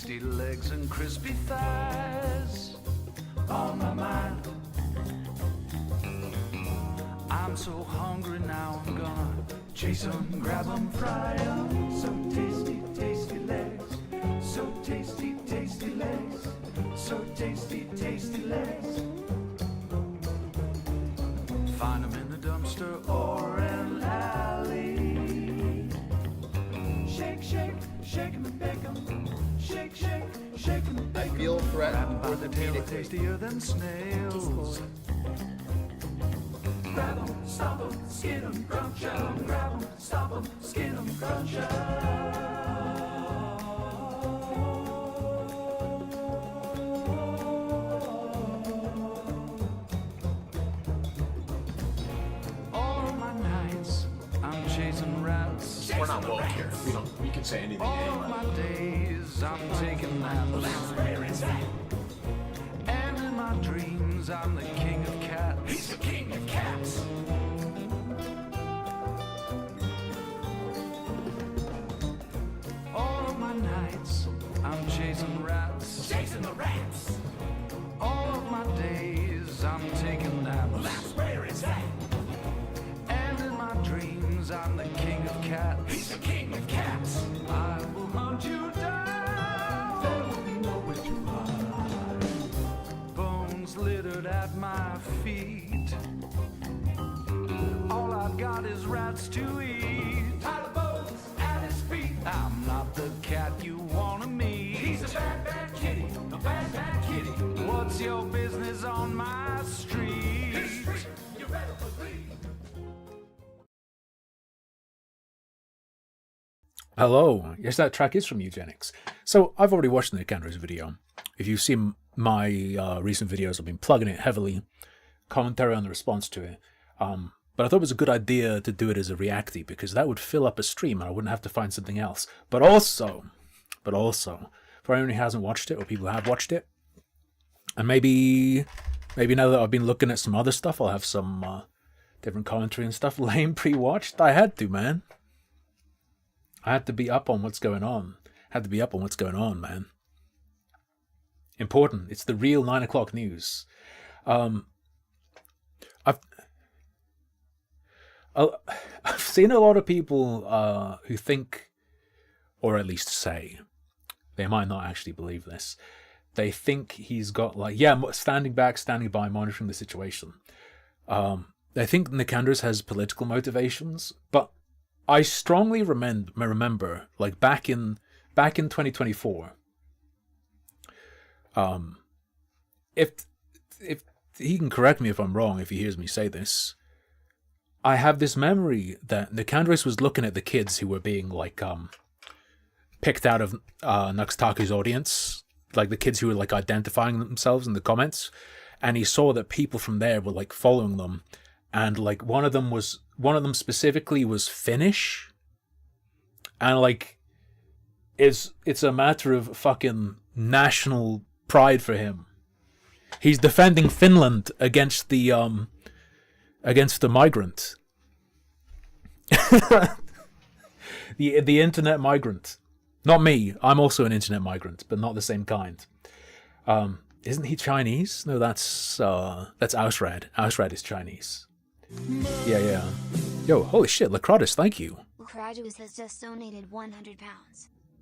tasty legs and crispy thighs on my mind. I'm so hungry now, I'm gonna chase 'em, grab 'em, fry 'em. So tasty, tasty legs. So tasty, tasty legs. So tasty, tasty legs. Find 'em in the dumpster or an alley. Shake, shake, shake 'em and bake 'em. Shake, shake, shake 'em and bake 'em. Feel threat Grab 'em by the tail, orthopedically. tastier than snails. Grab 'em, stomp 'em, skin 'em, crunch 'em. Grab 'em, stomp 'em, skin 'em, crunch 'em. All of my nights, I'm chasing rats. We're not woke here. We can say anything to All of anybody. my days, I'm taking naps. And in my dreams, I'm the king of cats. He's the king of cats. All of my nights, I'm chasing rats. Chasing the rats. All of my days, I'm taking naps. Where is that? And in my dreams, I'm the king of cats. He's the king of cats. I will hunt you down. There will be nowhere to hide. Bones littered at my feet. All I've got is rats to eat. Pile of bones at his feet. I'm not the cat you wanna meet. He's a bad, bad kitty. A bad, bad kitty. What's your business on my street? His street, you better believe. Hello. Yes, that track is from Eugenics. So I've already watched the Nikandros video. If you've seen my recent videos, I've been plugging it heavily, commentary on the response to it. But I thought it was a good idea to do it as a reacty because that would fill up a stream and I wouldn't have to find something else. But also, for anyone who hasn't watched it or people who have watched it, and maybe now that I've been looking at some other stuff, I'll have some different commentary and stuff lame pre-watched. I had to, man. I had to be up on what's going on. Man. Important. It's the real 9 o'clock news. I've seen a lot of people who think, or at least say, they might not actually believe this. They think he's got standing by, monitoring the situation. They think Nikandros has political motivations, but I strongly remember, like back in 2024, if he can correct me if I'm wrong, if he hears me say this, I have this memory that Nikandros was looking at the kids who were being picked out of Taku's audience, like the kids who were identifying themselves in the comments, and he saw that people from there were following them, and one of them specifically was Finnish, and it's a matter of fucking national pride for him. He's defending Finland against the migrant. the internet migrant. Not me. I'm also an internet migrant, but not the same kind. Isn't he Chinese? No, that's Ausrad. Ausrad is Chinese. Yeah. Yo, holy shit, Lacrotis, thank you. Lacrotis has just donated £100.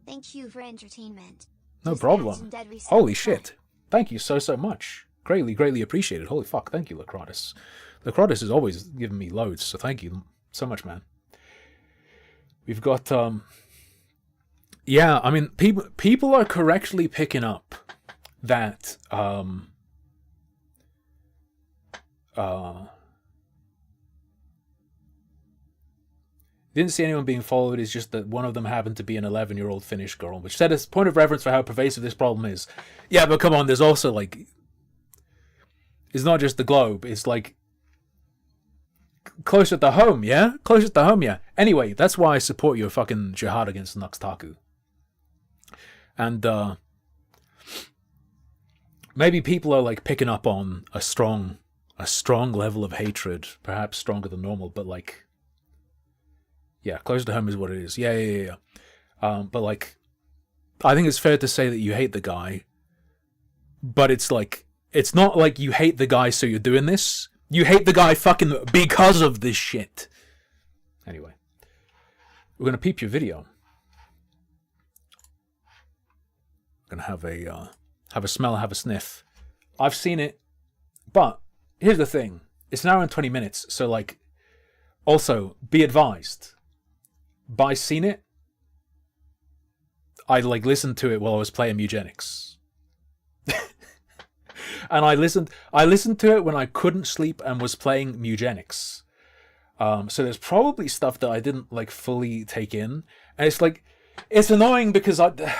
Thank you for entertainment. No Just problem. imagine dead reset Holy the shit. Thank you so much. Greatly appreciated. Holy fuck, thank you, Lacrotis. Lacrotis has always given me loads, so thank you so much, man. We've got, yeah, I mean, people are correctly picking up that, didn't see anyone being followed. It's just that one of them happened to be an 11-year-old Finnish girl, which set as point of reference for how pervasive this problem is. Yeah, but come on, there's also it's not just the globe. It's closer to home, yeah? Closer to home, yeah. Anyway, that's why I support your fucking jihad against Taku. And maybe people are like picking up on a strong level of hatred, perhaps stronger than normal, but like, yeah, closer to home is what it is. Yeah. But like, I think it's fair to say that you hate the guy, but it's like, it's not like you hate the guy so you're doing this. You hate the guy fucking because of this shit. Anyway, we're gonna peep your video. We're gonna have a smell, have a sniff. I've seen it, but here's the thing: it's an hour and 20 minutes. So like, also be advised. By seen it, I like listened to it while I was playing Eugenics. And I listened to it when I couldn't sleep and was playing Eugenics. So there's probably stuff that I didn't like fully take in, and it's like, it's annoying because the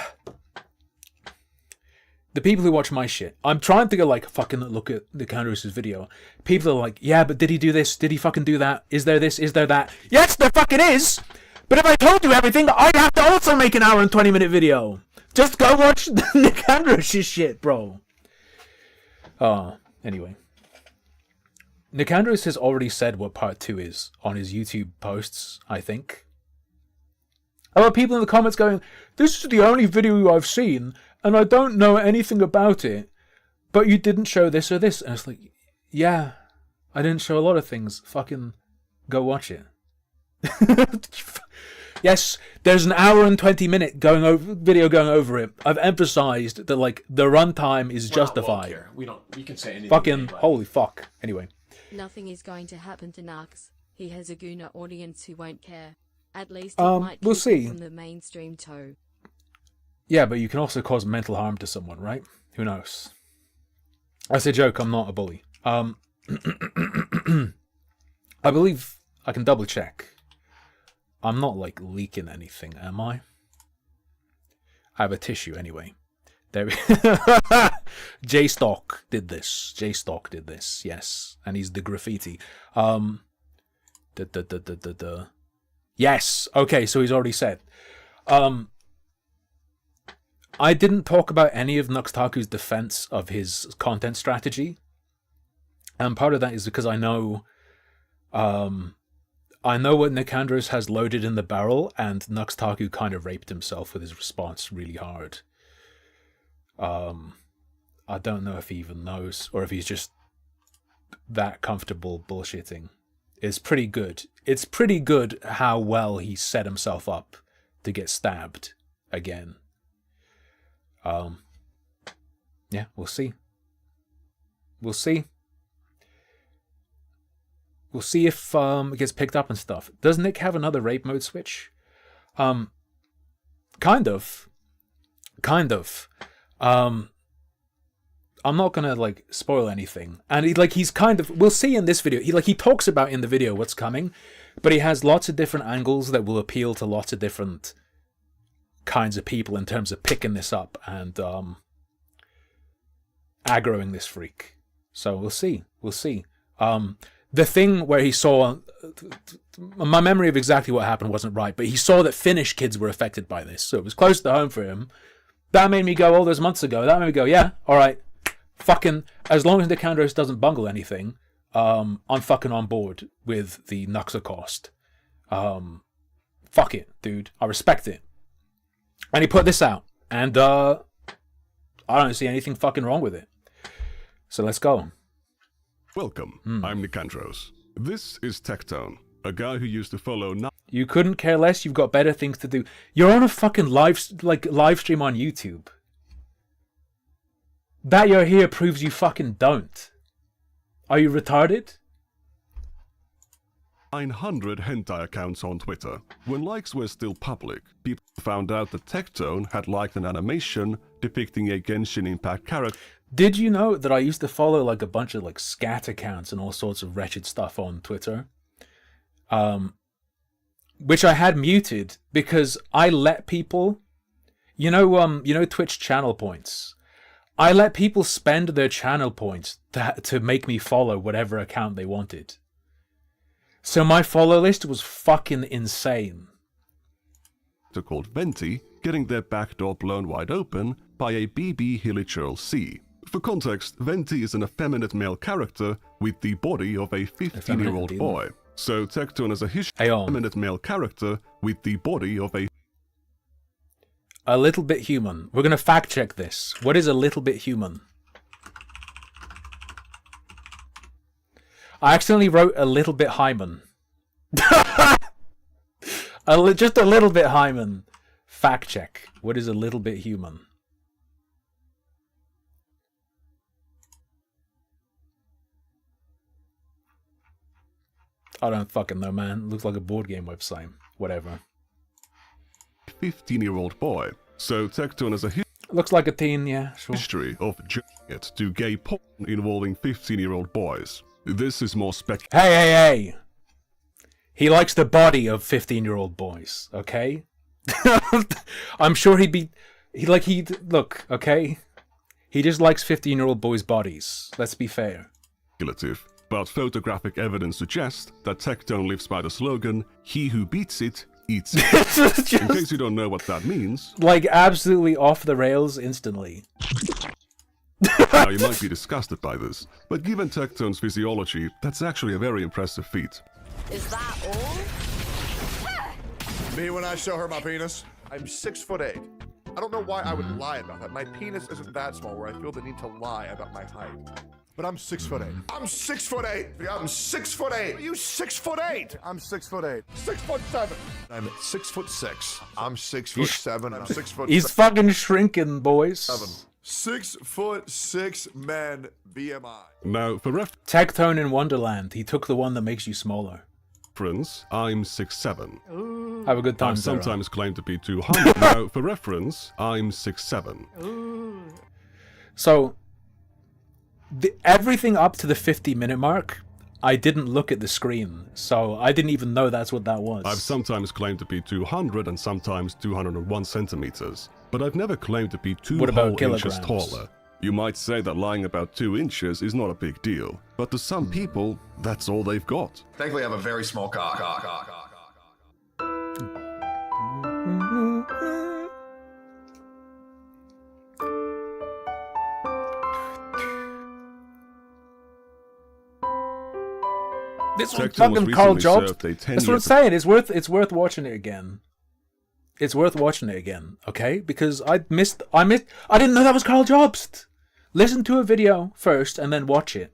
people who watch my shit, I'm trying to go like fucking look at Nikandros' video. People are like, yeah, but did he do this? Did he fucking do that? Is there this? Is there that? Yes, there fucking is! But if I told you everything, I'd have to also make an hour and 20 minute video. Just go watch Nikandros' shit, bro. Anyway. Nikandros has already said what part 2 is on his YouTube posts, I think. There are people in the comments going, this is the only video I've seen, and I don't know anything about it, but you didn't show this or this. And it's like, yeah, I didn't show a lot of things. Fucking go watch it. Yes, there's an hour and 20 minute video going over it. I've emphasized that like the runtime is justified. We can say anything. Fucking anyway. holy fuck. Anyway. Nothing is going to happen to Nux. He has a gooner audience who won't care. At least it might we'll keep see. him from the mainstream toe. Yeah, but you can also cause mental harm to someone, right? Who knows? That's a joke. I'm not a bully. I believe I can double check. I'm not like leaking anything, am I? I have a tissue anyway. There we J-Stock did this. J-Stock did this, yes. And he's the graffiti. Yes! Okay, so he's already said. I didn't talk about any of Taku's defense of his content strategy. And part of that is because I know what Nikandros has loaded in the barrel, and Taku kind of raped himself with his response really hard. I don't know if he even knows, or if he's just that comfortable bullshitting. It's pretty good. It's pretty good how well he set himself up to get stabbed again. Yeah, we'll see. We'll see. We'll see if it gets picked up and stuff. Does Nick have another rape mode switch? Kind of. I'm not gonna like spoil anything. And he's kind of, we'll see in this video. He talks about in the video what's coming, but he has lots of different angles that will appeal to lots of different kinds of people in terms of picking this up and aggroing this freak. So we'll see. We'll see. The thing where he saw, my memory of exactly what happened wasn't right, but he saw that Finnish kids were affected by this, so it was close to home for him. That made me go, all those months ago, that made me go, yeah, alright, fucking, as long as Nikandros doesn't bungle anything, I'm fucking on board with the Nuxacost. Fuck it, dude, I respect it. And he put this out, and I don't see anything fucking wrong with it. So let's go. Welcome, I'm Nikandros. This is Tectone, a guy who used to follow... You couldn't care less, you've got better things to do. You're on a fucking live stream on YouTube. That you're here proves you fucking don't. Are you retarded? 900 hentai accounts on Twitter. When likes were still public, people found out that Tectone had liked an animation depicting a Genshin Impact character. Did you know that I used to follow like a bunch of like scat accounts and all sorts of wretched stuff on Twitter? Which I had muted because I let people, you know Twitch channel points. I let people spend their channel points to make me follow whatever account they wanted. So my follow list was fucking insane. Called Venti, getting their backdoor blown wide open by a BB Hilichurl C. For context, Venti is an effeminate male character with the body of a 15-year-old boy. So Tectone is a effeminate male character with the body of a... A little bit human. We're gonna fact check this. What is a little bit human? I accidentally wrote a little bit hymen. Just a little bit hymen. Fact check. What is a little bit human? I don't fucking know, man. Looks like a board game website. Whatever. 15-year-old boy. So Tecton has a Looks like a teen, yeah, sure. history of joining it to gay porn involving 15-year-old boys. This is more Hey! He likes the body of 15-year-old boys, okay? I'm sure look, okay? He just likes 15-year-old boys' bodies. Let's be fair. speculative, but photographic evidence suggests that Tecton lives by the slogan, "He who beats it, eats it." In case you don't know what that means, like absolutely off the rails instantly. now you might be disgusted by this, but given Tecton's physiology, that's actually a very impressive feat. Is that all? Me when I show her my penis. I'm 6'8". I don't know why I would lie about that. My penis isn't that small where I feel the need to lie about my height. But I'm 6'8". I'm 6'8". I'm 6'8". Are you 6'8"? I'm 6'8". 6'7". I'm 6'6". I'm 6'7". I'm 6'7". He's fucking shrinking, boys. 6'6" men BMI. Now, for Tectone in Wonderland. He took the one that makes you smaller. reference, I'm 6'7". Have a good time, I Sarah. sometimes claim to be 200. Now, for reference, I'm 6'7". So, everything up to the 50-minute mark, I didn't look at the screen, so I didn't even know that's what that was. I've sometimes claimed to be 200 and sometimes 201 centimeters, but I've never claimed to be What about whole inches kilograms? taller. You might say that lying about 2 inches is not a big deal, but to some people, that's all they've got. Thankfully, I have a very small cock. This was Tecton was fucking Carl recently Jobs. served a That's what 10-year I'm saying. It's worth watching it again. It's worth watching it again, okay? Because I didn't know that was Carl Jobst. Listen to a video first and then watch it.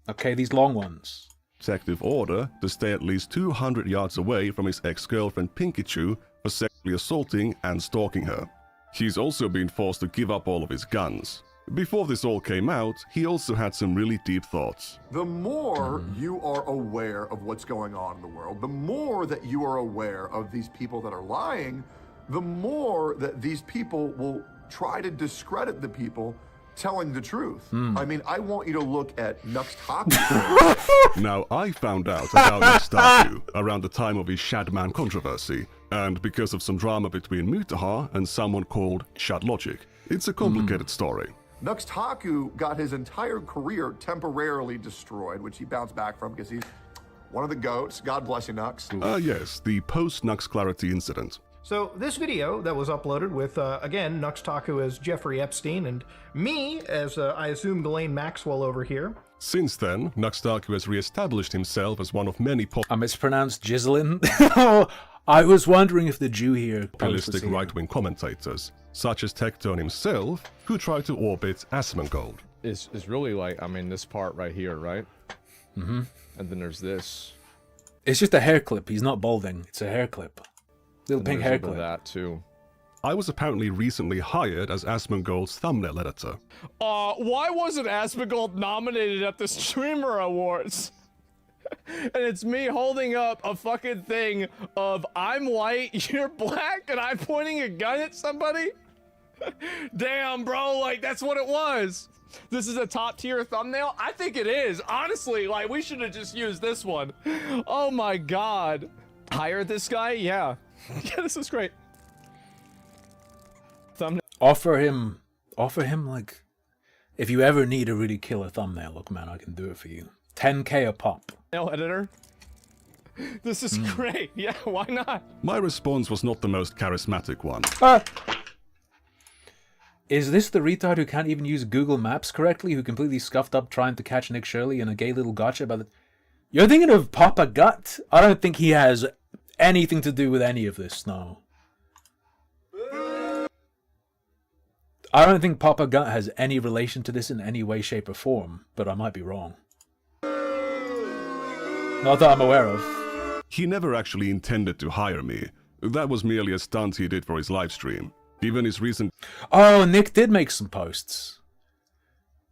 Okay, these long ones. protective order to stay at least 200 yards away from his ex-girlfriend Pinkichu for sexually assaulting and stalking her. He's also been forced to give up all of his guns. Before this all came out, he also had some really deep thoughts. The more you are aware of what's going on in the world, the more that you are aware of these people that are lying, the more that these people will try to discredit the people telling the truth. I mean, I want you to look at Nux Taku. Now, I found out about this Taku around the time of his Shadman controversy, and because of some drama between Mutaha and someone called Shadlogic. It's a complicated story. Nux Taku got his entire career temporarily destroyed, which he bounced back from because he's one of the GOATs. God bless you, Nux. Yes, the post-Nux Clarity incident. So this video that was uploaded with, again, Nux Taku as Jeffrey Epstein and me as, I assume, Ghislaine Maxwell over here. Since then, Nux Taku has re-established himself as one of many I mispronounced Gislin. I was wondering if the Jew here... populistic right-wing commentators, such as Tecton himself, who try to orbit Asmongold. Is really like, I mean, this part right here, right? Mm-hmm. And then there's this. It's just a hair clip. He's not balding. It's a hair clip. Little And pink there's hair a bit of clip. that too. I was apparently recently hired as Asmongold's thumbnail editor. Why wasn't Asmongold nominated at the Streamer Awards? And it's me holding up a fucking thing of I'm white, you're black, and I'm pointing a gun at somebody? Damn, bro, like, that's what it was. This is a top tier thumbnail? I think it is. Honestly, like, we should have just used this one. Oh my god. Hire this guy? Yeah. Yeah, this is great. Thumbnail. Offer him, like, if you ever need a really killer thumbnail, look, man, I can do it for you. 10K a pop. Editor. This is great. Yeah, why not? My response was not the most charismatic one. Is this the retard who can't even use Google Maps correctly, who completely scuffed up trying to catch Nick Shirley in a gay little gotcha about it? You're thinking of Papa Gut? I don't think he has anything to do with any of this, no. I don't think Papa Gut has any relation to this in any way, shape, or form, but I might be wrong. Not that I'm aware of. He never actually intended to hire me. That was merely a stunt he did for his livestream. Even his recent... Oh, Nick did make some posts.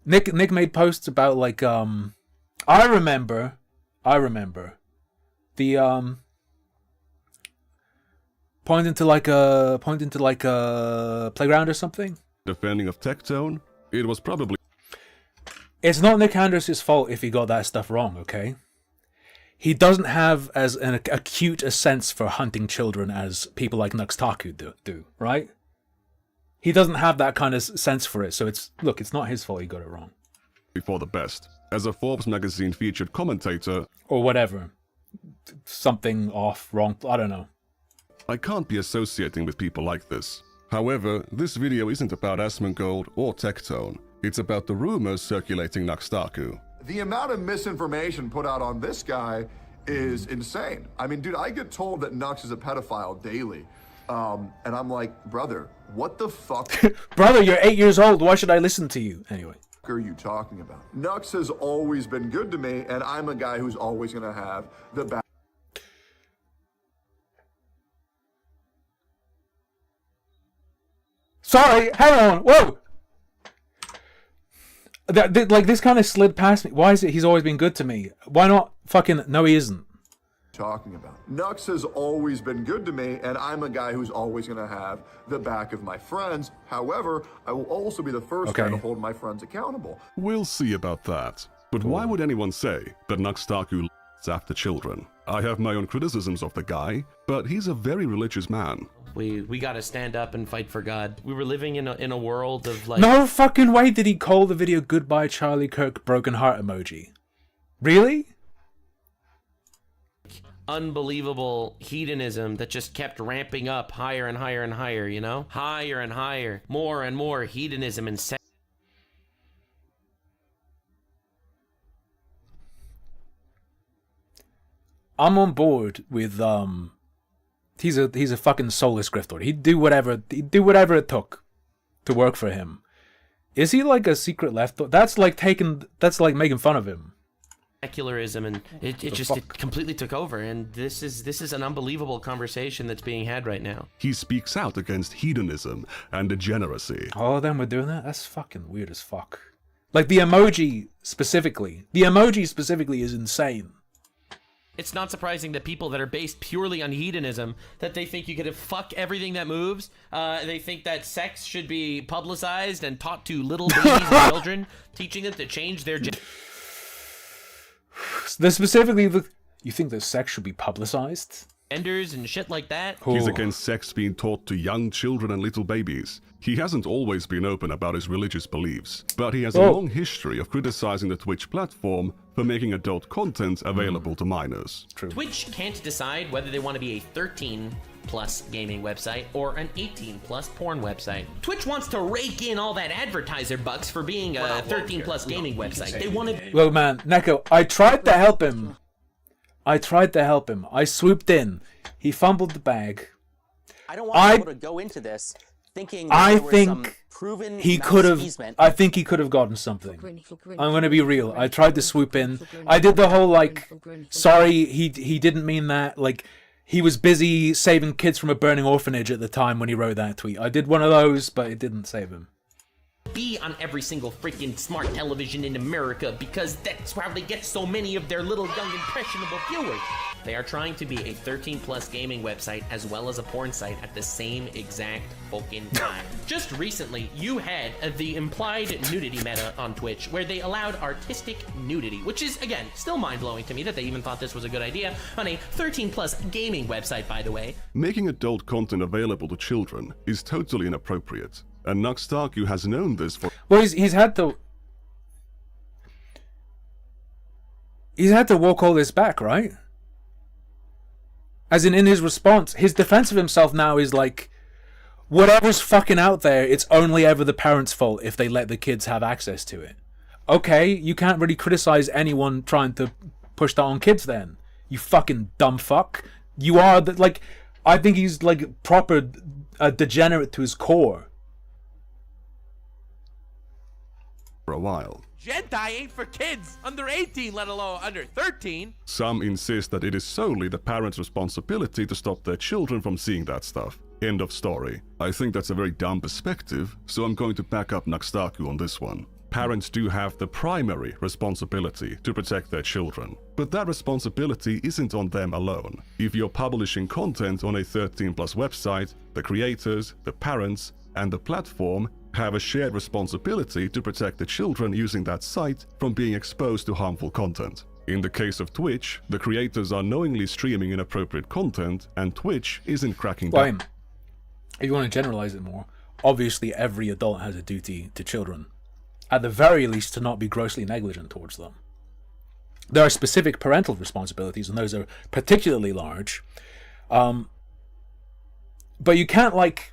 Nick made posts about, like, I remember the, pointing to like a playground or something. defending of Tectone, it was probably... It's not Nikandros' fault if he got that stuff wrong, okay? He doesn't have as an acute a sense for hunting children as people like Taku do, right? He doesn't have that kind of sense for it, so it's not his fault he got it wrong. For the best. As a Forbes magazine featured commentator... Or whatever. Something off, wrong, I don't know. I can't be associating with people like this. However, this video isn't about Asmongold or Tectone. It's about the rumors circulating Taku. The amount of misinformation put out on this guy is insane. I mean, dude, I get told that Nux is a pedophile daily. And I'm like, brother, what the fuck? Brother, you're 8 years old. Why should I listen to you? Anyway. Are you talking about? Nux has always been good to me, and I'm a guy who's always going to have the back. Sorry, hang on, whoa! Like, this kind of slid past me. Why is it he's always been good to me? Why not fucking... No, he isn't. Talking about. Nux has always been good to me, and I'm a guy who's always going to have the back of my friends. However, I will also be the first guy to hold my friends accountable. We'll see about that. But why would anyone say that Taku l***s after children? I have my own criticisms of the guy, but he's a very religious man. We gotta stand up and fight for God. We were living in a world of like... No fucking way did he call the video Goodbye Charlie Kirk broken heart emoji. Really? Unbelievable hedonism that just kept ramping up higher and higher and higher, you know? Higher and higher. More and more hedonism and sex. I'm on board with he's a fucking soulless grifter. He'd do whatever it took to work for him. Is he like a secret left? That's like making fun of him. Secularism, and it completely took over, and this is an unbelievable conversation that's being had right now. He speaks out against hedonism and degeneracy. Oh, then we're doing that? That's fucking weird as fuck. Like the emoji specifically is insane. It's not surprising that people that are based purely on hedonism, that they think you could fuck everything that moves, they think that sex should be publicized and taught to little babies and children, teaching them to change their gender. You think that sex should be publicized? Genders and shit like that. He's against sex being taught to young children and little babies. He hasn't always been open about his religious beliefs, but he has a long history of criticizing the Twitch platform for making adult content available to minors. True. Twitch can't decide whether they want to be a 13-plus gaming website or an 18-plus porn website. Twitch wants to rake in all that advertiser bucks for being a 13-plus gaming website. They want to... Well, man, Neko, I tried to help him. I swooped in. He fumbled the bag. I don't want people to go into this thinking that I there was think some proven he could have. easement. I think he could have gotten something. I'm gonna be real. I tried to swoop in. I did the whole like, sorry, he didn't mean that. Like, he was busy saving kids from a burning orphanage at the time when he wrote that tweet. I did one of those, but it didn't save him. Be on every single freaking smart television in America because that's how they get so many of their little young impressionable viewers. They are trying to be a 13-plus gaming website as well as a porn site at the same exact fucking time. Just recently, you had the implied nudity meta on Twitch where they allowed artistic nudity, which is, again, still mind-blowing to me that they even thought this was a good idea on a 13-plus gaming website, by the way. Making adult content available to children is totally inappropriate. And Taku has known this for... Well, he's had to walk all this back, right? As in his response, his defense of himself now is like, whatever's fucking out there, it's only ever the parents' fault if they let the kids have access to it. Okay, you can't really criticize anyone trying to push that on kids then. You fucking dumb fuck. You are, I think he's like proper degenerate to his core. for a while. Hentai ain't for kids under 18, let alone under 13. Some insist that it is solely the parents' responsibility to stop their children from seeing that stuff. End of story. I think that's a very dumb perspective, so I'm going to back up Taku on this one. Parents do have the primary responsibility to protect their children, but that responsibility isn't on them alone. If you're publishing content on a 13+ website, the creators, the parents, and the platform have a shared responsibility to protect the children using that site from being exposed to harmful content. In the case of Twitch, the creators are knowingly streaming inappropriate content, and Twitch isn't cracking down. If you want to generalize it more, obviously every adult has a duty to children. At the very least, to not be grossly negligent towards them. There are specific parental responsibilities, and those are particularly large. But you can't, like...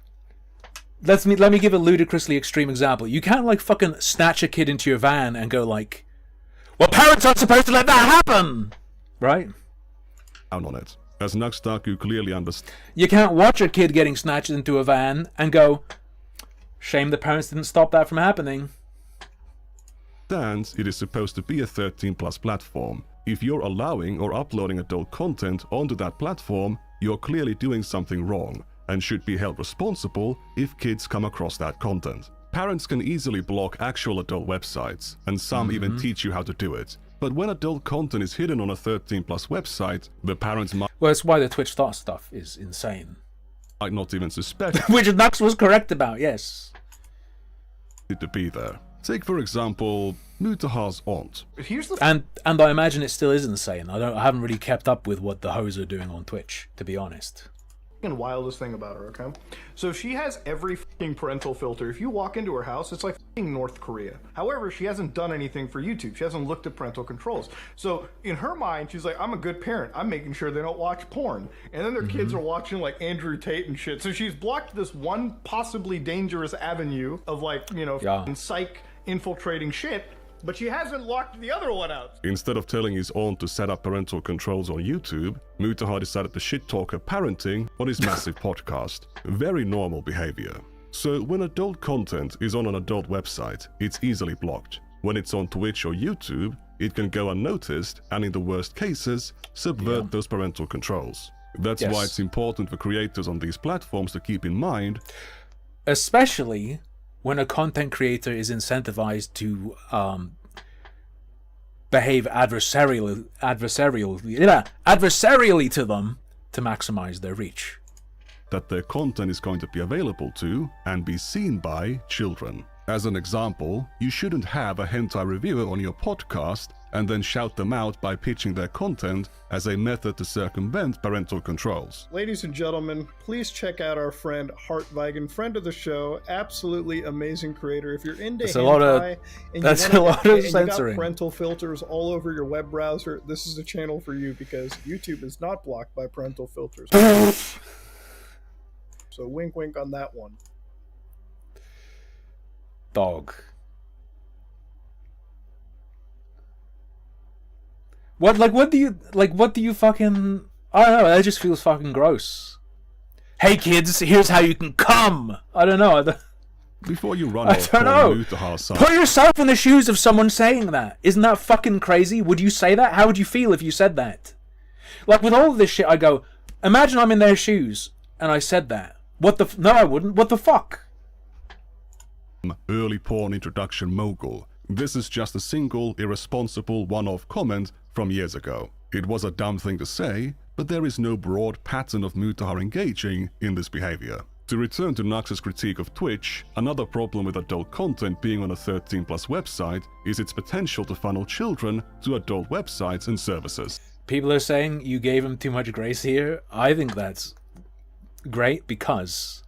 Let me give a ludicrously extreme example. You can't, like, fucking snatch a kid into your van and go, like, well, parents aren't supposed to let that happen! Right? Down on it. As Taku clearly understands. You can't watch a kid getting snatched into a van and go, shame the parents didn't stop that from happening. It is supposed to be a 13+ platform. If you're allowing or uploading adult content onto that platform, you're clearly doing something wrong and should be held responsible if kids come across that content. Parents can easily block actual adult websites, and some even teach you how to do it. But when adult content is hidden on a 13+ website, the parents might... Well, that's why the Twitch Start stuff is insane. Might not even suspect... Which Nux was correct about, yes. ...it to be there. Take, for example, Mutahar's aunt. And I imagine it still is insane. I haven't really kept up with what the hoes are doing on Twitch, to be honest. And wildest thing about her, okay? So she has every fucking parental filter. If you walk into her house, it's like fucking North Korea. However, she hasn't done anything for YouTube. She hasn't looked at parental controls. So in her mind, she's like, I'm a good parent. I'm making sure they don't watch porn. And then their kids are watching like Andrew Tate and shit. So she's blocked this one possibly dangerous avenue of like, you know, psych infiltrating shit. But she hasn't locked the other one out. Instead of telling his aunt to set up parental controls on YouTube, Mutahar decided to shit-talk her parenting on his massive podcast. Very normal behavior. So when adult content is on an adult website, it's easily blocked. When it's on Twitch or YouTube, it can go unnoticed and in the worst cases, subvert those parental controls. That's why it's important for creators on these platforms to keep in mind. Especially when a content creator is incentivized to behave adversarially to them to maximize their reach. That their content is going to be available to and be seen by children. As an example, you shouldn't have a hentai reviewer on your podcast and then shout them out by pitching their content as a method to circumvent parental controls. Ladies and gentlemen, please check out our friend Hartweigen, friend of the show, absolutely amazing creator. If you're into hentai and you got parental filters all over your web browser, this is a channel for you because YouTube is not blocked by parental filters. So wink wink on that one. Dog. What do you fucking... I don't know, that just feels fucking gross. Hey kids, here's how you can come! I don't know. Before you run off on Mutahar side... Put yourself in the shoes of someone saying that. Isn't that fucking crazy? Would you say that? How would you feel if you said that? Like, with all of this shit, I go, imagine I'm in their shoes, and I said that. No, I wouldn't. What the fuck? Early porn introduction mogul. This is just a single, irresponsible, one-off comment from years ago. It was a dumb thing to say, but there is no broad pattern of Mutahar engaging in this behavior. To return to Nux's critique of Twitch, another problem with adult content being on a 13+ website is its potential to funnel children to adult websites and services. People are saying you gave him too much grace here. I think that's great because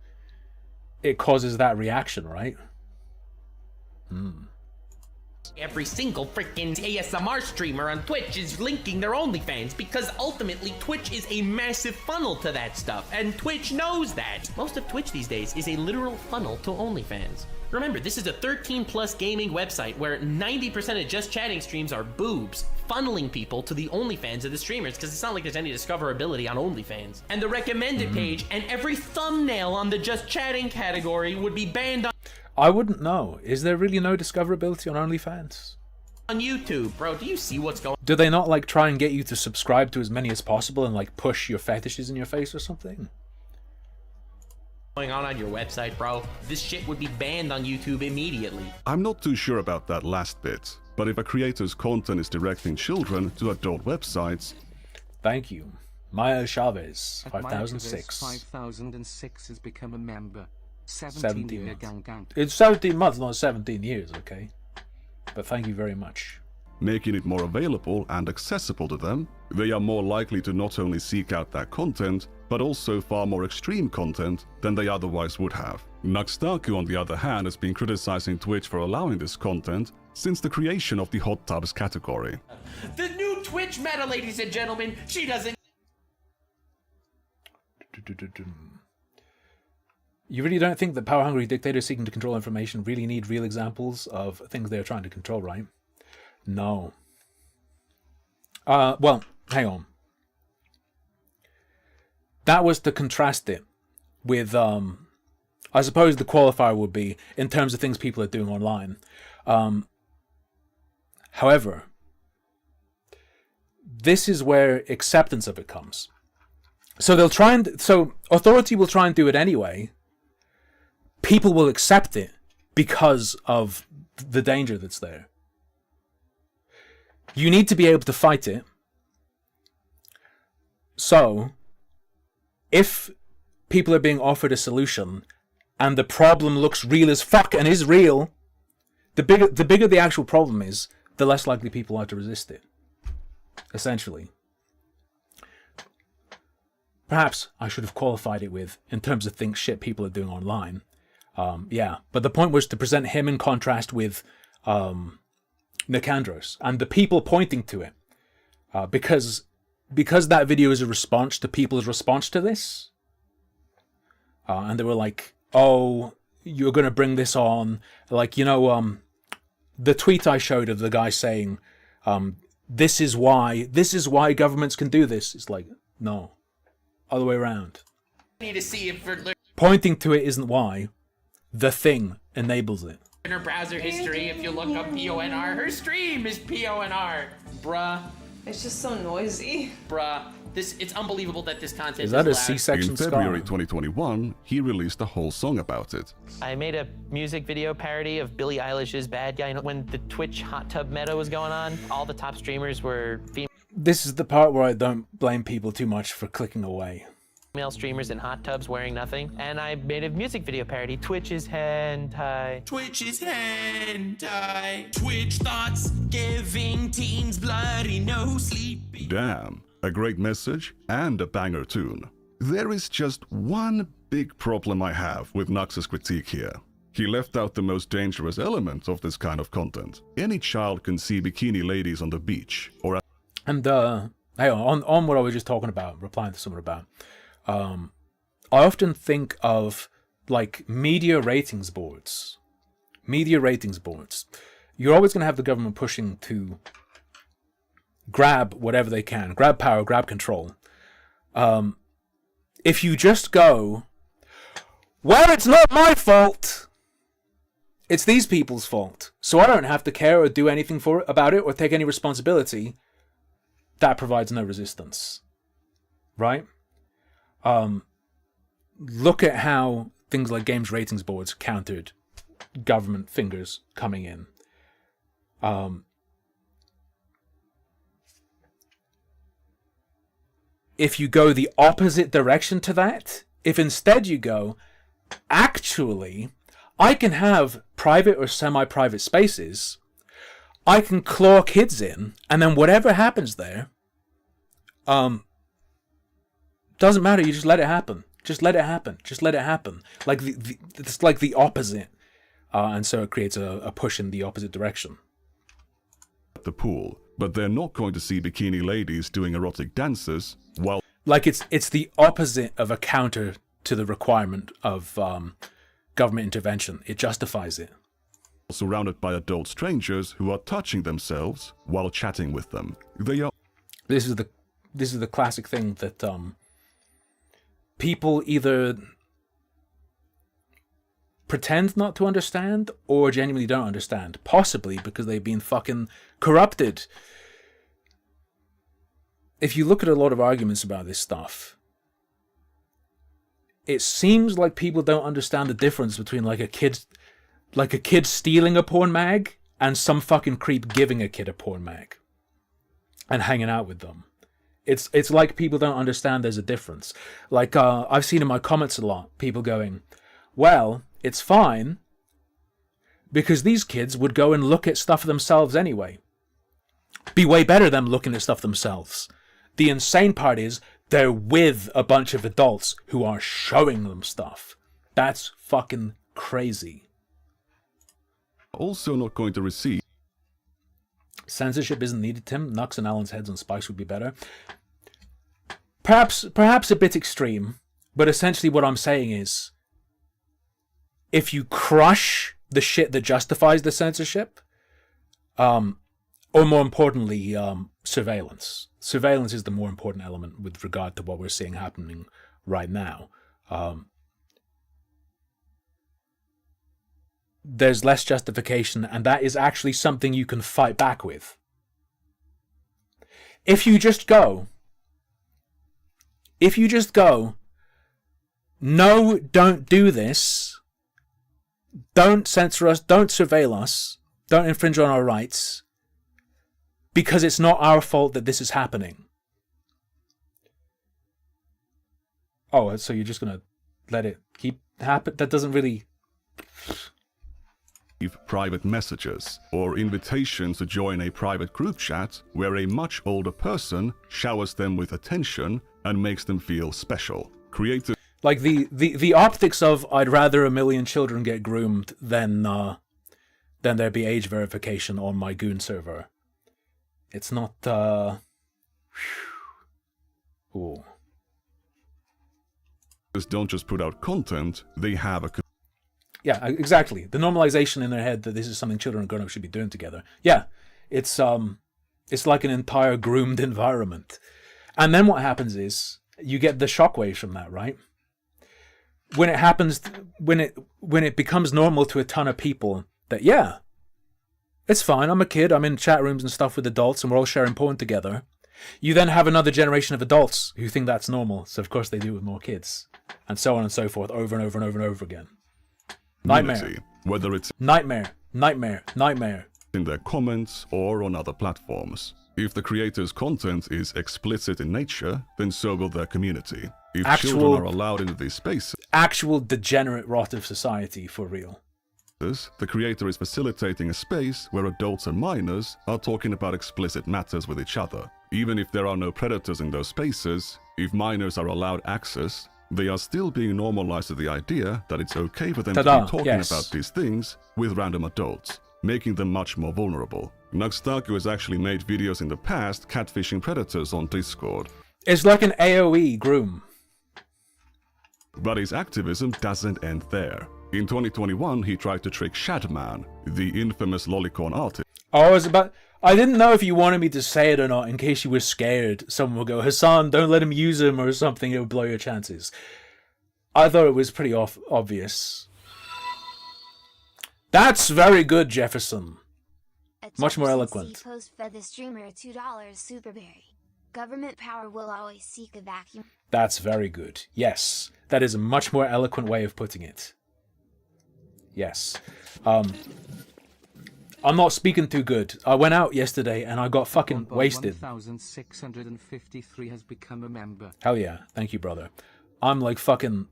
it causes that reaction, right? Every single freaking ASMR streamer on Twitch is linking their OnlyFans because ultimately Twitch is a massive funnel to that stuff, and Twitch knows that. Most of Twitch these days is a literal funnel to OnlyFans. Remember, this is a 13+ gaming website where 90% of just chatting streams are boobs, funneling people to the OnlyFans of the streamers because it's not like there's any discoverability on OnlyFans. And the recommended page and every thumbnail on the just chatting category would be banned on... I wouldn't know. Is there really no discoverability on OnlyFans? On YouTube, bro, do you see what's going Do they not like try and get you to subscribe to as many as possible and like push your fetishes in your face or something? on your website, bro? This shit would be banned on YouTube immediately. I'm not too sure about that last bit, but if a creator's content is directing children to adult websites... Thank you. Maya Chavez, 5006. 5006 has become a member. 17 year gang. It's 17 months, not 17 years, okay? But thank you very much. Making it more available and accessible to them, they are more likely to not only seek out that content, but also far more extreme content than they otherwise would have. Taku, on the other hand, has been criticizing Twitch for allowing this content since the creation of the hot tubs category. The new Twitch meta, ladies and gentlemen, she doesn't... You really don't think that power-hungry dictators seeking to control information really need real examples of things they're trying to control, right? No. Well, hang on. That was to contrast it with, I suppose the qualifier would be in terms of things people are doing online. However, this is where acceptance of it comes. So they'll try and, so authority will try and do it anyway. People will accept it because of the danger that's there. You need to be able to fight it. So, if people are being offered a solution and the problem looks real as fuck and is real, the bigger the actual problem is, the less likely people are to resist it. Essentially. Perhaps I should have qualified it with, in terms of shit people are doing online. Yeah, but the point was to present him in contrast with Nikandros and the people pointing to it. Because that video is a response to people's response to this. And they were like, oh, you're going to bring this on. Like, you know, the tweet I showed of the guy saying, this is why governments can do this. It's like, no. Other way around. Need to see if Pointing to it isn't why. The thing enables it. in her browser history, if you look up PONR, her stream is PONR. Bruh. It's just so noisy. Bruh. It's unbelievable that this content is that a allowed. C-section In February 2021, he released a whole song about it. I made a music video parody of Billie Eilish's Bad Guy. When the Twitch hot tub meta was going on, all the top streamers were This is the part where I don't blame people too much for clicking away. female streamers in hot tubs wearing nothing. And I made a music video parody, Twitch is hentai. Twitch is hentai. Twitch thoughts giving teens bloody no sleep. Damn, a great message and a banger tune. There is just one big problem I have with Nux's critique here. He left out the most dangerous element of this kind of content. Any child can see bikini ladies on the beach, or... And, hey, on what I was just talking about, replying to someone about, I often think of, like, media ratings boards. Media ratings boards. You're always going to have the government pushing to grab whatever they can. Grab power, grab control. If you just go, well, it's not my fault. It's these people's fault. So I don't have to care or do anything about it or take any responsibility. That provides no resistance. Right? Look at how things like games ratings boards countered government fingers coming in. If you go the opposite direction to that, if instead you go, actually, I can have private or semi-private spaces, I can claw kids in, and then whatever happens there, doesn't matter, you just let it happen. Just let it happen. Just let it happen. Like it's like the opposite. And so it creates a push in the opposite direction. the pool, but they're not going to see bikini ladies doing erotic dances while... Like it's the opposite of a counter to the requirement of government intervention. It justifies it. Surrounded by adult strangers who are touching themselves while chatting with them. They are... This is the classic thing that people either pretend not to understand or genuinely don't understand. Possibly because they've been fucking corrupted. If you look at a lot of arguments about this stuff, it seems like people don't understand the difference between like a kid stealing a porn mag and some fucking creep giving a kid a porn mag and hanging out with them. It's like people don't understand there's a difference. Like I've seen in my comments a lot, people going, well, it's fine because these kids would go and look at stuff themselves anyway. Be way better than looking at stuff themselves. The insane part is they're with a bunch of adults who are showing them stuff. That's fucking crazy. Also not going to receive. Censorship isn't needed, Tim. Nux and Alan's heads on spikes would be better. Perhaps a bit extreme, but essentially what I'm saying is, if you crush the shit that justifies the censorship, or more importantly, surveillance. Surveillance is the more important element with regard to what we're seeing happening right now. There's less justification, and that is actually something you can fight back with. If you just go, no, don't do this, don't censor us, don't surveil us, don't infringe on our rights, because it's not our fault that this is happening. Oh, so you're just going to let it keep happen? That doesn't really... private messages or invitations to join a private group chat where a much older person showers them with attention and makes them feel special. Creative... Like the optics of I'd rather 1 million children get groomed than there be age verification on my goon server. It's not, Ooh. Don't just put out content, they have a... Yeah, exactly. The normalization in their head that this is something children and grown-ups should be doing together. Yeah, it's like an entire groomed environment. And then what happens is, you get the shockwaves from that, right? When it happens, when it becomes normal to a ton of people that, yeah, it's fine, I'm a kid, I'm in chat rooms and stuff with adults and we're all sharing porn together. You then have another generation of adults who think that's normal, so of course they do it with more kids. And so on and so forth, over and over and over and over again. Nightmare. Whether it's nightmare in their comments or on other platforms. If the creator's content is explicit in nature, then so will their community. If children are allowed into these spaces, actual degenerate rot of society, for real. The creator is facilitating a space where adults and minors are talking about explicit matters with each other. Even if there are no predators in those spaces, if minors are allowed access, they are still being normalized to the idea that it's okay for them to be talking about these things with random adults, making them much more vulnerable. Taku has actually made videos in the past catfishing predators on Discord. It's like an AoE groom. But his activism doesn't end there. In 2021, he tried to trick Shadman, the infamous lolicon artist. I didn't know if you wanted me to say it or not in case you were scared someone would go, Hassan, don't let him use him or something, it would blow your chances. I thought it was pretty obvious. That's very good, Jefferson. Much more eloquent. Post fed the streamer $2 Superberry. Government power will always seek a vacuum. That's very good. Yes, that is a much more eloquent way of putting it. Yes. I'm not speaking too good. I went out yesterday and I got fucking wasted. 1653 has become a member. Hell yeah. Thank you, brother. I'm like fucking...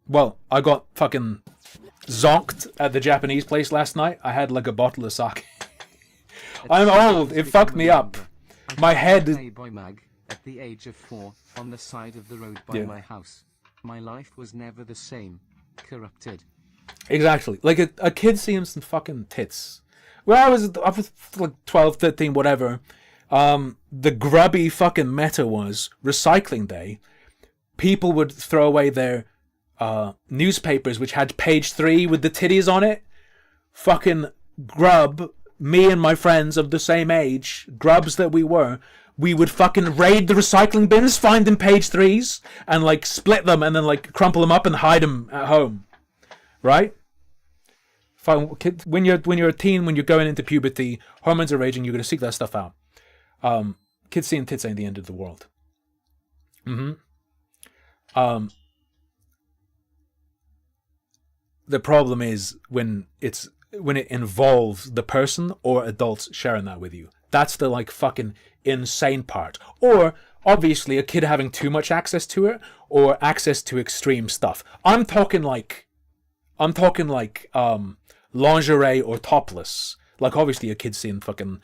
Well, I got fucking zonked at the Japanese place last night. I had like a bottle of sake. I'm old. It fucked me up. My head... Playboy mag at the age of 4 on the side of the road by my house. My life was never the same. Corrupted. Exactly. Like a kid seeing some fucking tits. Well, I was like 12, 13, whatever. The grubby fucking meta was recycling day. People would throw away their newspapers which had page 3 with the titties on it. Fucking grub, me and my friends of the same age, grubs that we were, we would fucking raid the recycling bins, find them page 3s, and like split them and then like crumple them up and hide them at home. Right? When you're a teen, when you're going into puberty, hormones are raging, you're going to seek that stuff out. Kids seeing tits ain't the end of the world. The problem is when it involves the person or adults sharing that with you. That's the like fucking insane part. Or obviously a kid having too much access to it or access to extreme stuff. I'm talking like lingerie or topless. Like obviously a kid seeing fucking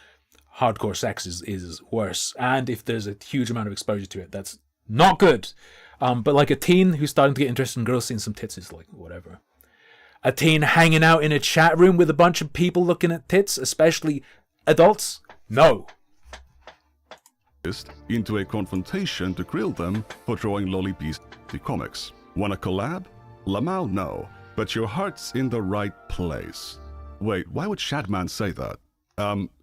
hardcore sex is worse. And if there's a huge amount of exposure to it, that's not good. But like a teen who's starting to get interested in girls seeing some tits is like whatever. A teen hanging out in a chat room with a bunch of people looking at tits, especially adults? No. Into a confrontation to grill them for drawing lolly beast comics. Wanna collab? Lamau, no. But your heart's in the right place. Wait, why would Shadman say that?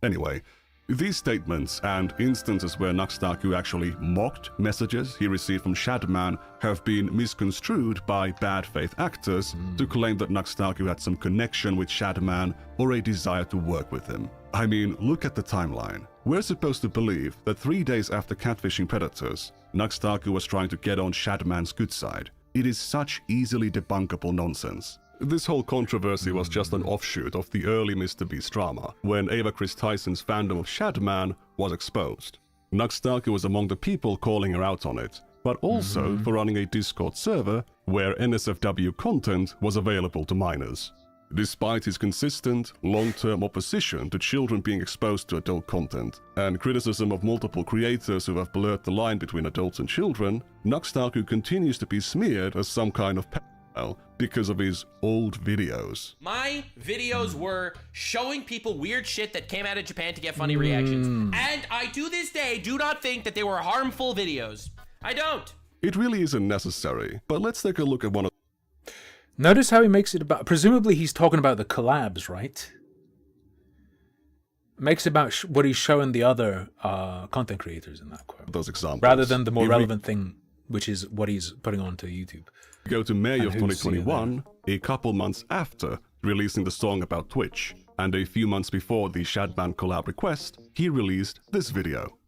Anyway. These statements and instances where Nuxtaku actually mocked messages he received from Shadman have been misconstrued by bad faith actors to claim that Nuxtaku had some connection with Shadman or a desire to work with him. I mean, look at the timeline. We're supposed to believe that 3 days after catfishing predators, Nuxtaku was trying to get on Shadman's good side. It is such easily debunkable nonsense. This whole controversy was just an offshoot of the early Mr. Beast drama, when Ava Chris Tyson's fandom of Shadman was exposed. Nuxtaku was among the people calling her out on it, but also for running a Discord server where NSFW content was available to minors. Despite his consistent, long-term opposition to children being exposed to adult content, and criticism of multiple creators who have blurred the line between adults and children, Nuxtaku continues to be smeared as some kind of because of his old videos. My videos were showing people weird shit that came out of Japan to get funny reactions. And I, to this day, do not think that they were harmful videos. I don't. It really isn't necessary, but let's take a look at one of... Notice how he makes it about... Presumably he's talking about the collabs, right? Makes about what he's showing the other content creators in that quote. Those examples. Rather than the more relevant thing, which is what he's putting onto YouTube. Go to May of 2021, a couple months after releasing the song about Twitch, and a few months before the Shadman collab request, he released this video.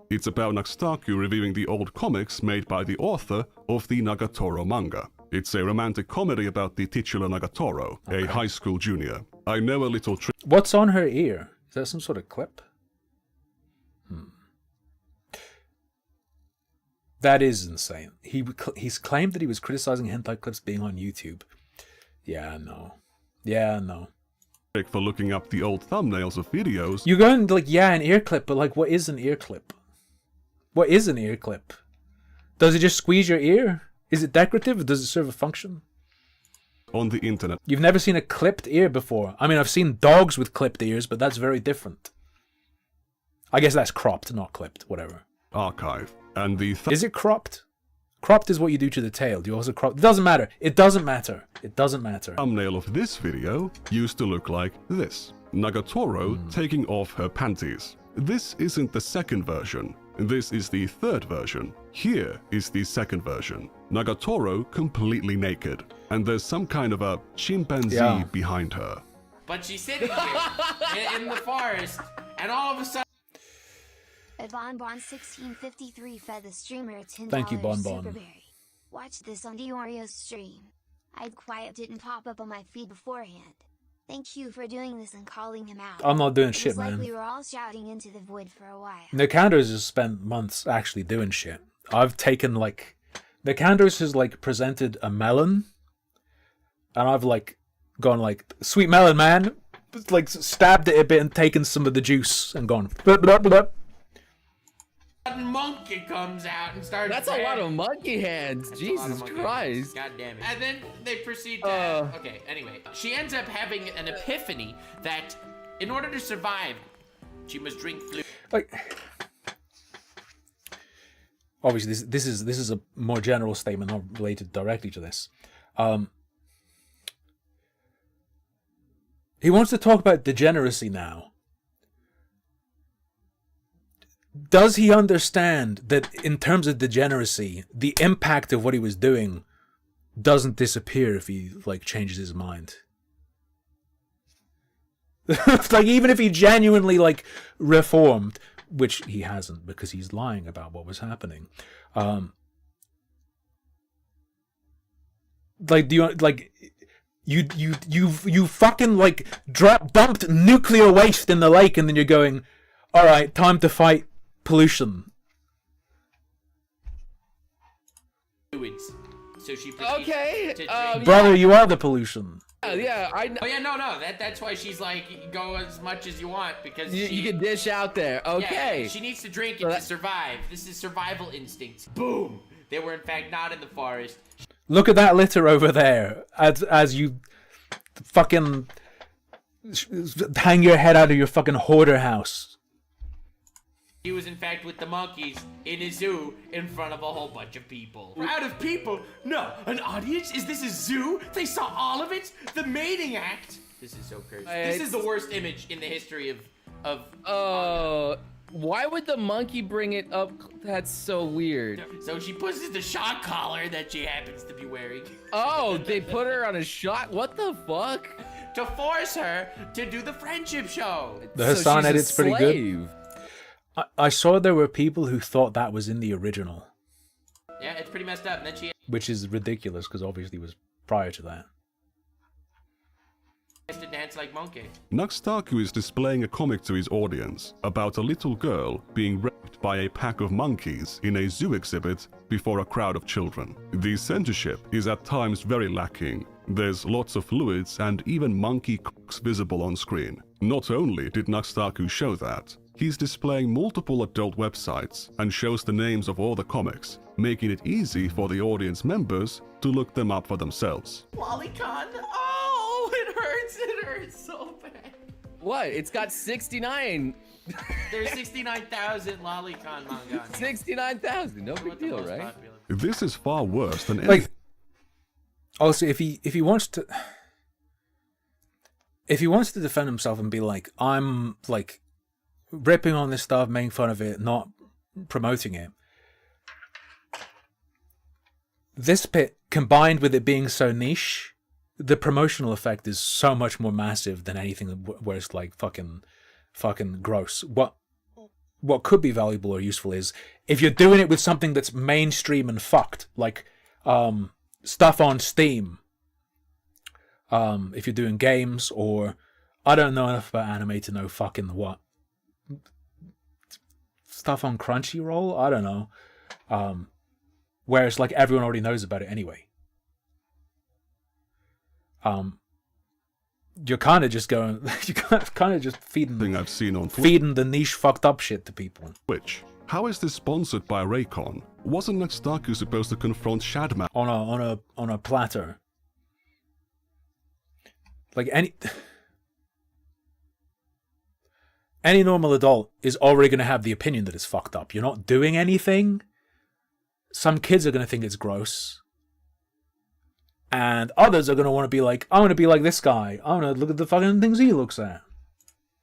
It's about Nuxtaku reviewing the old comics made by the author of the Nagatoro manga. It's a romantic comedy about the titular Nagatoro, a high school junior. I know a little trick. What's on her ear? Is that some sort of clip? That is insane. He's claimed that he was criticizing hentai clips being on YouTube. Yeah, no. For looking up the old thumbnails of videos. You're going like, yeah, an ear clip, but like, what is an ear clip? What is an ear clip? Does it just squeeze your ear? Is it decorative or does it serve a function? On the internet. You've never seen a clipped ear before. I mean, I've seen dogs with clipped ears, but that's very different. I guess that's cropped, not clipped, whatever. Archive. And the is it cropped? Cropped is what you do to the tail. Do you also crop? It doesn't matter. It doesn't matter. It doesn't matter. Thumbnail of this video used to look like this. Nagatoro taking off her panties. This isn't the second version. This is the third version. Here is the second version. Nagatoro completely naked. And there's some kind of a chimpanzee behind her. But she's sitting here in the forest, and all of a sudden... Bonbon1653 fed the streamer a $10 Thank you, Bonbon. Superberry. Watch this on Dioreo's stream. I'd quiet didn't pop up on my feed beforehand. Thank you for doing this and calling him out. I'm not doing It shit, was like man. we were all shouting into the void for a while. Nikandros has spent months actually doing shit. I've taken like... Nikandros has like presented a melon. And I've like gone like, sweet melon, man. Like stabbed it a bit and taken some of the juice and gone... Blah, blah, blah. Monkey comes out and starts. That's a lot of monkey hands. Jesus Christ. God damn it. And then they proceed to. Okay, anyway. She ends up having an epiphany that in order to survive, she must drink fluid. Like, obviously, this is a more general statement, not related directly to this. He wants to talk about degeneracy now. Does he understand that in terms of degeneracy, the impact of what he was doing doesn't disappear if he like changes his mind? Like, even if he genuinely, like, reformed, which he hasn't because he's lying about what was happening. Like, do you, like, you fucking, like, dumped nuclear waste in the lake, and then you're going, alright, time to fight pollution. So she proceeds to drink. Brother, you are the pollution. Yeah, Oh yeah, no. That's why she's like, go as much as you want because you can dish out there. Okay. Yeah, she needs to drink it to survive. This is survival instincts. Boom. They were in fact not in the forest. Look at that litter over there. As you fucking hang your head out of your fucking hoarder house. He was in fact with the monkeys in a zoo in front of a whole bunch of people. Crowd of people? No, an audience? Is this a zoo? They saw all of it? The mating act? This is so crazy. This is the worst image in the history of why would the monkey bring it up? That's so weird. So she pushes the shock collar that she happens to be wearing. Oh, they put her on a shock? What the fuck? To force her to do the friendship show. The Hassan edit's pretty good. I saw there were people who thought that was in the original. Yeah, it's pretty messed up. And then she which is ridiculous because obviously it was prior to that. has to dance like monkey. Taku is displaying a comic to his audience about a little girl being raped by a pack of monkeys in a zoo exhibit before a crowd of children. The censorship is at times very lacking. There's lots of fluids and even monkey cocks visible on screen. Not only did Taku show that, he's displaying multiple adult websites and shows the names of all the comics, making it easy for the audience members to look them up for themselves. Lolicon? Oh, it hurts so bad. What? It's got 69. There's 69,000 Lolicon manga. 69,000, no big deal, right? Popular. This is far worse than like. Also, if he wants to defend himself and be like, I'm like ripping on this stuff, making fun of it, not promoting it. This bit, combined with it being so niche, the promotional effect is so much more massive than anything where it's like fucking gross. What could be valuable or useful is if you're doing it with something that's mainstream and fucked, like stuff on Steam. If you're doing games, or I don't know enough about anime to know fucking what. Stuff on Crunchyroll? I don't know. Where it's like everyone already knows about it anyway. You're kind of just going, you're kind of just feeding the niche fucked up shit to people. Which, how is this sponsored by Raycon? Wasn't Taku supposed to confront Shadman on a platter? Like any normal adult is already going to have the opinion that it's fucked up. You're not doing anything. Some kids are going to think it's gross. And others are going to want to be like, I want to be like this guy. I want to look at the fucking things he looks at.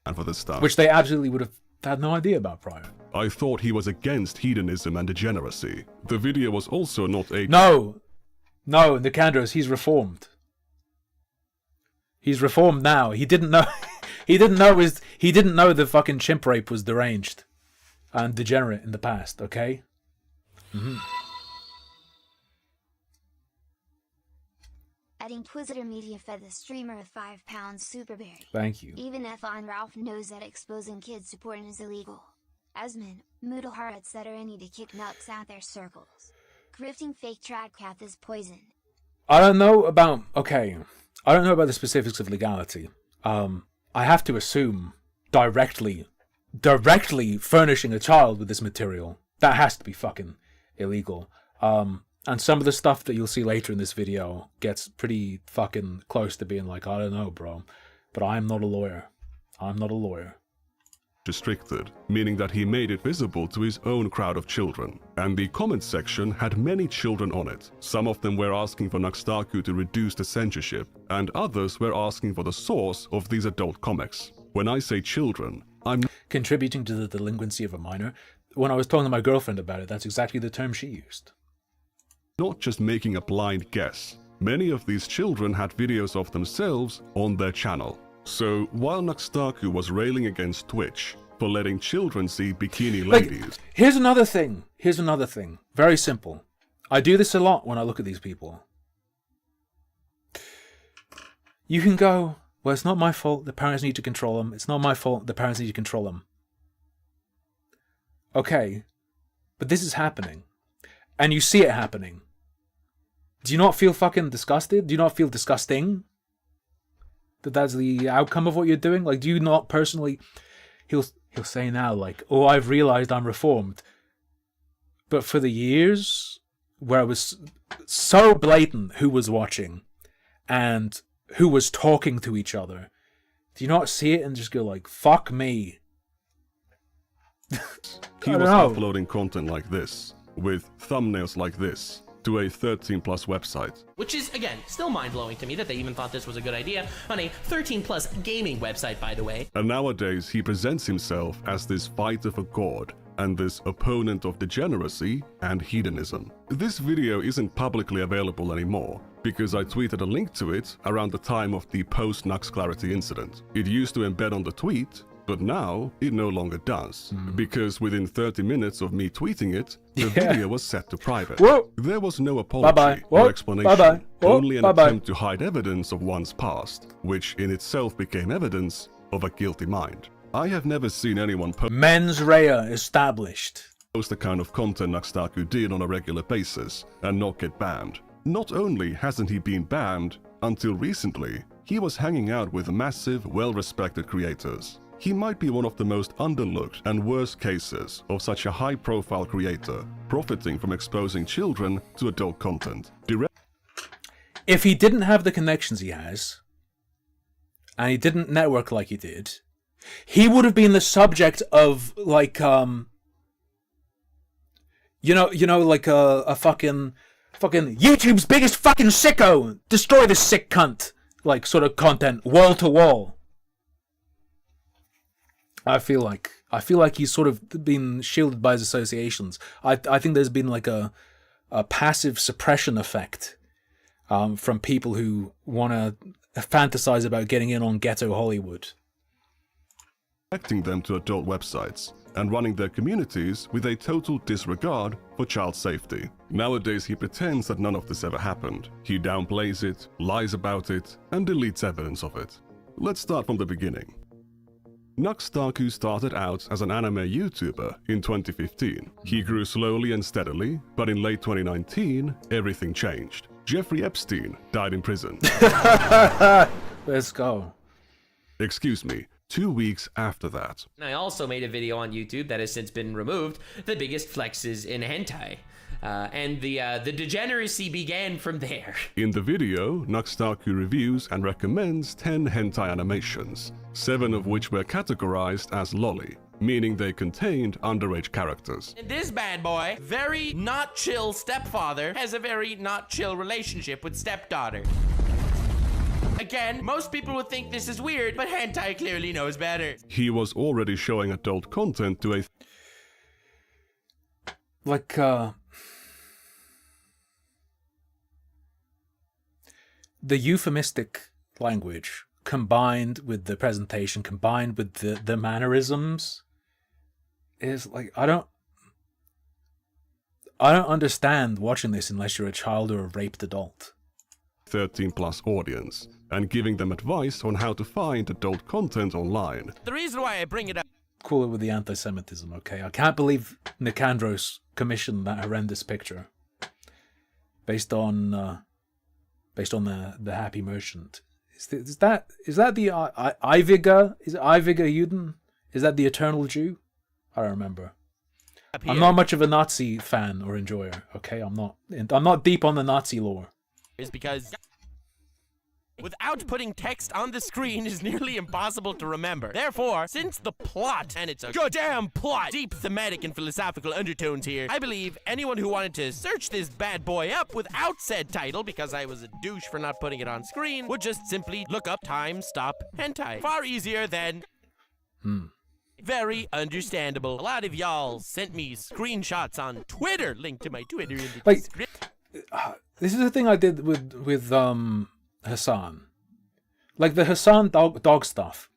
And for this stuff. Which they absolutely would have had no idea about prior. I thought he was against hedonism and degeneracy. The video was also not a... No, Nikandros, he's reformed. He's reformed now. He didn't know... He didn't know the fucking chimp rape was deranged and degenerate in the past, okay? Mm-hmm. At Inquisitor Media fed the streamer a £5 superberry. Thank you. Even Ethon Ralph knows that exposing kids to porn is illegal. Asmin, Moodlehar etc. need to kick nuts out their circles. Grifting fake Tradcath is poison. I don't know about the specifics of legality. I have to assume directly furnishing a child with this material, that has to be fucking illegal. And some of the stuff that you'll see later in this video gets pretty fucking close to being like, I don't know, bro. But I'm not a lawyer. Restricted, meaning that he made it visible to his own crowd of children. And the comment section had many children on it. Some of them were asking for Taku to reduce the censorship, and others were asking for the source of these adult comics. When I say children, I'm contributing to the delinquency of a minor. When I was talking to my girlfriend about it, that's exactly the term she used. Not just making a blind guess. Many of these children had videos of themselves on their channel. So while Nakstaku was railing against Twitch for letting children see bikini ladies... Here's another thing. Very simple. I do this a lot when I look at these people. You can go, well, it's not my fault, the parents need to control them. It's not my fault, the parents need to control them. Okay, but this is happening. And you see it happening. Do you not feel fucking disgusted? Do you not feel disgusting? That's the outcome of what you're doing? Like, do you not personally... He'll say now, like, oh, I've realized I'm reformed. But for the years where it was so blatant who was watching and who was talking to each other, do you not see it and just go like, fuck me? He was uploading content like this, with thumbnails like this, to a 13-plus website. Which is, again, still mind-blowing to me that they even thought this was a good idea on a 13-plus gaming website, by the way. And nowadays, he presents himself as this fighter for God and this opponent of degeneracy and hedonism. This video isn't publicly available anymore, because I tweeted a link to it around the time of the post-Nux Clarity incident. It used to embed on the tweet, but now it no longer does, because within 30 minutes of me tweeting it, the video was set to private. Whoa. There was no apology Whoa. or explanation, Bye-bye. Whoa. only an attempt to hide evidence of one's past, which in itself became evidence of a guilty mind. I have never seen anyone mens rea established. Post the kind of content Nakstaku did on a regular basis and not get banned. Not only hasn't he been banned, until recently, he was hanging out with massive, well-respected creators. He might be one of the most underlooked and worst cases of such a high-profile creator, profiting from exposing children to adult content. If he didn't have the connections he has, and he didn't network like he did, he would have been the subject of, like, like a fucking YouTube's biggest fucking sicko, destroy this sick cunt, like, sort of content, wall to wall. I feel like he's sort of been shielded by his associations. I think there's been like a passive suppression effect from people who want to fantasize about getting in on ghetto Hollywood. Connecting them to adult websites and running their communities with a total disregard for child safety. Nowadays he pretends that none of this ever happened. He downplays it, lies about it, and deletes evidence of it. Let's start from the beginning. Nakstaku started out as an anime YouTuber in 2015. He grew slowly and steadily, but in late 2019, everything changed. Jeffrey Epstein died in prison. Let's go. Excuse me, 2 weeks after that. I also made a video on YouTube that has since been removed, the biggest flexes in hentai. And the degeneracy began from there. In the video, Nakstaku reviews and recommends 10 hentai animations, 7 of which were categorized as lolly, meaning they contained underage characters. And this bad boy, very not chill stepfather, has a very not chill relationship with stepdaughter. Again, most people would think this is weird, but hentai clearly knows better. He was already showing adult content to a... The euphemistic language combined with the presentation, combined with the mannerisms, is like, I don't understand watching this unless you're a child or a raped adult. 13-plus audience, and giving them advice on how to find adult content online. The reason why I bring it up... Cool it with the anti-Semitism, okay? I can't believe Nikandros commissioned that horrendous picture based on the Happy Merchant. Is that the Iviga? Is it Iviga Juden? Is that the Eternal Jew? I don't remember. I'm not much of a Nazi fan or enjoyer. Okay, I'm not deep on the Nazi lore. Is because without putting text on the screen is nearly impossible to remember. Therefore, since the plot, and it's a goddamn plot, deep thematic and philosophical undertones here, I believe anyone who wanted to search this bad boy up without said title, because I was a douche for not putting it on screen, would just simply look up time stop hentai. Far easier than... Very understandable. A lot of y'all sent me screenshots on Twitter, link to my Twitter in the description. This is the thing I did with Hassan. Like the Hassan dog stuff.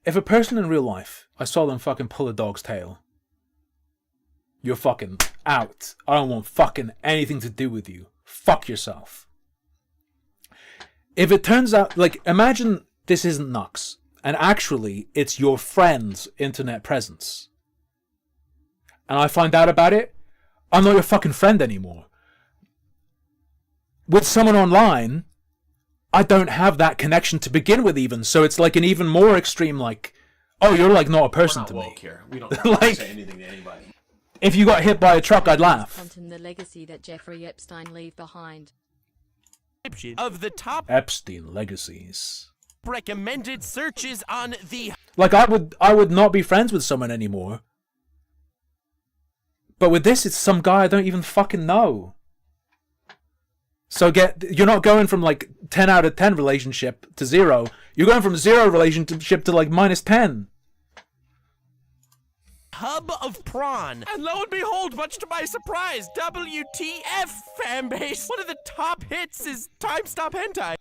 If a person in real life, I saw them fucking pull a dog's tail, you're fucking out. I don't want fucking anything to do with you. Fuck yourself. If it turns out, like, imagine this isn't Nux, and actually it's your friend's internet presence, and I find out about it, I'm not your fucking friend anymore. With someone online, I don't have that connection to begin with even, so it's like an even more extreme, like, oh, you're like not a person to me. Here. We don't Like, say anything to anybody. If you got hit by a truck, I'd laugh. Quantum the legacy that Jeffrey Epstein leave behind. Of the top Epstein legacies. recommended searches on the Like, I would not be friends with someone anymore. But with this, it's some guy I don't even fucking know. So you're not going from like 10 out of 10 relationship to 0. You're going from 0 relationship to like -10. hub of prawn. And lo and behold, much to my surprise, WTF fanbase. One of the top hits is Time Stop Hentai.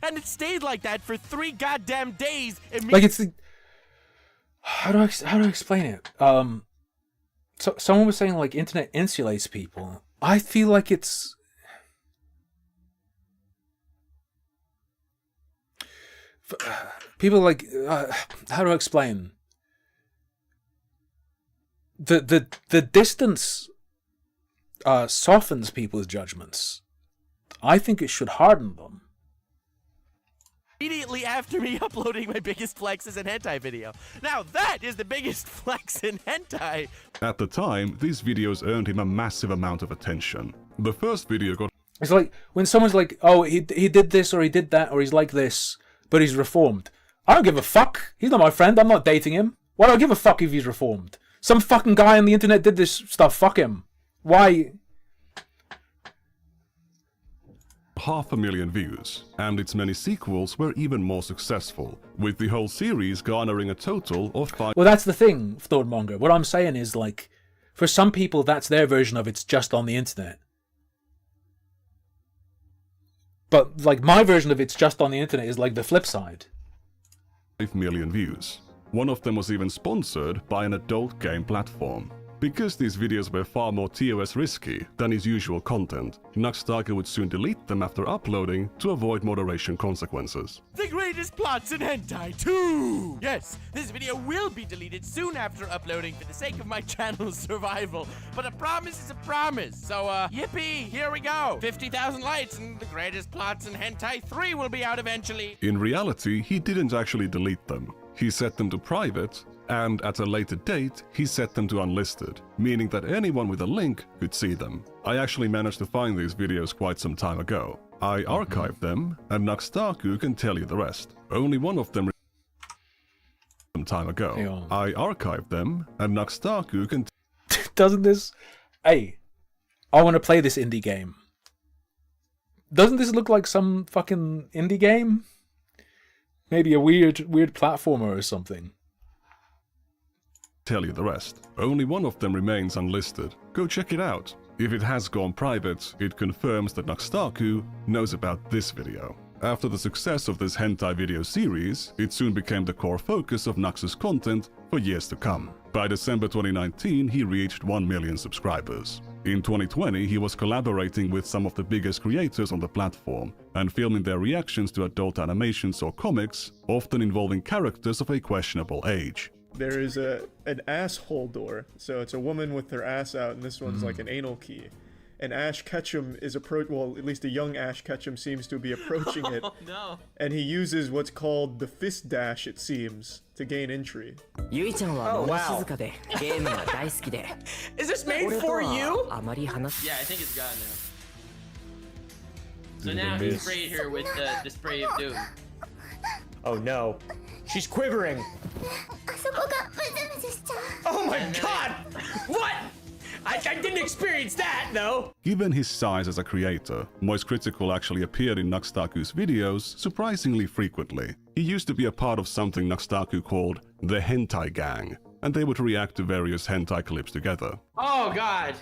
And it stayed like that for 3 goddamn days. Like, it's the... How do I explain it? So someone was saying like internet insulates people. I feel like it's people like how do I explain? The distance softens people's judgments. I think it should harden them. Immediately after me uploading my biggest flex as an hentai video. Now that is the biggest flex in hentai. At the time, these videos earned him a massive amount of attention. The first video got... It's like when someone's like, oh, he did this or he did that or he's like this, but he's reformed. I don't give a fuck. He's not my friend. I'm not dating him. Why do I give a fuck if he's reformed? Some fucking guy on the internet did this stuff. Fuck him. Why? 500,000 views, and its many sequels were even more successful, with the whole series garnering a total of 5... Well, that's the thing, Thornmonger. What I'm saying is, like, for some people, that's their version of it's just on the internet. But, like, my version of it's just on the internet is, like, the flip side. 5 million views. One of them was even sponsored by an adult game platform. Because these videos were far more TOS risky than his usual content, Taku would soon delete them after uploading to avoid moderation consequences. The greatest plots in hentai 2! Yes, this video will be deleted soon after uploading for the sake of my channel's survival. But a promise is a promise. So, yippee, here we go. 50,000 likes and the greatest plots in hentai 3 will be out eventually. In reality, he didn't actually delete them. He set them to private, and at a later date, he set them to unlisted, meaning that anyone with a link could see them. I actually managed to find these videos quite some time ago. I archived them, and Taku can tell you the rest. Only one of them some time ago. I archived them, and Taku can Doesn't this... Hey, I want to play this indie game. Doesn't this look like some fucking indie game? Maybe a weird platformer or something. Tell you the rest. Only one of them remains unlisted. Go check it out. If it has gone private, it confirms that Taku knows about this video. After the success of this hentai video series, it soon became the core focus of Nux's content for years to come. By December 2019, he reached 1 million subscribers. In 2020, he was collaborating with some of the biggest creators on the platform and filming their reactions to adult animations or comics, often involving characters of a questionable age. There is an asshole door, so it's a woman with her ass out, and this one's like an anal key. And Ash Ketchum is well, at least a young Ash Ketchum seems to be approaching it. Oh no. And he uses what's called the fist dash, it seems, to gain entry. Oh, wow. Is this made for you? Yeah, I think it's gone now. So now he's sprayed her with the spray of doom. Oh no. She's quivering. Oh my god! What? I didn't experience that, though! Given his size as a creator, Moist Critical actually appeared in Taku's videos surprisingly frequently. He used to be a part of something Taku called the Hentai Gang, and they would react to various hentai clips together. Oh god!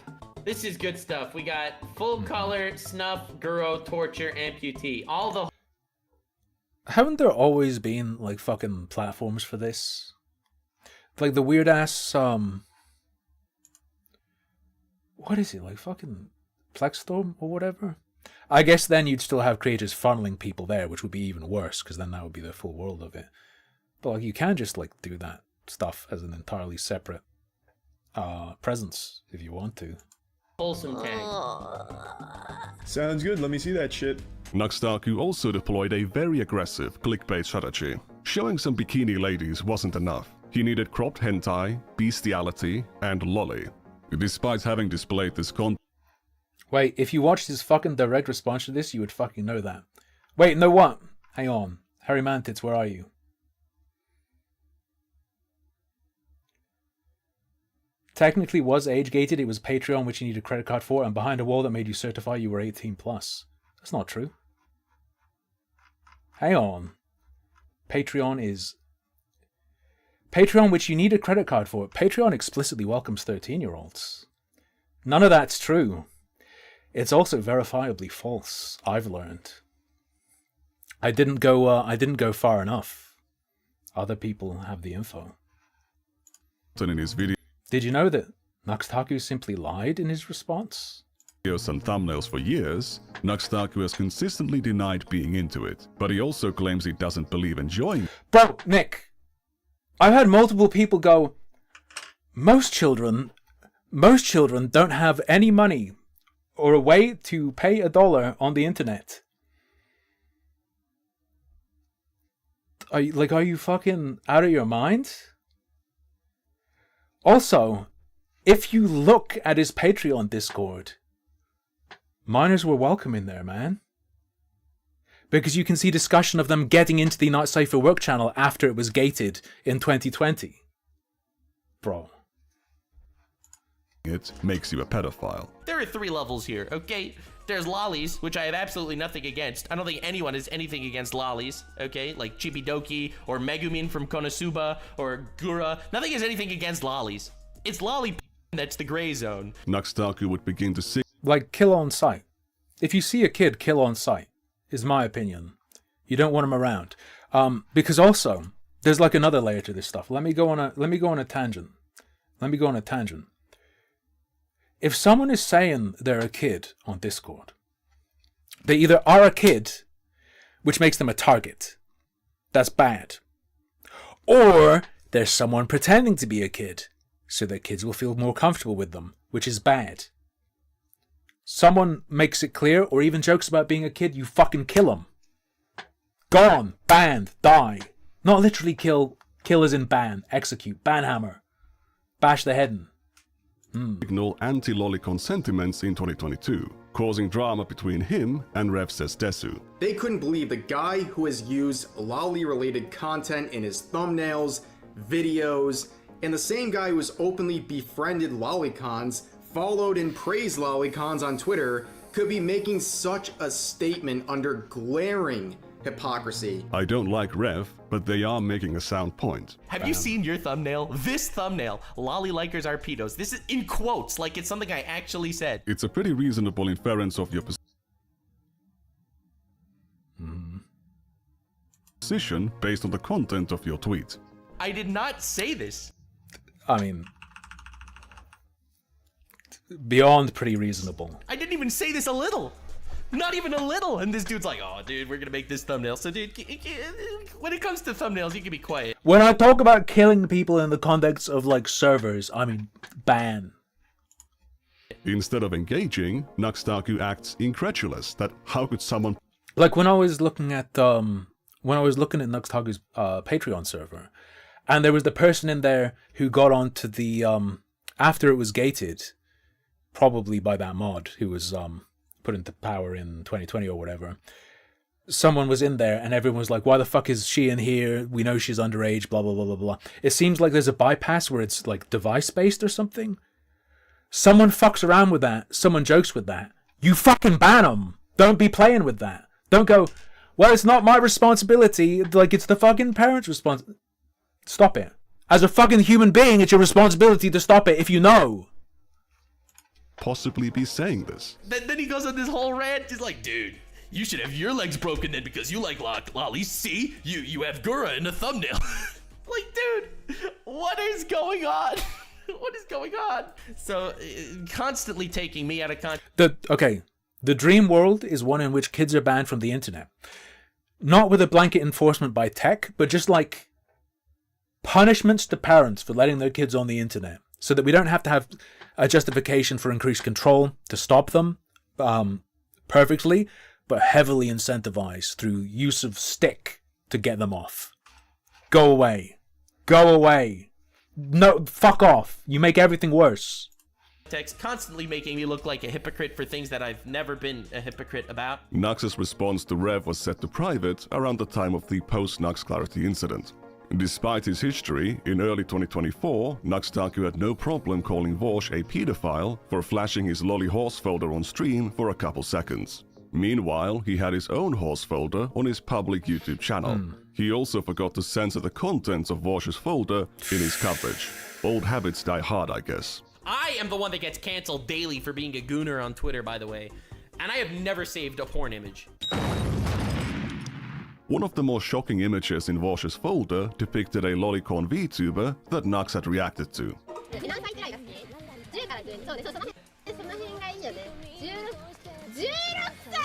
This is good stuff. We got full color, snuff, guro, torture, amputee. All the... Haven't there always been, like, fucking platforms for this? Like, the weird-ass, what is it, like, fucking Plexstorm or whatever? I guess then you'd still have creators funneling people there, which would be even worse, because then that would be the full world of it. But, like, you can just, like, do that stuff as an entirely separate presence, if you want to. Wholesome tank. Sounds good, let me see that shit. Taku also deployed a very aggressive clickbait strategy. Showing some bikini ladies wasn't enough. He needed cropped hentai, bestiality, and lolly. Despite having displayed this content... Wait, if you watched his fucking direct response to this, you would fucking know that. Wait, know what? Hang on. Harry Mantitz, where are you? Technically was age-gated, it was Patreon which you needed a credit card for, and behind a wall that made you certify you were 18+. That's not true. Hang on. Patreon which you need a credit card for. Patreon explicitly welcomes 13-year-olds. None of that's true. It's also verifiably false, I've learned. I didn't go far enough. Other people have the info. in his video Did you know that Taku simply lied in his response? videos and thumbnails for years, Taku has consistently denied being into it, but he also claims he doesn't believe enjoying. Bro, Nick, I've had multiple people go, most children don't have any money or a way to pay $1 on the internet. Are you fucking out of your mind? Also, if you look at his Patreon Discord, minors were welcome in there, man. Because you can see discussion of them getting into the Not Safe for Work channel after it was gated in 2020. Bro. It makes you a pedophile. There are 3 levels here, okay? There's lollies, which I have absolutely nothing against. I don't think anyone has anything against lollies, okay? Like Chibidoki or Megumin from Konosuba or Gura. Nothing has anything against lollies. It's lolly that's the gray zone. Taku would begin to see... Like, kill on sight. If you see a kid, kill on sight, is my opinion. You don't want him around. Because also, there's like another layer to this stuff. Let me go on a tangent. If someone is saying they're a kid on Discord, they either are a kid, which makes them a target. That's bad. Or there's someone pretending to be a kid, so that kids will feel more comfortable with them, which is bad. Someone makes it clear or even jokes about being a kid, you fucking kill them. Gone, banned, die. Not literally kill as in ban, execute, banhammer, bash the head in. Signal anti-lolicon sentiments in 2022, causing drama between him and Rev Says Desu. They couldn't believe the guy who has used lolly-related content in his thumbnails, videos, and the same guy who has openly befriended lolicons, followed and praised lolicons on Twitter, could be making such a statement under glaring hypocrisy. I don't like Rev, but they are making a sound point. Have you seen your thumbnail? This thumbnail, lolly likers are pedos. This is in quotes, like it's something I actually said. It's a pretty reasonable inference of your position based on the content of your tweet. I did not say this. I mean, beyond pretty reasonable. I didn't even say this a little. Not even a little. And this dude's like, oh, dude, we're gonna make this thumbnail. So, dude, when it comes to thumbnails, you can be quiet. When I talk about killing people in the context of, like, servers, I mean, ban. Instead of engaging, Taku acts incredulous that how could someone... Like, when I was looking at Taku's Patreon server, and there was the person in there who got onto the, after it was gated, probably by that mod who was, put into power in 2020 or whatever. Someone was in there and everyone was like, why the fuck is she in here? We know she's underage, blah, blah, blah, blah, blah. It seems like there's a bypass where it's like device-based or something. Someone fucks around with that. Someone jokes with that. You fucking ban them. Don't be playing with that. Don't go, well, it's not my responsibility. Like, it's the fucking parent's responsibility. Stop it. As a fucking human being, it's your responsibility to stop it if you know. possibly be saying this? Then he goes on this whole rant. He's like, dude, you should have your legs broken then because you like lollies. See, you have Gura in the thumbnail. Like, dude, what is going on? What is going on? So, constantly taking me out of context. The dream world is one in which kids are banned from the internet. Not with a blanket enforcement by tech, but just like punishments to parents for letting their kids on the internet, so that we don't have to have a justification for increased control to stop them perfectly, but heavily incentivized through use of stick to get them off. Go away. Go away. No, fuck off. You make everything worse. Constantly making me look like a hypocrite for things that I've never been a hypocrite about. Nux's response to Rev was set to private around the time of the post-Nux Clarity incident. Despite his history, in early 2024, Taku had no problem calling Vosh a pedophile for flashing his lolly horse folder on stream for a couple seconds. Meanwhile, he had his own horse folder on his public YouTube channel. He also forgot to censor the contents of Vosh's folder in his coverage. Old habits die hard, I guess. I am the one that gets canceled daily for being a gooner on Twitter, by the way. And I have never saved a porn image. One of the more shocking images in Vosh's folder depicted a lolicon VTuber that Nux had reacted to.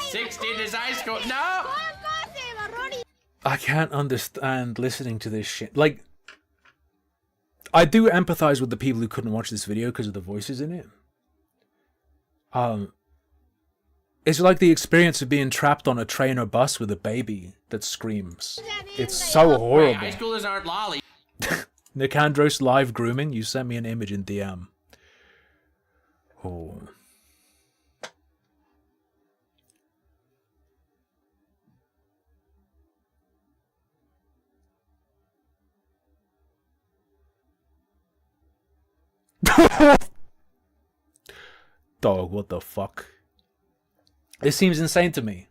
16 is high school. No! I can't understand listening to this shit. Like, I do empathize with the people who couldn't watch this video because of the voices in it. It's like the experience of being trapped on a train or bus with a baby that screams. It's so horrible. High schoolers aren't lolly. Nikandros live grooming. You sent me an image in DM. Oh. Dog, what the fuck? This seems insane to me.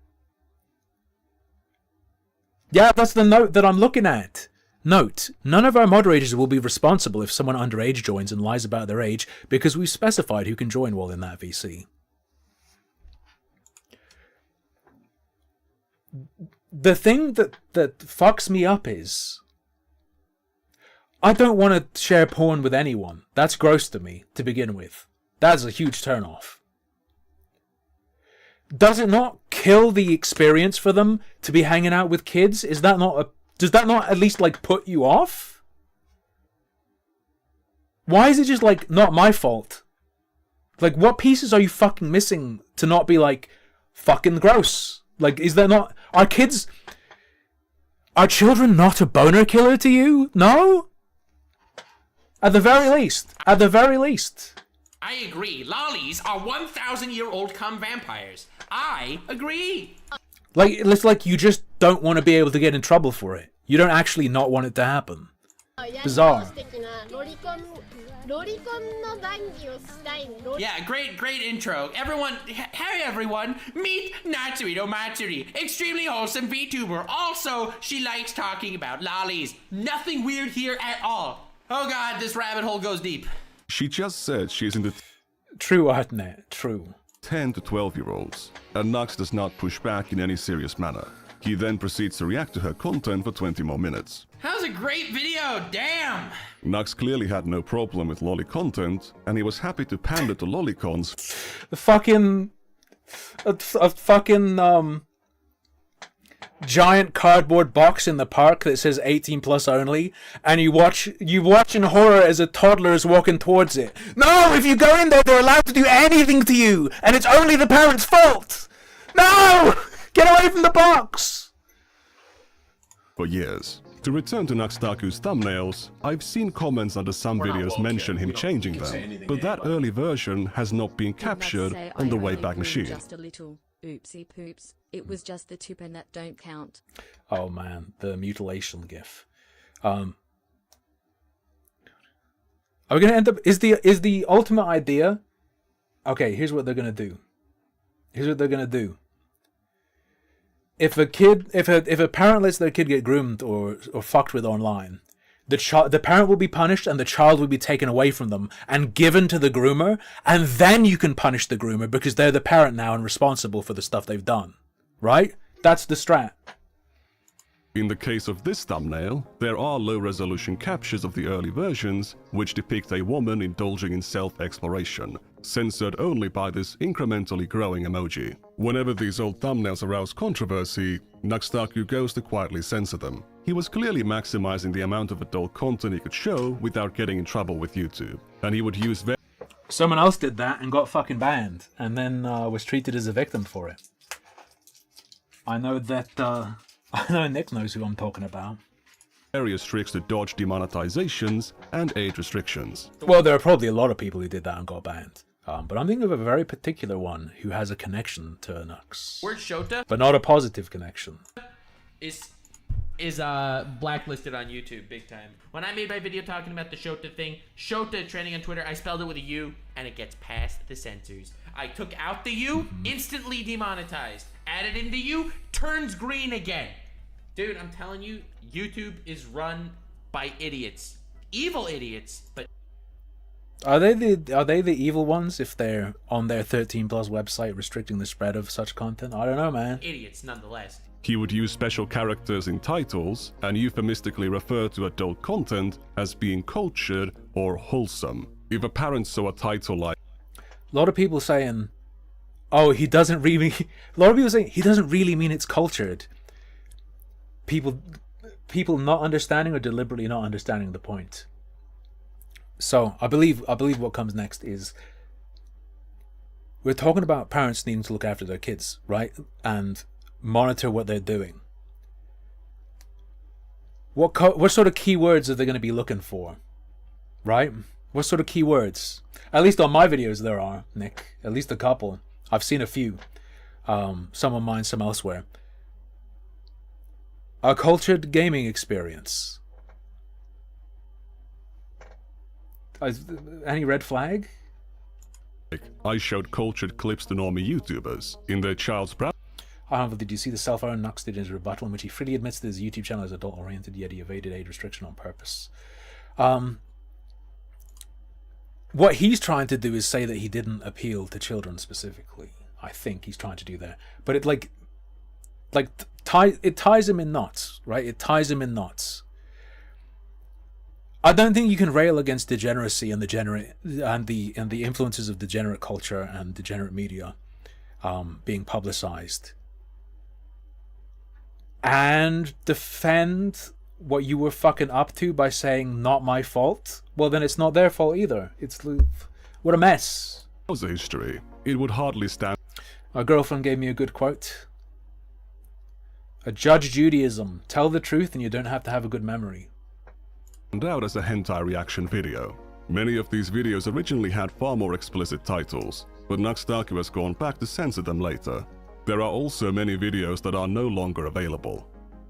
Yeah, that's the note that I'm looking at. Note, none of our moderators will be responsible if someone underage joins and lies about their age, because we've specified who can join while in that VC. The thing that fucks me up is I don't want to share porn with anyone. That's gross to me, to begin with. That's a huge turn-off. Does it not kill the experience for them to be hanging out with kids? Does that not at least, like, put you off? Why is it just, like, not my fault? Like, what pieces are you fucking missing to not be, like, fucking gross? Like, is there not... Are children not a boner killer to you? No? At the very least. At the very least. I agree. Lollies are 1,000-year-old cum vampires. I agree. Like, it's like you just don't want to be able to get in trouble for it. You don't actually not want it to happen. Bizarre. Yeah, great intro. Everyone, hey everyone, meet Natsurito Matsuri, extremely wholesome VTuber. Also, she likes talking about lollies. Nothing weird here at all. Oh god, this rabbit hole goes deep. She just said she's in the... True, Artnet, true. 10 to 12-year-olds, and Nux does not push back in any serious manner. He then proceeds to react to her content for 20 more minutes. That was a great video, damn! Nux clearly had no problem with lolly content, and he was happy to pander to lolicons. A fucking giant cardboard box in the park that says 18 plus only, and you watch in horror as a toddler is walking towards it. No, if you go in there, they're allowed to do anything to you, and it's only the parents' fault. No, get away from the box. For years. To return to Taku's thumbnails, I've seen comments under some videos mention him changing them, but that early version has not been captured on the Wayback Machine. Just a little oopsie poops. It was just the tip and that don't count. Oh man, the mutilation gif. Are we gonna end up? Is the ultimate idea? Okay, here's what they're gonna do. If a parent lets their kid get groomed or fucked with online, the parent will be punished and the child will be taken away from them and given to the groomer, and then you can punish the groomer because they're the parent now and responsible for the stuff they've done. Right? That's the strat. In the case of this thumbnail, there are low-resolution captures of the early versions, which depict a woman indulging in self-exploration, censored only by this incrementally growing emoji. Whenever these old thumbnails arouse controversy, Nikandros goes to quietly censor them. He was clearly maximizing the amount of adult content he could show without getting in trouble with YouTube, and he would use someone else did that and got fucking banned, and then was treated as a victim for it. I know that, I know Nick knows who I'm talking about. various tricks to dodge demonetizations and age restrictions. Well, there are probably a lot of people who did that and got banned. But I'm thinking of a very particular one who has a connection to Nux. Word Shota? But not a positive connection. Is blacklisted on YouTube big time. When I made my video talking about the Shota thing, Shota trending on Twitter, I spelled it with a U, and it gets past the censors. I took out the U, instantly demonetized. Added in the U, turns green again. Dude, I'm telling you, YouTube is run by idiots. Evil idiots, but... Are they the evil ones if they're on their 13+ website restricting the spread of such content? I don't know, man. Idiots, nonetheless. He would use special characters in titles and euphemistically refer to adult content as being cultured or wholesome. If a parent saw a title like... A lot of people saying, oh, he doesn't really... A lot of people saying, he doesn't really mean it's cultured. People not understanding or deliberately not understanding the point. So, I believe what comes next is... We're talking about parents needing to look after their kids, right? And monitor what they're doing. What sort of keywords are they going to be looking for? Right? What sort of keywords? At least on my videos there are, Nick. At least a couple. I've seen a few. Some on mine, some elsewhere. A cultured gaming experience. Any red flag? I showed cultured clips to normie YouTubers in their child's browser. However, did you see the self-owned Nux did in his rebuttal in which he freely admits that his YouTube channel is adult-oriented, yet he evaded age restriction on purpose? What he's trying to do is say that he didn't appeal to children specifically. I think he's trying to do that. But it it ties him in knots, right? It ties him in knots. I don't think you can rail against degeneracy and the influences of degenerate culture and degenerate media being publicized and defend what you were fucking up to by saying not my fault. Well, then it's not their fault either. What a mess. Browser history. It would hardly stand. My girlfriend gave me a good quote. A Judge Judaism. Tell the truth and you don't have to have a good memory. Out as a hentai reaction video. Many of these videos originally had far more explicit titles, but Nikandros has gone back to censor them later. There are also many videos that are no longer available.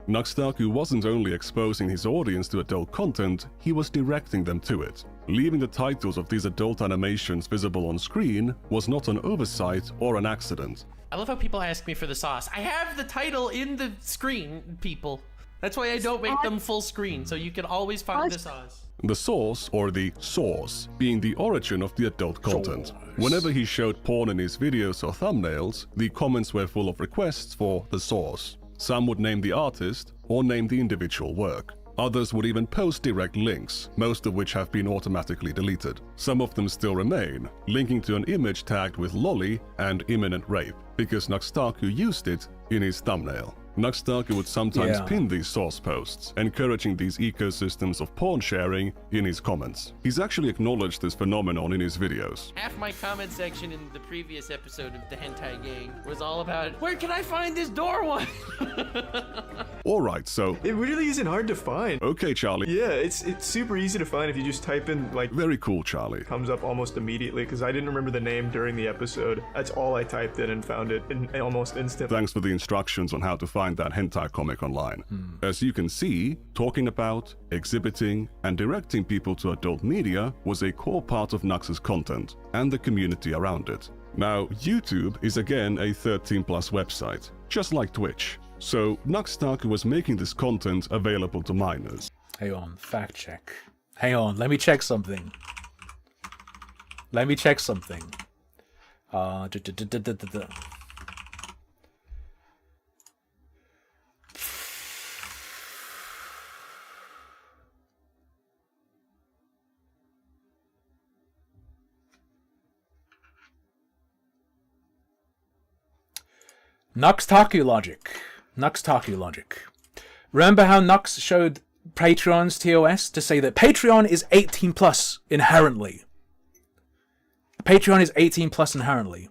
Nikandros wasn't only exposing his audience to adult content, he was directing them to it. Leaving the titles of these adult animations visible on screen was not an oversight or an accident. I love how people ask me for the sauce. I have the title in the screen, people. That's why I don't make them full screen, so you can always find the sauce. The source, or the source, being the origin of the adult content. Whenever he showed porn in his videos or thumbnails, the comments were full of requests for the source. Some would name the artist, or name the individual work. Others would even post direct links, most of which have been automatically deleted. Some of them still remain, linking to an image tagged with lolly and imminent rape, because Nikandros used it in his thumbnail. Nikandros would sometimes pin these source posts, encouraging these ecosystems of porn sharing in his comments. He's actually acknowledged this phenomenon in his videos. Half my comment section in the previous episode of the Hentai Gang was all about, where can I find this door one? Alright, so... It really isn't hard to find. Okay, Charlie. Yeah, it's super easy to find if you just type in, like... Very cool, Charlie. Comes up almost immediately, because I didn't remember the name during the episode. That's all I typed in and found it in almost instantly. Thanks for the instructions on how to find that hentai comic online. As you can see, talking about, exhibiting, and directing people to adult media was a core part of Nux's content, and the community around it. Now, YouTube is again a 13+ website, just like Twitch. So, Nikandros was making this content available to minors. Hang on, fact check. Hang on, let me check something. Let me check something. Taku logic. Taku logic. Remember how Nux showed Patreon's TOS to say that Patreon is 18 plus inherently. Patreon is 18 plus inherently.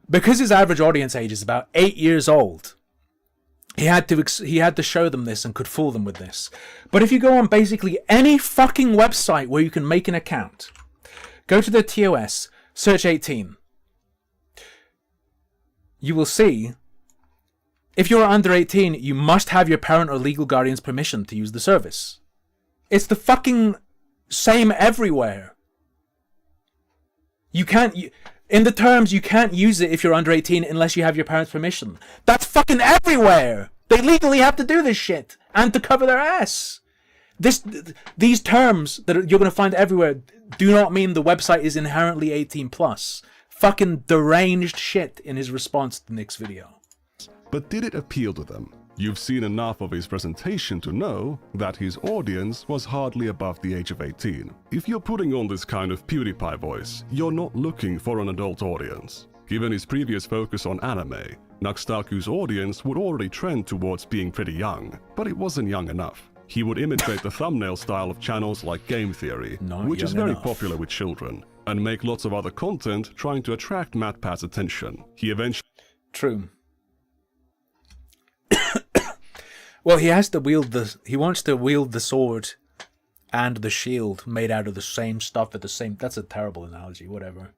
Because his average audience age is about 8 years old, he had to show them this and could fool them with this. But if you go on basically any fucking website where you can make an account, go to the TOS, search 18. You will see, if you're under 18, you must have your parent or legal guardian's permission to use the service. It's the fucking same everywhere. You can't... In the terms, you can't use it if you're under 18 unless you have your parents' permission. That's fucking everywhere! They legally have to do this shit! And to cover their ass! These terms that you're going to find everywhere do not mean the website is inherently 18 plus. Fucking deranged shit in his response to Nick's video. But did it appeal to them? You've seen enough of his presentation to know that his audience was hardly above the age of 18. If you're putting on this kind of PewDiePie voice, you're not looking for an adult audience. Given his previous focus on anime, Taku's audience would already trend towards being pretty young, but it wasn't young enough. He would imitate the thumbnail style of channels like Game Theory, which is very popular with children, and make lots of other content trying to attract MatPat's attention. He eventually... True. Well, he wants to wield the sword and the shield made out of the same stuff at the same... That's a terrible analogy, whatever.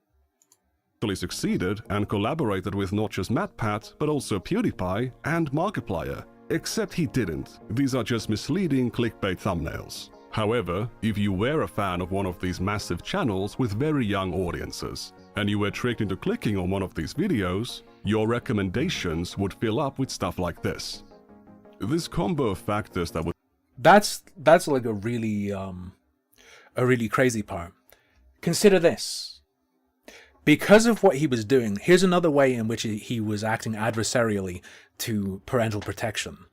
Succeeded and collaborated with not just MatPat, but also PewDiePie and Markiplier. Except he didn't. These are just misleading clickbait thumbnails. However, if you were a fan of one of these massive channels with very young audiences, and you were tricked into clicking on one of these videos, your recommendations would fill up with stuff like this. This combo of factors that would... That's like a really crazy part. Consider this. Because of what he was doing, here's another way in which he was acting adversarially to parental protection.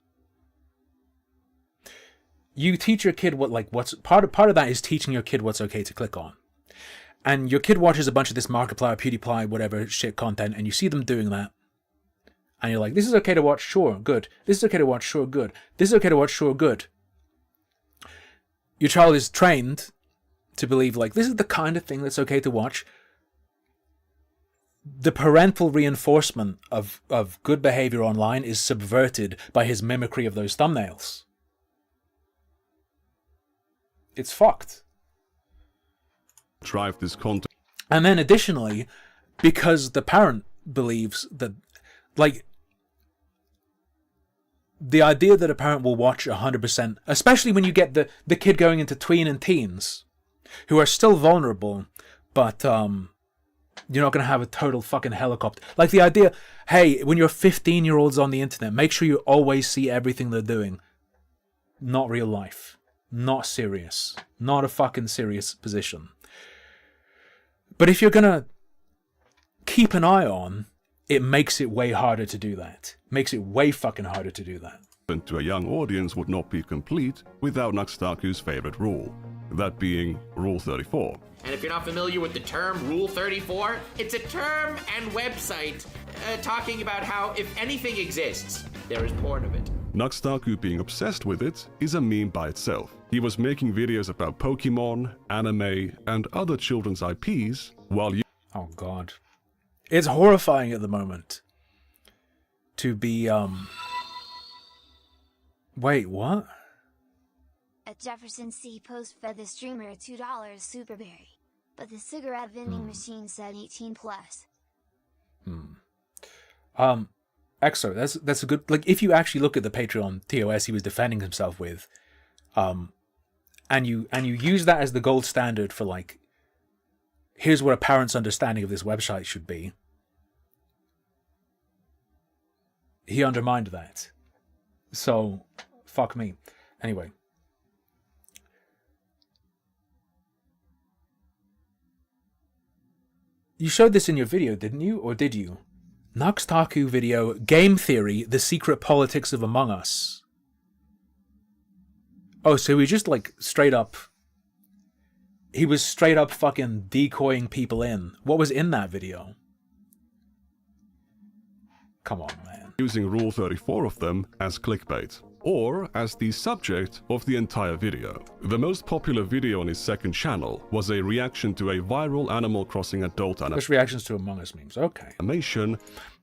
You teach your kid what's part of that is teaching your kid what's okay to click on. And your kid watches a bunch of this Markiplier, PewDiePie, whatever shit content, and you see them doing that. And you're like, this is okay to watch, sure, good. This is okay to watch, sure, good. This is okay to watch, sure, good. Your child is trained to believe, like, this is the kind of thing that's okay to watch. The parental reinforcement of good behavior online is subverted by his mimicry of those thumbnails. It's fucked. Drive this content. And then additionally, because the parent believes that, like, the idea that a parent will watch 100%, especially when you get the kid going into tween and teens, who are still vulnerable, but you're not going to have a total fucking helicopter. Like the idea, hey, when you're 15-year-olds on the internet, make sure you always see everything they're doing. Not real life. Not serious. Not a fucking serious position. But if you're going to keep an eye on, it makes it way harder to do that. Makes it way fucking harder to do that. To a young audience would not be complete without Taku's favorite rule, that being Rule 34. And if you're not familiar with the term Rule 34, it's a term and website talking about how if anything exists, there is porn of it. Taku being obsessed with it is a meme by itself. He was making videos about Pokemon, anime, and other children's IPs while you... Oh god. It's horrifying at the moment to be, Wait, what? A Jefferson C. post fed the streamer a $2 Superberry, but the cigarette vending machine said 18 plus. Exo, that's a good, like, if you actually look at the Patreon TOS he was defending himself with, and you use that as the gold standard for, like, here's what a parent's understanding of this website should be. He undermined that. So, fuck me. Anyway. You showed this in your video, didn't you? Or did you? Nux Taku video, Game Theory, The Secret Politics of Among Us. Oh, so he just like straight up... He was straight up fucking decoying people in. What was in that video? Come on, man. Using Rule 34 of them as clickbait, or as the subject of the entire video. The most popular video on his second channel was a reaction to a viral Animal Crossing adult Just reactions to Among Us memes, okay. animation.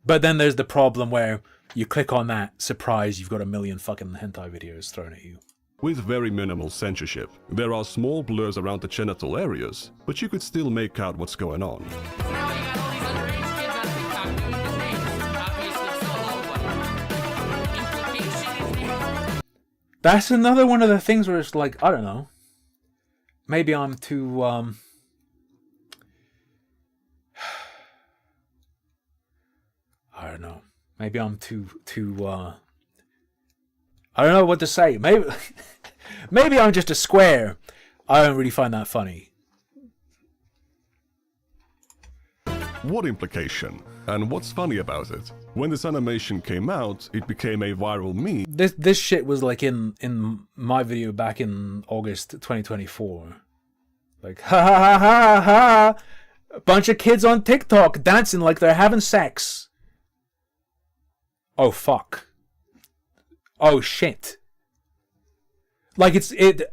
But then there's the problem where you click on that, surprise, you've got a million fucking hentai videos thrown at you. With very minimal censorship. There are small blurs around the genital areas, but you could still make out what's going on. That's another one of the things where it's like, I don't know. Maybe I'm too, I don't know. Maybe I'm too, I don't know what to say. Maybe I'm just a square. I don't really find that funny. What implication? And what's funny about it? When this animation came out, it became a viral meme. This shit was like in my video back in August 2024. Like, ha ha ha ha ha! A bunch of kids on TikTok dancing like they're having sex. Oh fuck. Oh shit. Like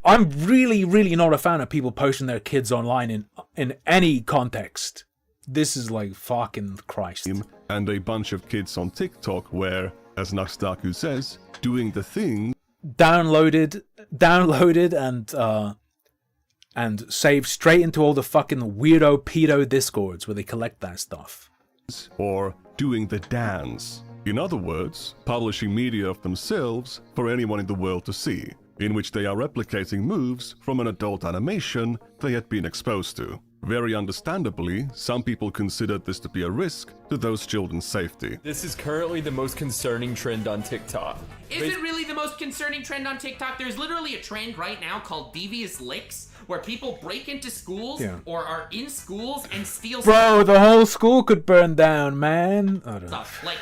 I'm really not a fan of people posting their kids online in any context. This is like fucking Christ. And a bunch of kids on TikTok were, as Naxtaku says, doing the thing. Downloaded and saved straight into all the fucking weirdo pedo discords where they collect that stuff. Or doing the dance. In other words, publishing media of themselves for anyone in the world to see, in which they are replicating moves from an adult animation they had been exposed to. Very understandably, some people considered this to be a risk to those children's safety. This is currently the most concerning trend on TikTok. Is it really the most concerning trend on TikTok? There's literally a trend right now called devious licks, where people break into schools or are in schools and steal Bro, the whole school could burn down, man. I don't know. stuff like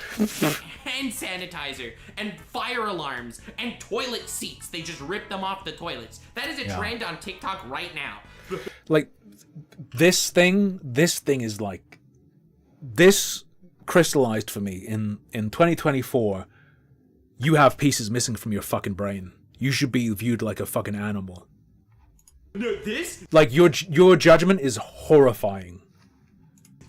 hand sanitizer and fire alarms and toilet seats. They just rip them off the toilets. That is a trend on TikTok right now. Like, this thing is like, this crystallized for me in 2024. You have pieces missing from your fucking brain. You should be viewed like a fucking animal. No, this? Like, your judgment is horrifying.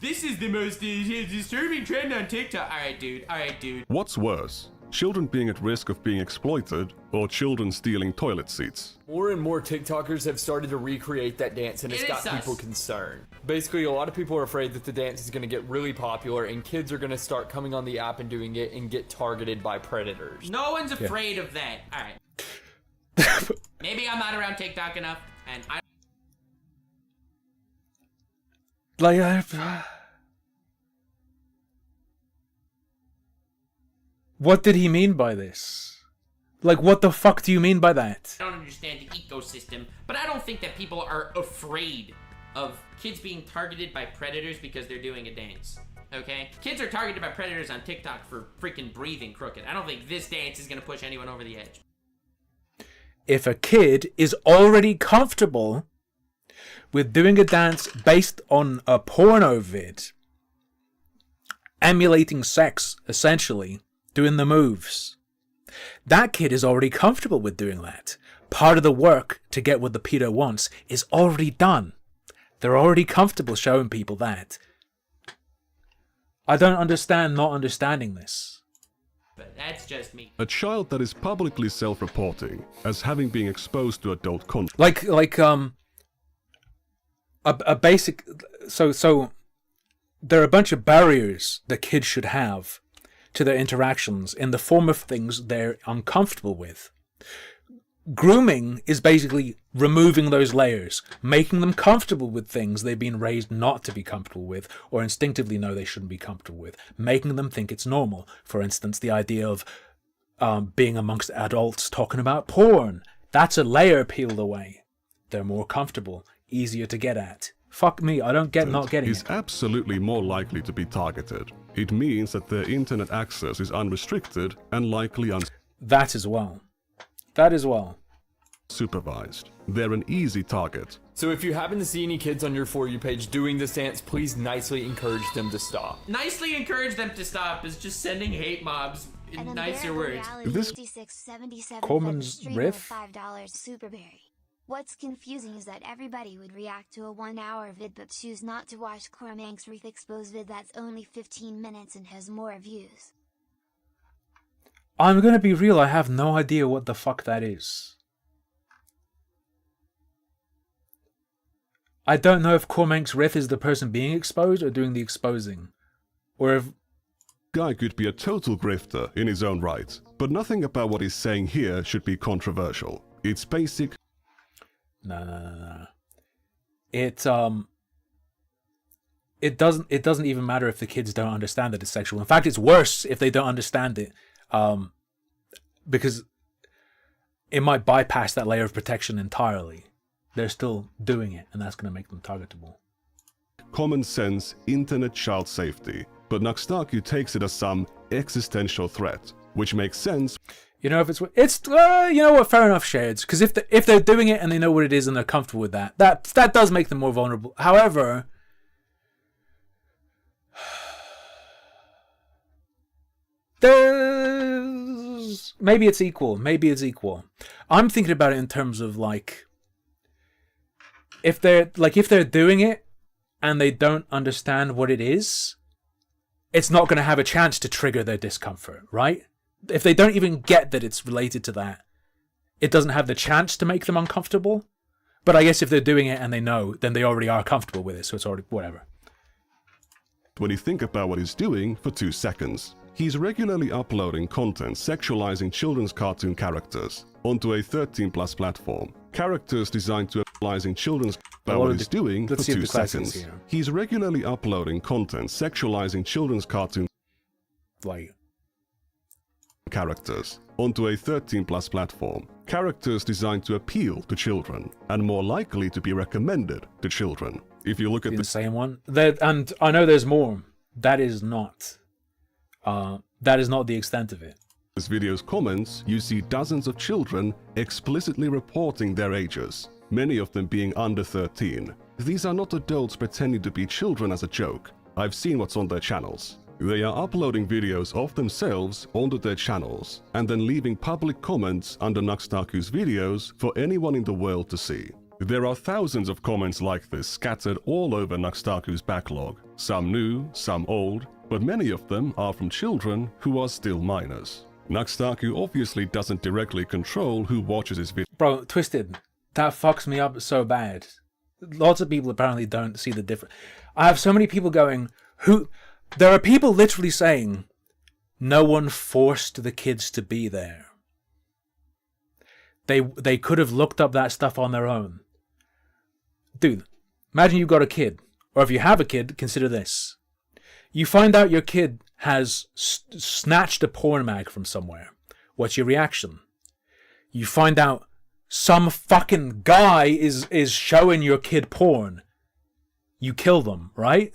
This is the most disturbing trend on TikTok. Alright, dude. What's worse? Children being at risk of being exploited, or children stealing toilet seats? More and more TikTokers have started to recreate that dance, and it's got people concerned. Basically, a lot of people are afraid that the dance is going to get really popular, and kids are going to start coming on the app and doing it and get targeted by predators. No one's afraid of that. Alright. Maybe I'm not around TikTok enough, and I... Like, what did he mean by this? Like, what the fuck do you mean by that? I don't understand the ecosystem, but I don't think that people are afraid of kids being targeted by predators because they're doing a dance. Okay? Kids are targeted by predators on TikTok for freaking breathing crooked. I don't think this dance is gonna push anyone over the edge. If a kid is already comfortable with doing a dance based on a porno vid, emulating sex, essentially, doing the moves, that kid is already comfortable with doing that. Part of the work to get what the pedo wants is already done. They're already comfortable showing people that. I don't understand not understanding this. But that's just me. A child that is publicly self-reporting as having been exposed to adult content. Like a basic, so there are a bunch of barriers that kids should have to their interactions in the form of things they're uncomfortable with. Grooming is basically removing those layers, making them comfortable with things they've been raised not to be comfortable with, or instinctively know they shouldn't be comfortable with, making them think it's normal. For instance, the idea of being amongst adults talking about porn. That's a layer peeled away. They're more comfortable, easier to get at. Fuck me, I don't get not getting is it. absolutely more likely to be targeted. It means that their internet access is unrestricted and likely That as well. That as well. Supervised. They're an easy target. So if you happen to see any kids on your For You page doing this dance, please nicely encourage them to stop. Nicely encourage them to stop is just sending hate mobs in nicer words. This Coleman's riff? $5 Superberry. What's confusing is that everybody would react to a 1-hour vid but choose not to watch Cormanc's Wreath Expose vid that's only 15 minutes and has more views. I'm gonna be real, I have no idea what the fuck that is. I don't know if Cormanc's Wrath is the person being exposed or doing the exposing. Or if... Guy could be a total grifter in his own right, but nothing about what he's saying here should be controversial. It's basic... No. It doesn't even matter if the kids don't understand that it's sexual. In fact, it's worse if they don't understand it. Because it might bypass that layer of protection entirely. They're still doing it, and that's going to make them targetable. Common sense internet child safety, but Nakstaku takes it as some existential threat, which makes sense. You know, if it's you know what, fair enough, Shades, because if they're doing it and they know what it is and they're comfortable with that does make them more vulnerable. However, maybe it's equal. I'm thinking about it in terms of like, if they're doing it and they don't understand what it is, it's not going to have a chance to trigger their discomfort, right? If they don't even get that it's related to that, it doesn't have the chance to make them uncomfortable. But I guess if they're doing it and they know, then they already are comfortable with it, so it's already whatever. When you think about what he's doing for 2 seconds, he's regularly uploading content sexualizing children's cartoon characters onto a 13+ platform. Characters designed to applying children's about what he's doing for 2 seconds. He's regularly uploading content sexualizing children's cartoon characters onto a 13+ platform. Characters designed to appeal to children and more likely to be recommended to children. If you look at the same one, and I know there's more. That is not the extent of it. This video's comments, you see dozens of children explicitly reporting their ages, many of them being under 13. These are not adults pretending to be children as a joke. I've seen what's on their channels. They are uploading videos of themselves onto their channels and then leaving public comments under Nakstaku's videos for anyone in the world to see. There are thousands of comments like this scattered all over Nakstaku's backlog, some new, some old, but many of them are from children who are still minors. Nakstaku obviously doesn't directly control who watches his video. Bro, Twisted, that fucks me up so bad. Lots of people apparently don't see the difference. I have so many people going, there are people literally saying, no one forced the kids to be there. They could have looked up that stuff on their own. Dude, imagine you've got a kid, or if you have a kid, consider this. You find out your kid has snatched a porn mag from somewhere. What's your reaction? You find out some fucking guy is showing your kid porn. You kill them, right?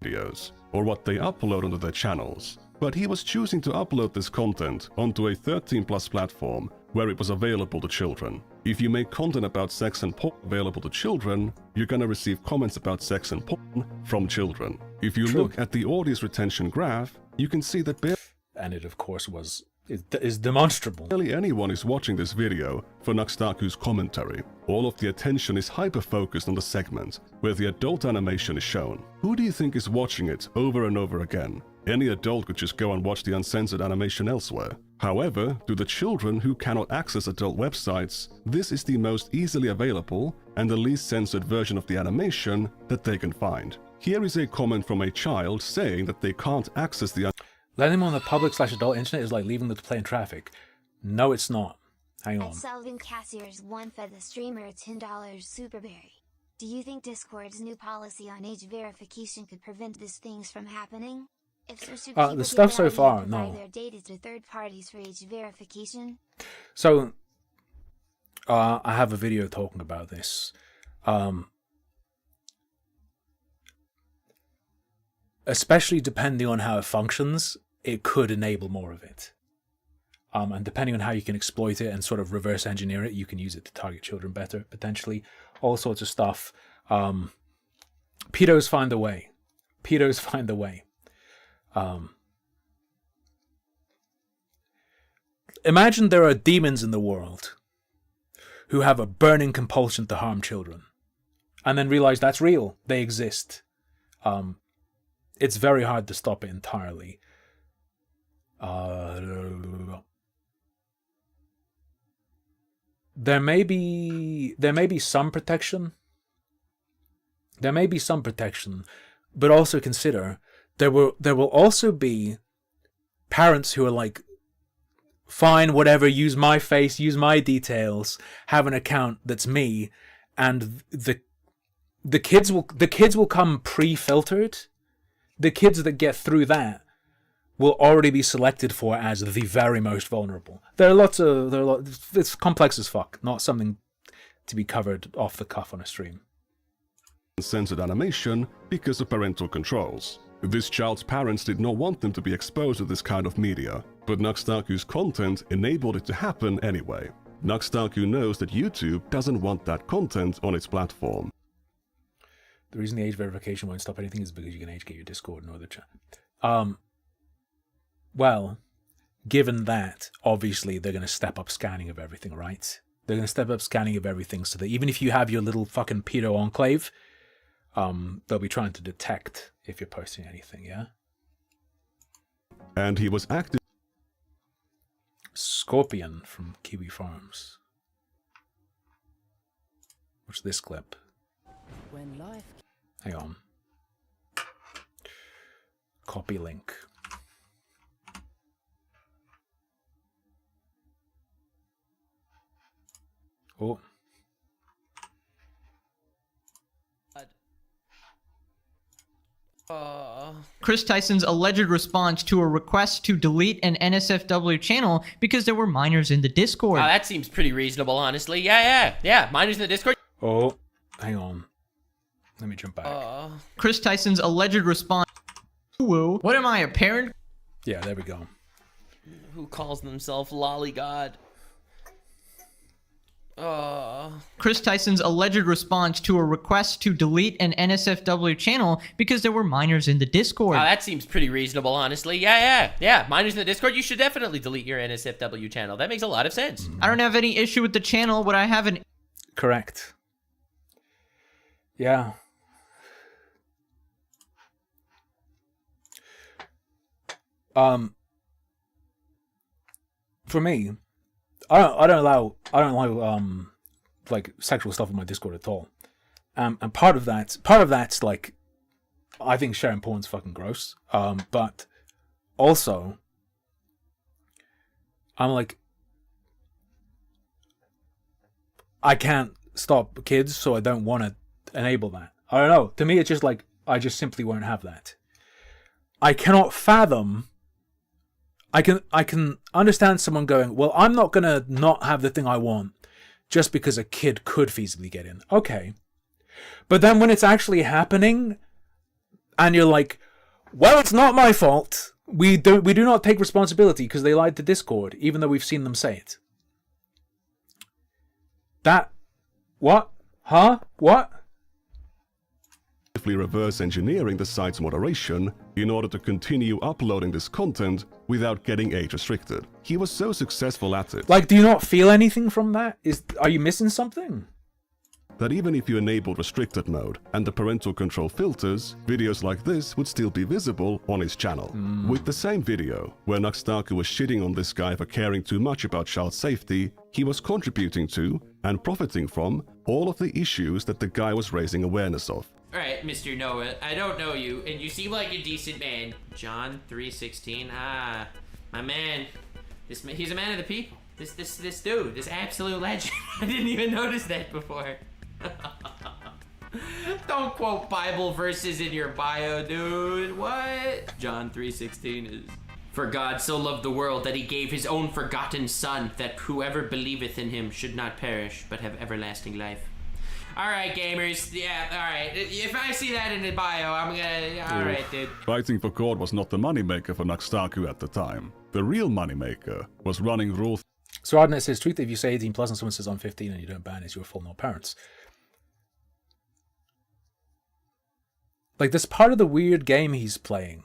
Videos, or what they upload onto their channels. But he was choosing to upload this content onto a 13+ platform where it was available to children. If you make content about sex and porn available to children, you're gonna receive comments about sex and porn from children. If you look at the audience retention graph, you can see that and it of course is demonstrable. Barely anyone is watching this video for Nakstaku's commentary. All of the attention is hyper-focused on the segment where the adult animation is shown. Who do you think is watching it over and over again? Any adult could just go and watch the uncensored animation elsewhere. However, to the children who cannot access adult websites, this is the most easily available and the least censored version of the animation that they can find. Here is a comment from a child saying that they can't access the letting them on the public/adult internet is like leaving them to play in traffic. No, it's not. Hang on. Sullivan Cassiers won for the streamer a $10 Superberry. Do you think Discord's new policy on age verification could prevent these things from happening? If so, should the stuff so far, no. Their data to third parties for age verification? So, I have a video talking about this. Especially depending on how it functions, it could enable more of it. And depending on how you can exploit it and sort of reverse engineer it, you can use it to target children better, potentially. All sorts of stuff. Pedos find a way. Pedos find a way. Imagine there are demons in the world who have a burning compulsion to harm children. And then realize that's real. They exist. It's very hard to stop it entirely. There may be some protection. There may be some protection, but also consider there will also be parents who are like, fine, whatever, use my face, use my details, have an account that's me, and the kids will come pre-filtered. The kids that get through that will already be selected for as the very most vulnerable. It's complex as fuck, not something to be covered off the cuff on a stream. Censored animation because of parental controls. This child's parents did not want them to be exposed to this kind of media, but Nuxtaku's content enabled it to happen anyway. Nuxtaku knows that YouTube doesn't want that content on its platform. The reason the age verification won't stop anything is because you can age-gate your Discord and other chat. Well, given that, obviously they're going to step up scanning of everything, right? They're going to step up scanning of everything so that even if you have your little fucking pedo enclave, they'll be trying to detect if you're posting anything, yeah? And he was active. Scorpion from Kiwi Farms. What's this clip? When life... Hang on. Copy link. Oh. Chris Tyson's alleged response to a request to delete an NSFW channel because there were minors in the Discord. That seems pretty reasonable, honestly. Yeah. Minors in the Discord. Oh, hang on. Let me jump back. Chris Tyson's alleged response. Woo. What am I, a parent? Yeah, there we go. Who calls themselves Lollygod? Chris Tyson's alleged response to a request to delete an NSFW channel because there were minors in the Discord. That seems pretty reasonable, honestly. Yeah. Minors in the Discord, you should definitely delete your NSFW channel. That makes a lot of sense. I don't have any issue with the channel. Would I have an... Correct. Yeah. For me, I don't allow like sexual stuff in my Discord at all. And part of that's like, I think sharing porn's fucking gross. But also, I'm like, I can't stop kids, so I don't want to enable that. I don't know. To me, it's just like, I just simply won't have that. I cannot fathom. I can understand someone going, well, I'm not gonna not have the thing I want just because a kid could feasibly get in. Okay. But then when it's actually happening and you're like, well, it's not my fault. We do not take responsibility because they lied to Discord, even though we've seen them say it. What? Huh? What? Reverse engineering the site's moderation in order to continue uploading this content without getting age restricted. He was so successful at it. Like, do you not feel anything from that? Are you missing something? That even if you enabled restricted mode and the parental control filters, videos like this would still be visible on his channel. With the same video, where Nuxtaku was shitting on this guy for caring too much about child safety, he was contributing to and profiting from all of the issues that the guy was raising awareness of. Alright, Mr. Noah, I don't know you, and you seem like a decent man. John 3:16, my man. He's a man of the people. This dude, this absolute legend. I didn't even notice that before. Don't quote Bible verses in your bio, dude. What? John 3:16 is... For God so loved the world that he gave his own forgotten son, that whoever believeth in him should not perish, but have everlasting life. All right, gamers. Yeah, all right. If I see that in the bio, I'm gonna... All right, dude. Fighting for God was not the moneymaker for Nakstaku at the time. The real moneymaker was running Rule... So Ardnet says, truth, if you say 18 plus and someone says I'm 15 and you don't ban, it's your fault, not parents. Like, this part of the weird game he's playing,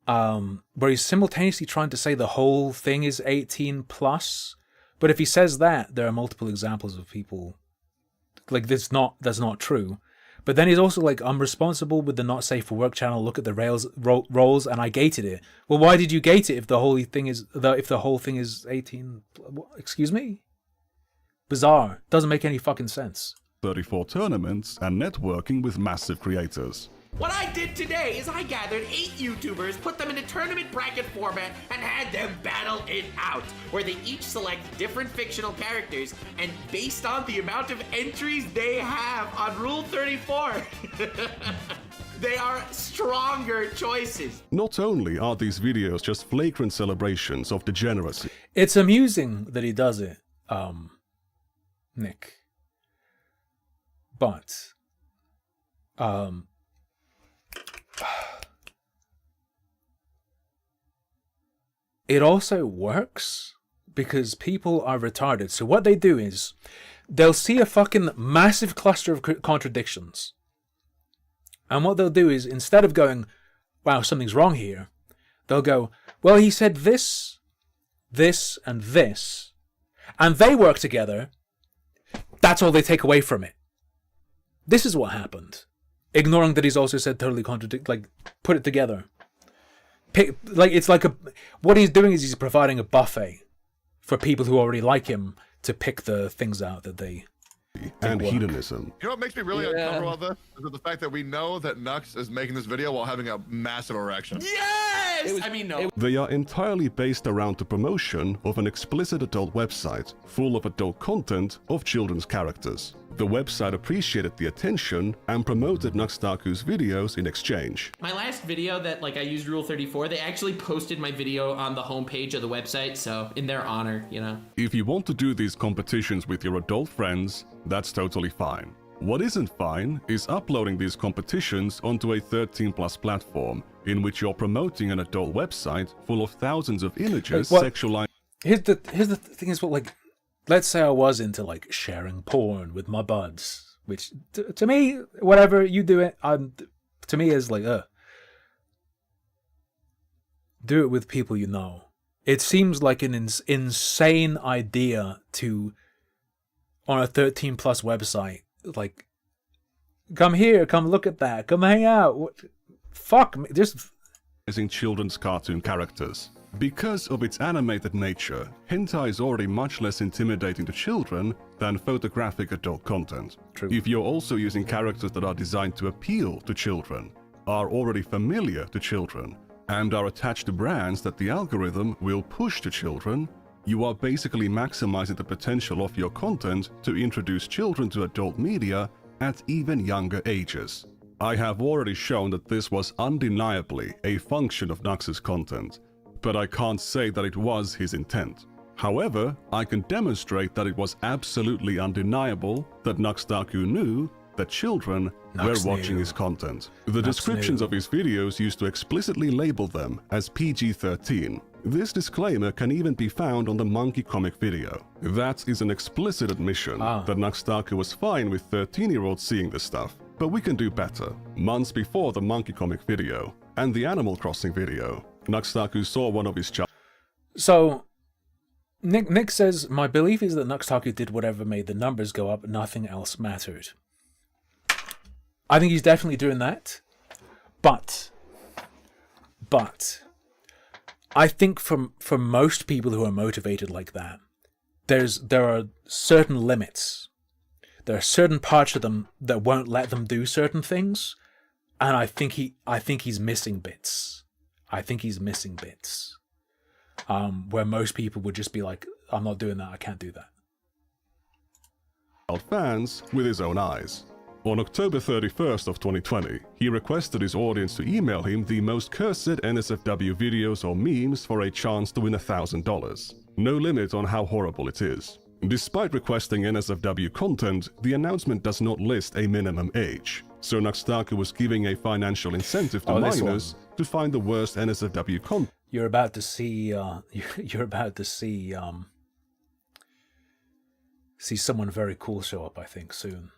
where he's simultaneously trying to say the whole thing is 18 plus, but if he says that, there are multiple examples of people, like, that's not true. But then he's also like, I'm responsible with the not safe for work channel, look at the roles, and I gated it. Well, why did you gate it if the whole thing is 18? Excuse me? Bizarre. Doesn't make any fucking sense. 34 tournaments and networking with massive creators. What I did today is I gathered 8 YouTubers, put them in a tournament bracket format, and had them battle it out, where they each select different fictional characters, and based on the amount of entries they have on Rule 34, they are stronger choices. Not only are these videos just flagrant celebrations of degeneracy. It's amusing that he does it, Nick. But, it also works because people are retarded. So what they do is they'll see a fucking massive cluster of contradictions. And what they'll do is, instead of going, wow, something's wrong here, they'll go, well, he said this, this, and this, and they work together. That's all they take away from it. This is what happened. Ignoring that he's also said totally put it together. What he's doing is he's providing a buffet for people who already like him to pick the things out that they and hedonism. You know what makes me really uncomfortable about this? Is the fact that we know that Nux is making this video while having a massive erection. Yes! No. They are entirely based around the promotion of an explicit adult website full of adult content of children's characters. The website appreciated the attention and promoted Nakstaku's videos in exchange. My last video that I used Rule 34, they actually posted my video on the homepage of the website, so in their honor, you know. If you want to do these competitions with your adult friends, that's totally fine. What isn't fine is uploading these competitions onto a 13+ platform in which you're promoting an adult website full of thousands of images sexualized. Here's the thing is, let's say I was into sharing porn with my buds, which to me, whatever you do it, to me is do it with people you know. It seems like an insane idea to, on a 13+ website, come here, come look at that, come hang out. Fuck me, just children's cartoon characters. Because of its animated nature, hentai is already much less intimidating to children than photographic adult content. True. If you're also using characters that are designed to appeal to children, are already familiar to children, and are attached to brands that the algorithm will push to children, you are basically maximizing the potential of your content to introduce children to adult media at even younger ages. I have already shown that this was undeniably a function of Nux's content, but I can't say that it was his intent. However, I can demonstrate that it was absolutely undeniable that Nakstaku knew that children were watching his content. The descriptions of his videos used to explicitly label them as PG-13. This disclaimer can even be found on the Monkey Comic video. That is an explicit admission that Nakstaku was fine with 13-year-olds seeing this stuff. But we can do better. Months before the Monkey Comic video and the Animal Crossing video, Nakstaku saw one of his So, Nick says, my belief is that Nakstaku did whatever made the numbers go up, nothing else mattered. I think he's definitely doing that. But, I think for most people who are motivated like that, there are certain limits. There are certain parts of them that won't let them do certain things, and I think he's missing bits. I think he's missing bits. Where most people would just be like, I'm not doing that, I can't do that. Fans with his own eyes. On October 31st of 2020, he requested his audience to email him the most cursed NSFW videos or memes for a chance to win $1,000. No limit on how horrible it is. Despite requesting NSFW content, the announcement does not list a minimum age, so Nakstaku was giving a financial incentive to minors to find the worst NSFW content. You're about to see. You're about to see. See someone very cool show up, I think, soon.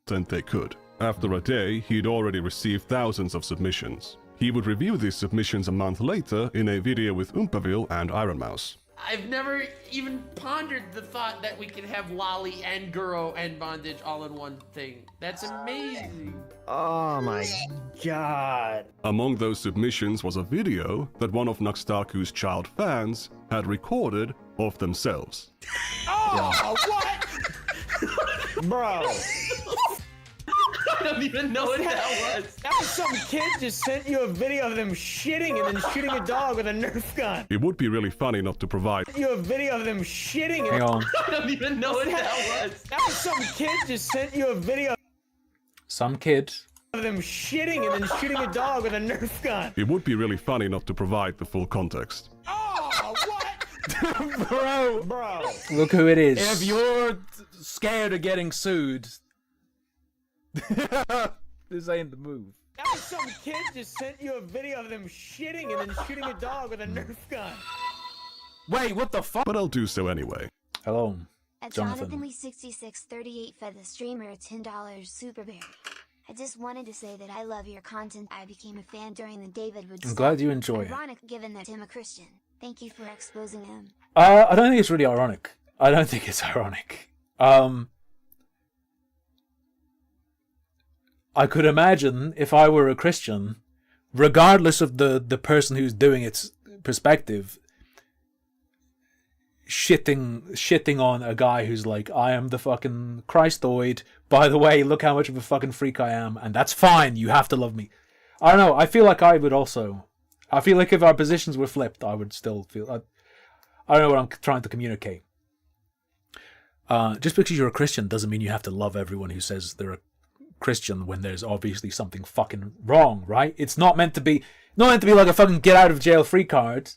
They could. After a day, he'd already received thousands of submissions. He would review these submissions a month later in a video with Oompaville and Iron Mouse. I've never even pondered the thought that we could have Lolly and Guro and Bondage all in one thing. That's amazing. Oh my god. Among those submissions was a video that one of Nakstaku's child fans had recorded of themselves. Oh, what? Bro. I don't even know what that was. That was some kid just sent you a video of them shitting and then shooting a dog with a Nerf gun. It would be really funny not to provide You a video of them shitting. Hang on. I don't even know what that was. That was some kid just sent you a video Some kid. of them shitting and then shooting a dog with a Nerf gun. It would be really funny not to provide the full context. Oh, what? Bro. Look who it is. If you're scared of getting sued, this ain't the move. That was some kid just sent you a video of them shitting and then shooting a dog with a Nerf gun. Wait, what the fuck? But I'll do so anyway. Hello, At Jonathan. Jonathanly6638 fed the streamer a $10 super berry. I just wanted to say that I love your content. I became a fan during the David Wood I'm stuff. glad you enjoy it. Ironic given that I'm a Christian. Thank you for exposing him. I don't think it's really ironic. I don't think it's ironic. I could imagine if I were a Christian, regardless of the person who's doing its perspective, shitting on a guy who's like, I am the fucking Christoid. By the way, look how much of a fucking freak I am, and that's fine. You have to love me. I don't know. I feel like I would also. I feel like if our positions were flipped, I would still feel. I don't know what I'm trying to communicate. Just because you're a Christian doesn't mean you have to love everyone who says they're a Christian when there's obviously something fucking wrong, right? It's not meant to be like a fucking get out of jail free card.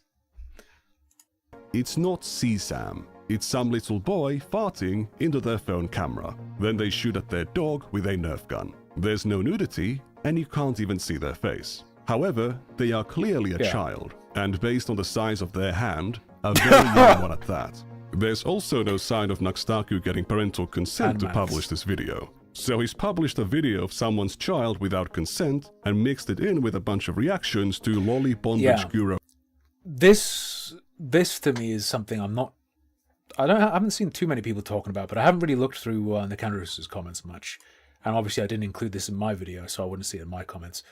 It's not CSAM. It's some little boy farting into their phone camera. Then they shoot at their dog with a Nerf gun. There's no nudity, and you can't even see their face. However, they are clearly a child, and based on the size of their hand, a very young one at that. There's also no sign of Nakstaku getting parental consent to publish this video. So he's published a video of someone's child without consent and mixed it in with a bunch of reactions to Lolly Bondage Guro. This to me is something I haven't seen too many people talking about, but I haven't really looked through Nikandros' comments much. And obviously I didn't include this in my video, so I wouldn't see it in my comments.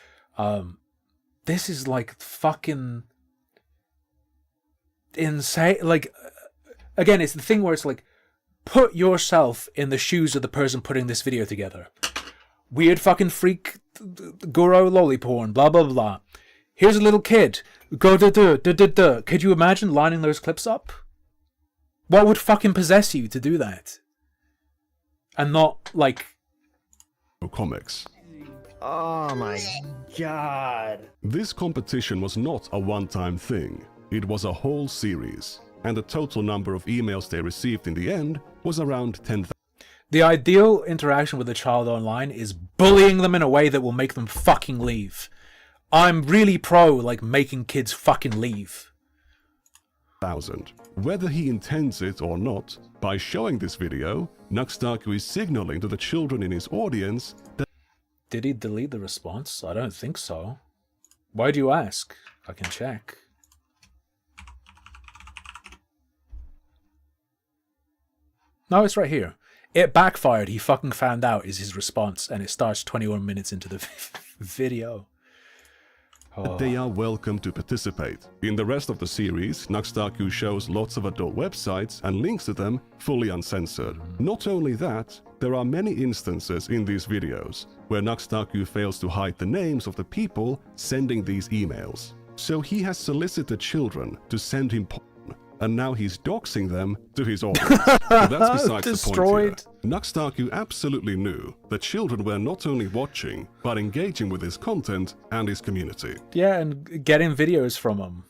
This is like fucking insane. Like, again, it's the thing where it's like, put yourself in the shoes of the person putting this video together. Weird fucking freak, Guro lolly porn, blah blah blah. Here's a little kid. Go da. Could you imagine lining those clips up? What would fucking possess you to do that? And not like comics. Oh my god. This competition was not a one-time thing. It was a whole series, and the total number of emails they received in the end was around 10,000. The ideal interaction with a child online is bullying them in a way that will make them fucking leave. I'm really pro, like, making kids fucking leave. Whether he intends it or not, by showing this video, Nakstaku is signaling to the children in his audience that... Did he delete the response? I don't think so. Why do you ask? I can check. No, it's right here. It backfired. He fucking found out is his response, and it starts 21 minutes into the video. Oh. They are welcome to participate. In the rest of the series, Nakstaku shows lots of adult websites and links to them fully uncensored. Not only that, there are many instances in these videos where Nakstaku fails to hide the names of the people sending these emails. So he has solicited children to send him porn, and now he's doxing them to his audience. But that's besides the point here. Nakstaku absolutely knew that children were not only watching, but engaging with his content and his community. Yeah, and getting videos from him.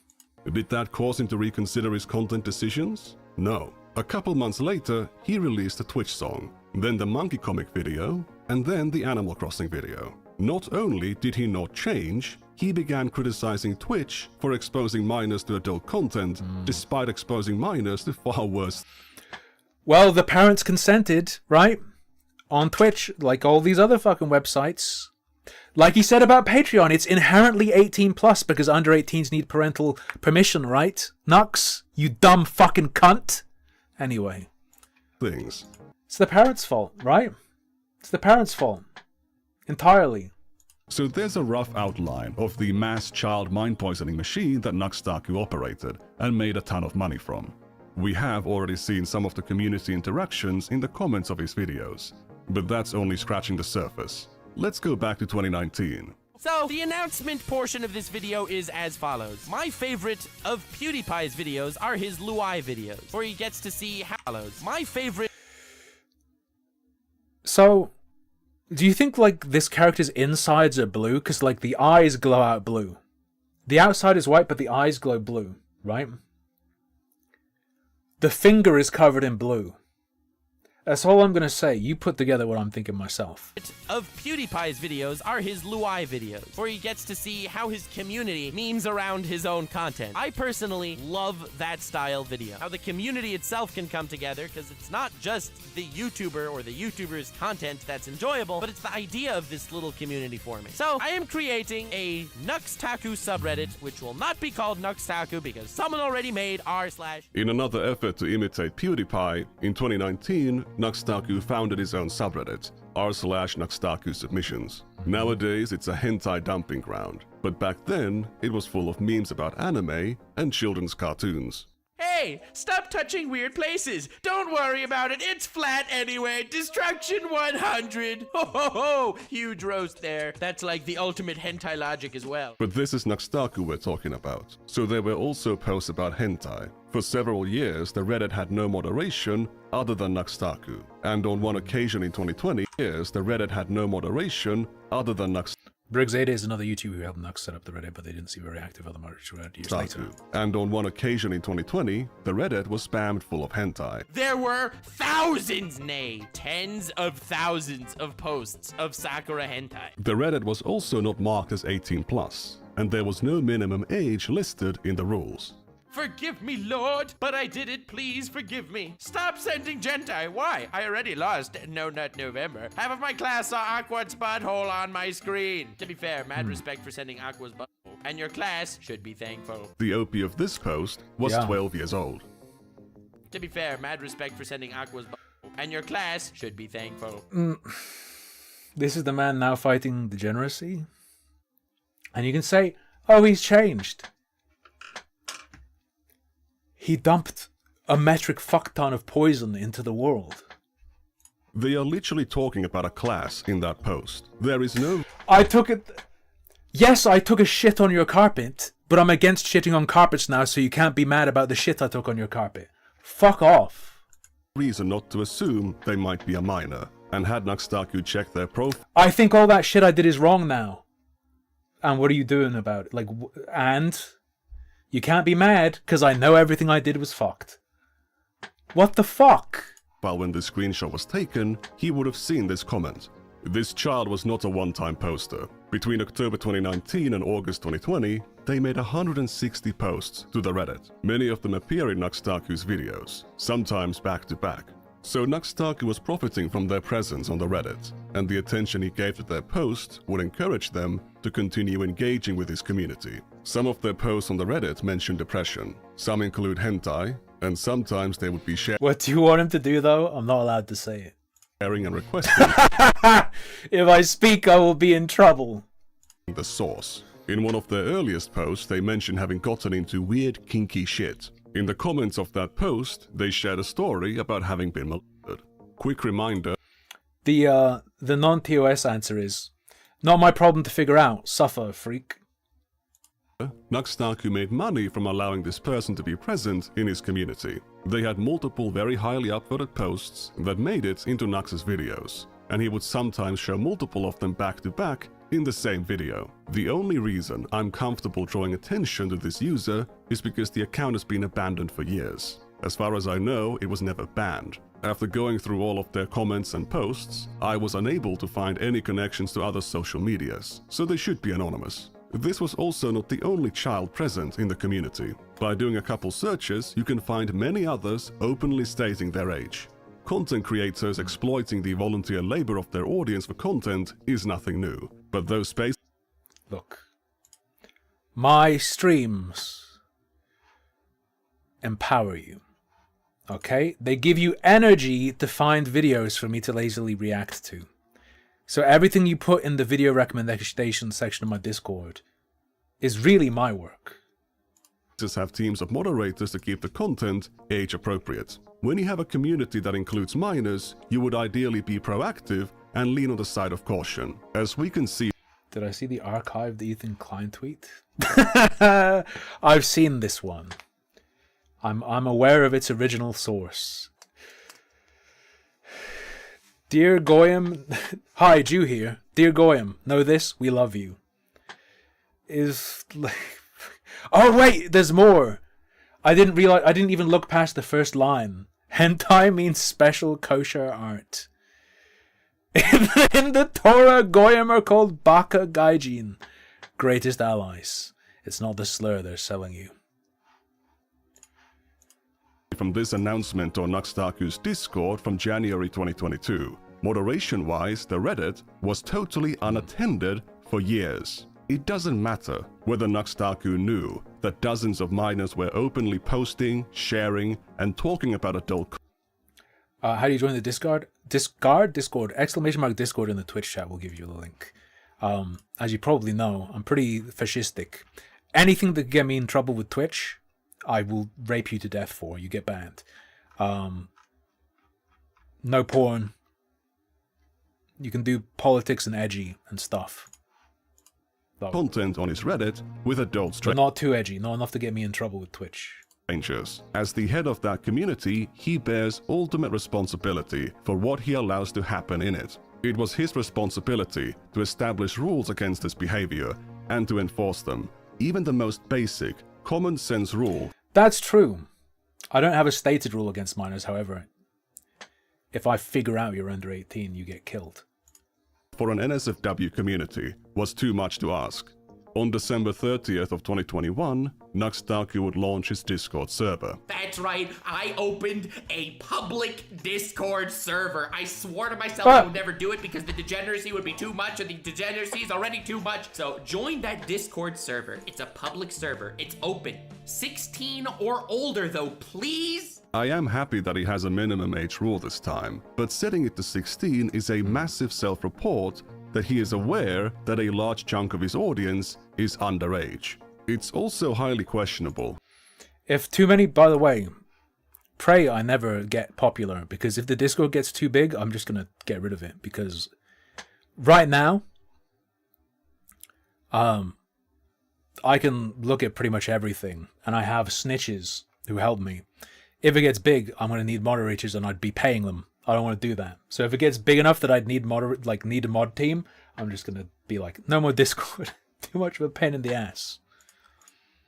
Did that cause him to reconsider his content decisions? No. A couple months later, he released a Twitch song, then the Monkey Comic video, and then the Animal Crossing video. Not only did he not change, he began criticizing Twitch for exposing minors to adult content, despite exposing minors to far worse. Well, the parents consented, right? On Twitch, like all these other fucking websites. Like he said about Patreon, it's inherently 18 plus because under 18s need parental permission, right? Nux, you dumb fucking cunt. Anyway. Things. It's the parents' fault, right? It's the parents' fault. Entirely. So there's a rough outline of the mass child mind poisoning machine that Taku operated and made a ton of money from. We have already seen some of the community interactions in the comments of his videos, but that's only scratching the surface. Let's go back to 2019. So, the announcement portion of this video is as follows. My favorite of PewDiePie's videos are his Luai videos, where he gets to see how follows. My favorite... So, do you think, like, this character's insides are blue? Because, like, the eyes glow out blue. The outside is white, but the eyes glow blue, right? The finger is covered in blue. That's all I'm going to say. You put together what I'm thinking myself. Of PewDiePie's videos are his Luai videos, where he gets to see how his community memes around his own content. I personally love that style video. How the community itself can come together, because it's not just the YouTuber or the YouTuber's content that's enjoyable, but it's the idea of this little community forming. So, I am creating a Taku subreddit, which will not be called Taku because someone already made r/. In another effort to imitate PewDiePie, in 2019, Taku founded his own subreddit, r/Taku submissions. Nowadays, it's a hentai dumping ground, but back then, it was full of memes about anime and children's cartoons. Hey, stop touching weird places. Don't worry about it. It's flat anyway. Destruction 100. Ho ho ho. Huge roast there. That's like the ultimate hentai logic as well. But this is Taku we're talking about. So there were also posts about hentai. For several years, the Reddit had no moderation other than Taku. And on one occasion in 2020, the Reddit had no moderation other than Briggs8 is another YouTuber who helped Nux set up the Reddit, but they didn't seem very active on the Reddit years later. And on one occasion in 2020, the Reddit was spammed full of hentai. There were thousands, nay, tens of thousands of posts of Sakura hentai. The Reddit was also not marked as 18+, and there was no minimum age listed in the rules. Forgive me, Lord, but I did it. Please forgive me. Stop sending Gentai. Why? I already lost No Nut November. Half of my class saw Aqua's butthole on my screen. To be fair, mad respect for sending Aqua's butthole. And your class should be thankful. The OP of this post was 12 years old. To be fair, mad respect for sending Aqua's butthole. And your class should be thankful. This is the man now fighting degeneracy? And you can say, oh, he's changed. He dumped a metric fuck ton of poison into the world. They are literally talking about a class in that post. There is no... I took it... Yes, I took a shit on your carpet, but I'm against shitting on carpets now, so you can't be mad about the shit I took on your carpet. Fuck off. Reason not to assume they might be a minor, and had Taku checked their profile... I think all that shit I did is wrong now. And what are you doing about it? Like, and... You can't be mad, because I know everything I did was fucked. What the fuck? While when the screenshot was taken, he would have seen this comment. This child was not a one-time poster. Between October 2019 and August 2020, they made 160 posts to the Reddit. Many of them appear in Taku's videos, sometimes back-to-back. So Taku was profiting from their presence on the Reddit, and the attention he gave to their posts would encourage them to continue engaging with his community. Some of their posts on the Reddit mention depression, some include hentai, and sometimes they would be sharing. What do you want him to do, though? I'm not allowed to say it. Sharing and requesting. If I speak, I will be in trouble. The source. In one of their earliest posts, they mention having gotten into weird, kinky shit. In the comments of that post, they shared a story about having been molested. Quick reminder. The non-TOS answer is, not my problem to figure out. Suffer, freak. Taku made money from allowing this person to be present in his community. They had multiple very highly upvoted posts that made it into Nux's videos, and he would sometimes show multiple of them back to back in the same video. The only reason I'm comfortable drawing attention to this user is because the account has been abandoned for years. As far as I know, it was never banned. After going through all of their comments and posts, I was unable to find any connections to other social medias, so they should be anonymous. This was also not the only child present in the community. By doing a couple searches, you can find many others openly stating their age. Content creators exploiting the volunteer labor of their audience for content is nothing new, but those spaces... Look. My streams empower you. Okay? They give you energy to find videos for me to lazily react to. So everything you put in the video recommendation section of my Discord is really my work. Just have teams of moderators to keep the content age appropriate. When you have a community that includes minors, you would ideally be proactive and lean on the side of caution. As we can see... Did I see the archived Ethan Klein tweet? I've seen this one. I'm aware of its original source. Dear Goyim, hi, Jew here. Dear Goyim, know this, we love you. Is like, oh wait, there's more. I didn't realize. I didn't even look past the first line. Hentai means special kosher art. In the Torah, Goyim are called Baka Gaijin, greatest allies. It's not the slur they're selling you. From this announcement on Taku's Discord from January 2022. Moderation-wise, the Reddit was totally unattended for years. It doesn't matter whether Taku knew that dozens of minors were openly posting, sharing, and talking about adult... How do you join the Discord? Discord? Exclamation mark Discord in the Twitch chat will give you the link. As you probably know, I'm pretty fascistic. Anything that get me in trouble with Twitch, I will rape you to death for. You get banned. No porn. You can do politics and edgy and stuff. Content on his Reddit with adult But not too edgy. Not enough to get me in trouble with Twitch. Strangers. As the head of that community, he bears ultimate responsibility for what he allows to happen in it. It was his responsibility to establish rules against this behavior and to enforce them. Even the most basic, common sense rule. That's true. I don't have a stated rule against minors, however. If I figure out you're under 18, you get killed. For an NSFW community was too much to ask. On December 30th of 2021, Taku would launch his Discord server. That's right, I opened a public Discord server. I swore to myself I would never do it because the degeneracy would be too much and the degeneracy is already too much. So join that Discord server. It's a public server. It's open. 16 or older though, please? I am happy that he has a minimum age rule this time, but setting it to 16 is a massive self-report that he is aware that a large chunk of his audience is underage. It's also highly questionable. If too many, by the way, pray I never get popular, because if the Discord gets too big, I'm just gonna get rid of it, because right now, I can look at pretty much everything, and I have snitches who help me. If it gets big, I'm gonna need moderators, and I'd be paying them. I don't want to do that. So if it gets big enough that I'd need need a mod team, I'm just gonna be like, no more Discord. Too much of a pain in the ass.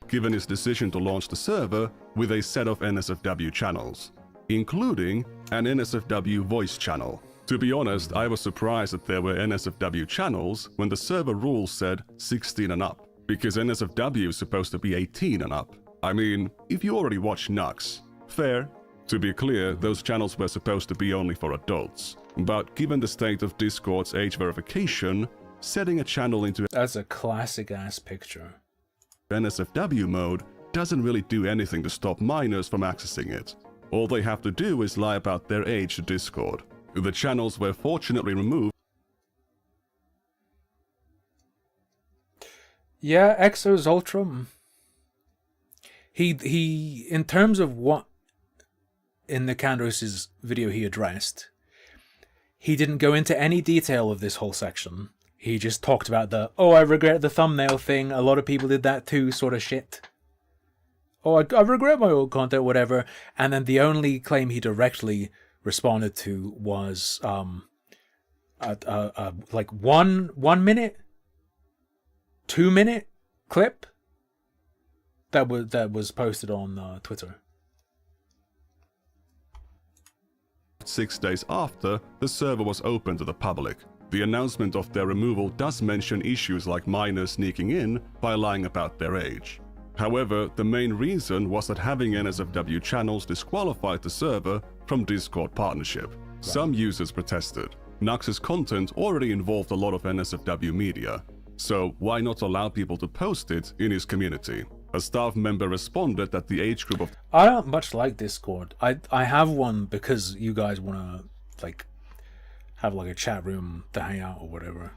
Given his decision to launch the server with a set of NSFW channels, including an NSFW voice channel. To be honest, I was surprised that there were NSFW channels when the server rules said 16 and up, because NSFW is supposed to be 18 and up. I mean, if you already watch Nux, fair. To be clear, those channels were supposed to be only for adults. But given the state of Discord's age verification, setting a channel into... That's a classic-ass picture. NSFW mode doesn't really do anything to stop minors from accessing it. All they have to do is lie about their age to Discord. The channels were fortunately removed. Yeah, Exo's Ultra. He, in terms of what in Nikandros' video he addressed, he didn't go into any detail of this whole section. He just talked about the, oh, I regret the thumbnail thing, a lot of people did that too, sort of shit. Oh, I regret my old content, whatever. And then the only claim he directly responded to was like 1 minute, 2 minute clip that was posted on Twitter. 6 days after the server was open to the public. The announcement of their removal does mention issues like minors sneaking in by lying about their age. However, the main reason was that having NSFW channels disqualified the server from Discord partnership. Some users protested. Nux's content already involved a lot of NSFW media, so why not allow people to post it in his community? A staff member responded that the age group of... I don't much like Discord. I have one because you guys want to, like, have like a chat room to hang out or whatever.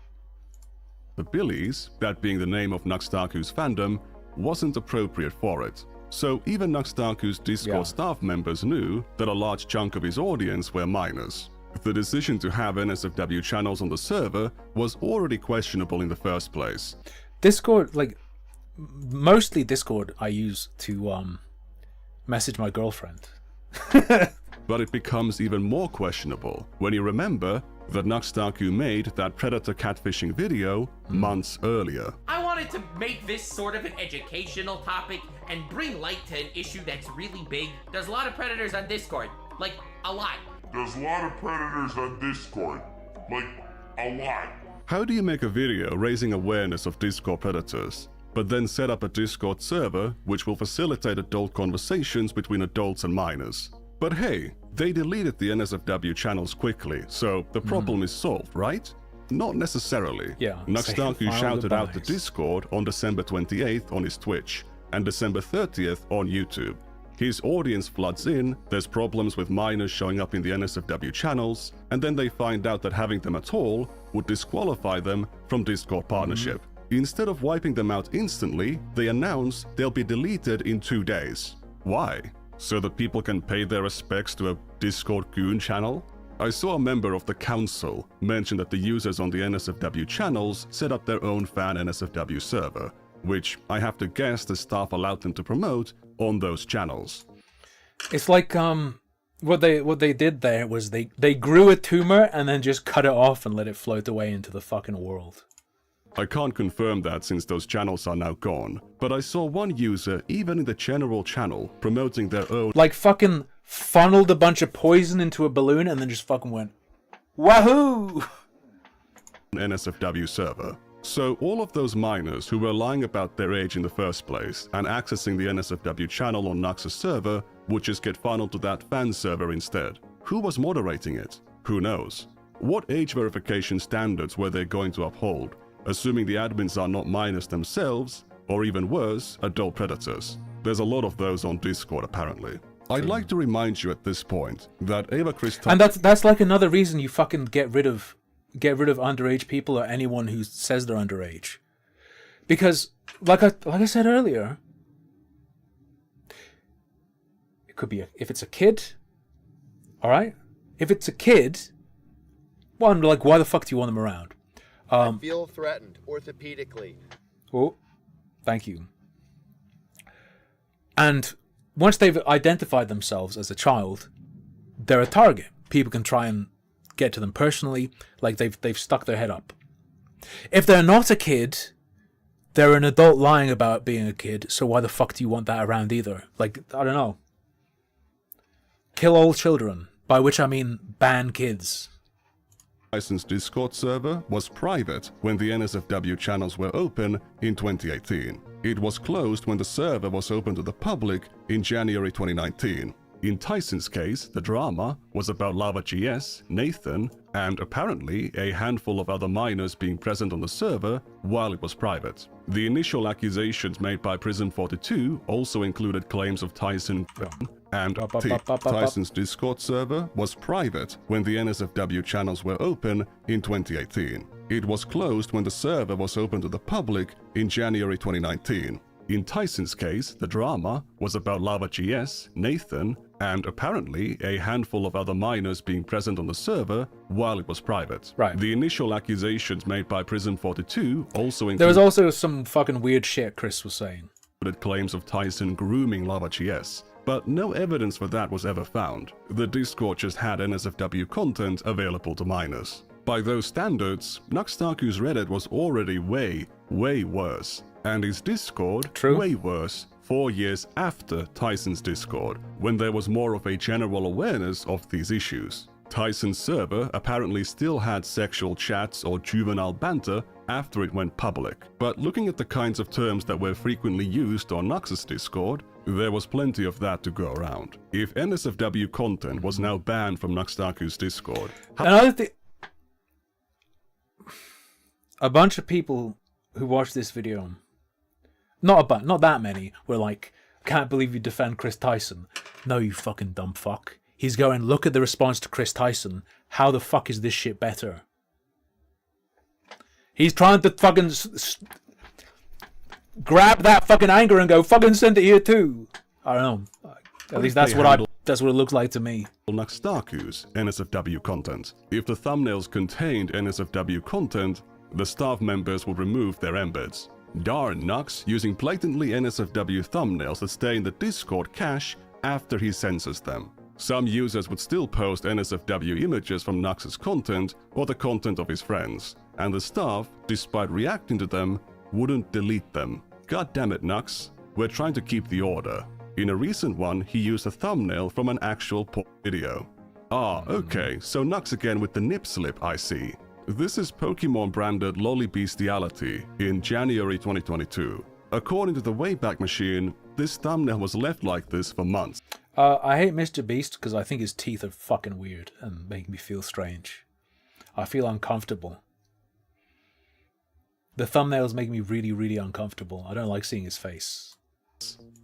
The Billies, that being the name of Nuxtaku's fandom, wasn't appropriate for it. So even Nuxtaku's Discord staff members knew that a large chunk of his audience were minors. The decision to have NSFW channels on the server was already questionable in the first place. Discord, like, mostly Discord I use to message my girlfriend. But it becomes even more questionable when you remember that Nuxtaku made that predator catfishing video months earlier. I wanted to make this sort of an educational topic and bring light to an issue that's really big. There's a lot of predators on Discord. Like, a lot. There's a lot of predators on Discord. Like, a lot. How do you make a video raising awareness of Discord predators, but then set up a Discord server which will facilitate adult conversations between adults and minors? But hey, they deleted the NSFW channels quickly, so the problem is solved, right? Not necessarily. Yeah. Nuxtaku shouted out to Discord on December 28th on his Twitch, and December 30th on YouTube. His audience floods in, there's problems with minors showing up in the NSFW channels, and then they find out that having them at all would disqualify them from Discord partnership. Instead of wiping them out instantly, they announce they'll be deleted in 2 days. Why? So that people can pay their respects to a Discord goon channel? I saw a member of the council mention that the users on the NSFW channels set up their own fan NSFW server, which I have to guess the staff allowed them to promote on those channels. It's like what they did there was they grew a tumor and then just cut it off and let it float away into the fucking world. I can't confirm that since those channels are now gone, but I saw one user even in the general channel promoting their own, like, fucking funneled a bunch of poison into a balloon and then just fucking went wahoo NSFW server. So all of those minors who were lying about their age in the first place and accessing the NSFW channel on Nux's server would just get funneled to that fan server instead. Who was moderating it? Who knows? What age verification standards were they going to uphold, assuming the admins are not minors themselves, or even worse, adult predators? There's a lot of those on Discord apparently. I'd like to remind you at this point that Ava Chris... And that's like another reason you fucking get rid of underage people or anyone who says they're underage. Because, like I said earlier, it could be if it's a kid, all right? If it's a kid, one, like, why the fuck do you want them around? I feel threatened orthopedically. Oh, thank you. And once they've identified themselves as a child, they're a target. People can try and get to them personally, like they've stuck their head up. If they're not a kid, they're an adult lying about being a kid, so why the fuck do you want that around either? Like, I don't know. Kill all children, by which I mean ban kids. Licensed Discord server was private when the NSFW channels were open in 2018. It was closed when the server was open to the public in January 2019. In Tyson's case, the drama was about Lava.gs, Nathan, and apparently a handful of other minors being present on the server while it was private. The initial accusations made by Prism42 also included claims of Tyson and Tyson's Discord server was private when the NSFW channels were open in 2018. It was closed when the server was open to the public in January 2019. In Tyson's case, the drama was about Lava.gs, Nathan, and apparently a handful of other minors being present on the server while it was private. Right. The initial accusations made by Prism42 also included... There was also some fucking weird shit Chris was saying. ...claims of Tyson grooming Lava.gs, but no evidence for that was ever found. The Discord just had NSFW content available to minors. By those standards, Nuxtaku's Reddit was already way worse, and his Discord way worse 4 years after Tyson's Discord, when there was more of a general awareness of these issues. Tyson's server apparently still had sexual chats or juvenile banter after it went public, but looking at the kinds of terms that were frequently used on Nux's Discord, there was plenty of that to go around. If NSFW content was now banned from Nuxtaku's Discord... Another thing... A bunch of people who watched this video, not that many, were like, can't believe you defend Chris Tyson. No, you fucking dumb fuck. He's going, look at the response to Chris Tyson. How the fuck is this shit better? He's trying to fucking grab that fucking anger and go, fucking send it here too. I don't know. At least that's what it looks like to me. Nuxtaku's NSFW content. If the thumbnails contained NSFW content, the staff members would remove their embeds. Darn Nux using blatantly NSFW thumbnails that stay in the Discord cache after he censors them. Some users would still post NSFW images from Nux's content or the content of his friends, and the staff, despite reacting to them, wouldn't delete them. God damn it, Nux. We're trying to keep the order. In a recent one, he used a thumbnail from an actual porn video. Ah, okay, so Nux again with the nip slip, I see. This is Pokemon branded Lolly Bestiality in January 2022. According to the Wayback Machine, this thumbnail was left like this for months. I hate Mr. Beast because I think his teeth are fucking weird and make me feel strange. I feel uncomfortable. The thumbnails make me really, really uncomfortable. I don't like seeing his face.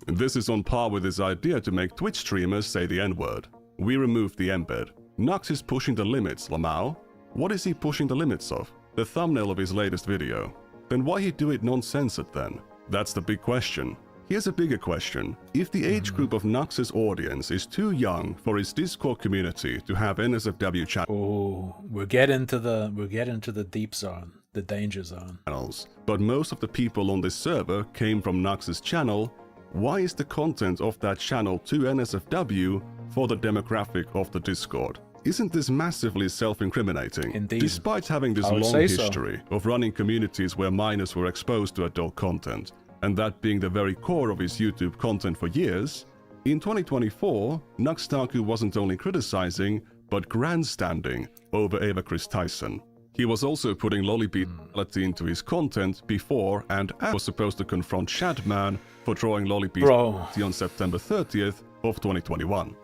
This is on par with his idea to make Twitch streamers say the N-word. We removed the embed. Nux is pushing the limits, Lamau. What is he pushing the limits of? The thumbnail of his latest video. Then why he do it non-censored then? That's the big question. Here's a bigger question. If the age group of Nux's audience is too young for his Discord community to have NSFW we're getting to the deep zone, the danger zone. Channels, but most of the people on this server came from Nux's channel, why is the content of that channel too NSFW for the demographic of the Discord? Isn't this massively self-incriminating? Indeed. Despite having this long history of running communities where minors were exposed to adult content, and that being the very core of his YouTube content for years, in 2024, Nuxtaku wasn't only criticizing, but grandstanding over Eva Chris Tyson. He was also putting Lollybeat into his content before and after was supposed to confront Shadman for drawing Lollybeat on September 30th of 2021.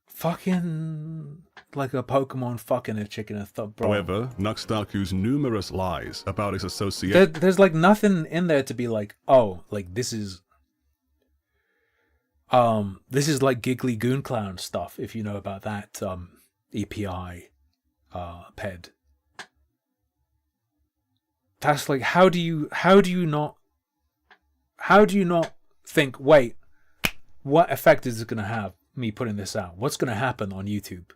Fucking like a Pokemon fucking a chicken a thought, bro. However, Nuxtaku's numerous lies about his association... There's like nothing in there to be like, oh, like this is like Giggly Goon Clown stuff, if you know about that EPI ped. That's like, how do you not think, wait, what effect is it gonna have? Me putting this out, what's going to happen on YouTube?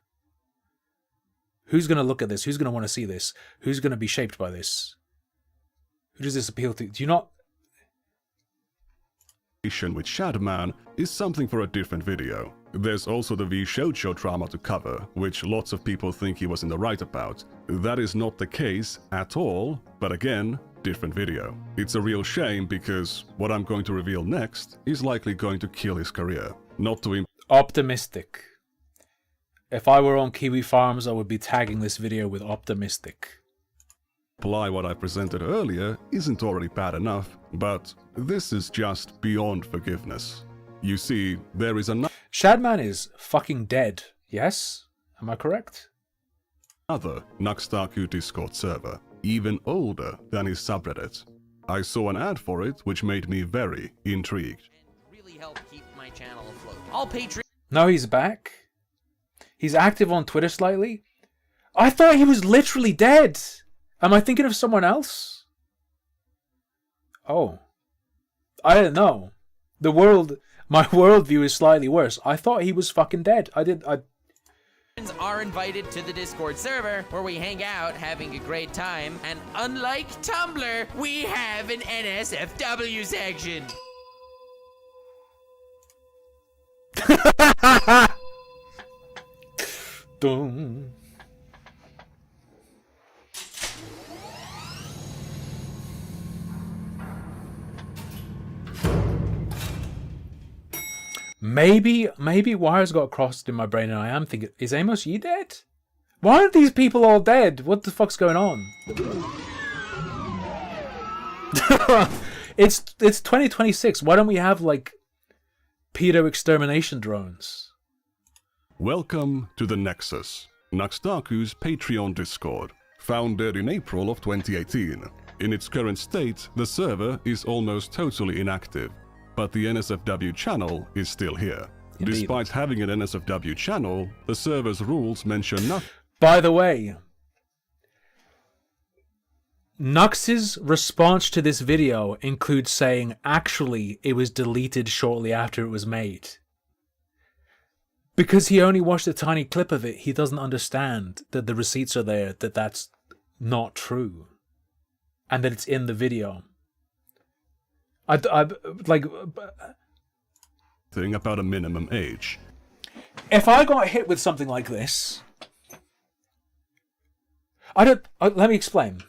Who's going to look at this? Who's going to want to see this? Who's going to be shaped by this? Who does this appeal to? Do you not? With Shadman is something for a different video. There's also the V Shoujo drama to cover, which lots of people think he was in the right about. That is not the case at all, but again, different video. It's a real shame because what I'm going to reveal next is likely going to kill his career. Not to optimistic. If I were on Kiwi Farms, I would be tagging this video with optimistic. Imply what I presented earlier isn't already bad enough, but this is just beyond forgiveness. You see, there is another... Shadman is fucking dead, yes? Am I correct? Another Nuxtaku Discord server, even older than his subreddit. I saw an ad for it which made me very intrigued. Really help keep my channel afloat. All Patreon. No, he's back. He's active on Twitter slightly. I thought he was literally dead. Am I thinking of someone else? Oh. I don't know. My worldview is slightly worse. I thought he was fucking dead. Are invited to the Discord server where we hang out having a great time, and unlike Tumblr, we have an NSFW section. Dun. maybe wires got crossed in my brain, and I am thinking, is Amos Yee dead? Why aren't these people all dead? What the fuck's going on? It's 2026. Why don't we have like pedo extermination drones? Welcome to the Nexus, Taku's Patreon Discord, founded in April of 2018. In its current state, the server is almost totally inactive, but the NSFW channel is still here. Indeed. Despite having an NSFW channel, the server's rules mention nothing. By the way, Nux's response to this video includes saying, actually, it was deleted shortly after it was made. Because he only watched a tiny clip of it, he doesn't understand that the receipts are there, that that's not true. And that it's in the video. Thing about a minimum age. If I got hit with something like this, let me explain.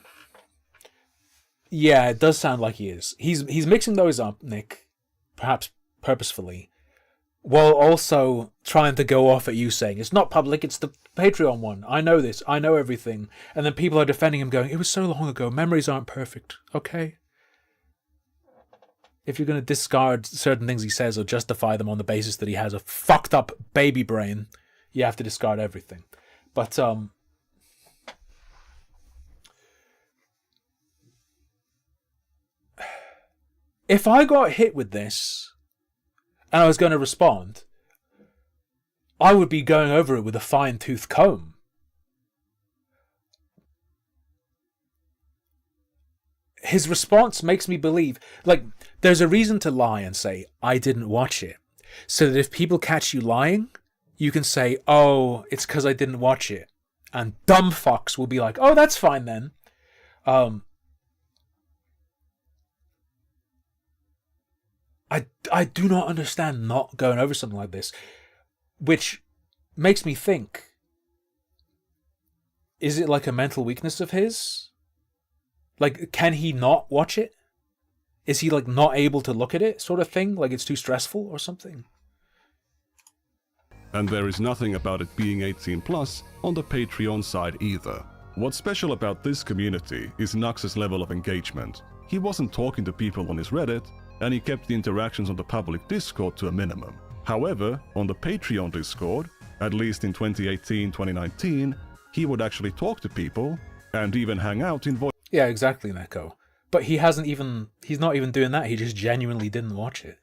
Yeah, it does sound like he is. He's mixing those up, Nick, perhaps purposefully, while also trying to go off at you saying, it's not public, it's the Patreon one. I know this, I know everything. And then people are defending him going, it was so long ago, memories aren't perfect, okay? If you're going to discard certain things he says or justify them on the basis that he has a fucked up baby brain, you have to discard everything. But, if I got hit with this and I was going to respond, I would be going over it with a fine-tooth comb. His response makes me believe, like, there's a reason to lie and say, I didn't watch it. So that if people catch you lying, you can say, oh, it's because I didn't watch it. And dumb fucks will be like, oh, that's fine then. I do not understand not going over something like this, which makes me think, is it like a mental weakness of his? Like, can he not watch it? Is he like not able to look at it, sort of thing? Like it's too stressful or something? And there is nothing about it being 18 plus on the Patreon side either. What's special about this community is Nux's level of engagement. He wasn't talking to people on his Reddit, and he kept the interactions on the public Discord to a minimum. However, on the Patreon Discord, at least in 2018-2019, he would actually talk to people and even hang out in voice. Yeah, exactly, Neko. But he's not even doing that, he just genuinely didn't watch it.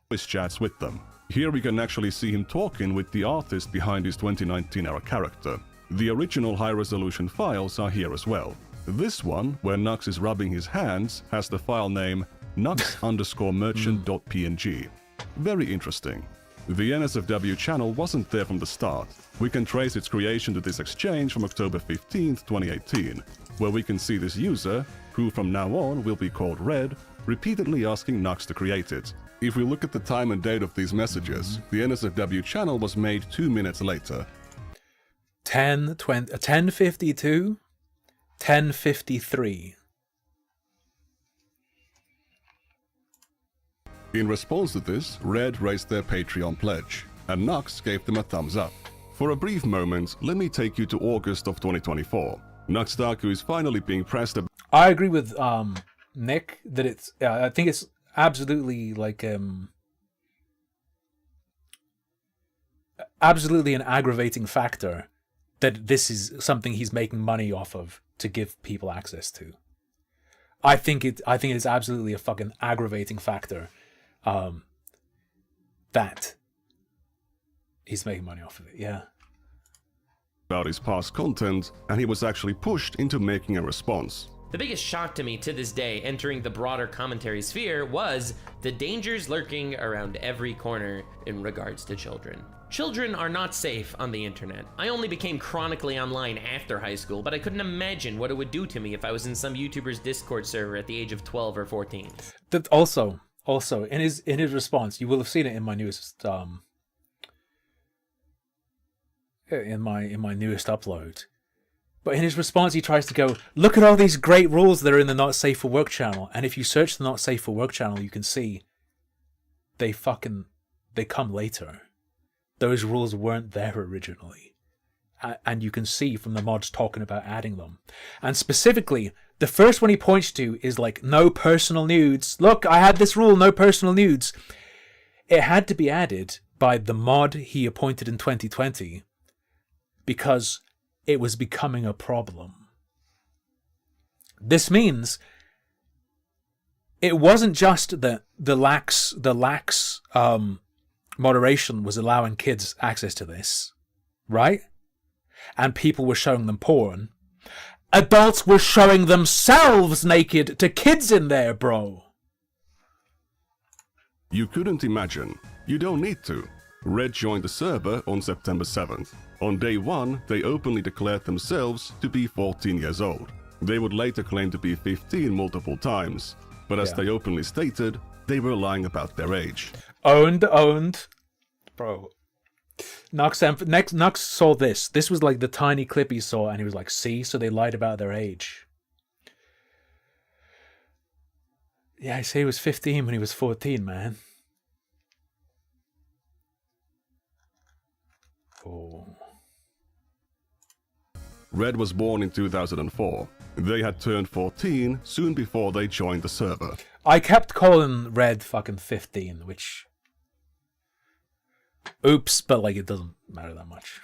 Voice chats with them. Here we can actually see him talking with the artist behind his 2019-era character. The original high-resolution files are here as well. This one, where Nux is rubbing his hands, has the file name nux_merchant.png. Very interesting. The NSFW channel wasn't there from the start. We can trace its creation to this exchange from October 15th, 2018, where we can see this user, who from now on will be called Red, repeatedly asking Nux to create it. If we look at the time and date of these messages, the NSFW channel was made 2 minutes later. 10:52, 10:53. In response to this, Red raised their Patreon pledge, and Nux gave them a thumbs up. For a brief moment, let me take you to August of 2024. Taku is finally being pressed about. I agree with Nick that it's. I think it's absolutely like absolutely an aggravating factor that this is something he's making money off of to give people access to. I think it's absolutely a fucking aggravating factor that he's making money off of it. Yeah. About his past content, and he was actually pushed into making a response. The biggest shock to me to this day entering the broader commentary sphere was the dangers lurking around every corner in regards to children. Children are not safe on the internet. I only became chronically online after high school, but I couldn't imagine what it would do to me if I was in some YouTuber's Discord server at the age of 12 or 14. That also in his response, you will have seen it in my newest in my newest upload. But in his response, he tries to go, look at all these great rules that are in the Not Safe for Work channel. And if you search the Not Safe for Work channel, you can see they they come later. Those rules weren't there originally. And you can see from the mods talking about adding them. And specifically, the first one he points to is like, no personal nudes. Look, I had this rule, no personal nudes. It had to be added by the mod he appointed in 2020 because it was becoming a problem. This means it wasn't just that the lax moderation was allowing kids access to this, right? And people were showing them porn. Adults were showing themselves naked to kids in there, bro. You couldn't imagine. You don't need to. Red joined the server on September 7th. On day 1, they openly declared themselves to be 14 years old. They would later claim to be 15 multiple times, but as they openly stated, they were lying about their age. Owned. Bro. Nux saw this. This was like the tiny clip he saw, and he was like, see, so they lied about their age. Yeah, I say he was 15 when he was 14, man. Oh. Red was born in 2004. They had turned 14 soon before they joined the server. I kept calling Red fucking 15, which... Oops, but like it doesn't matter that much.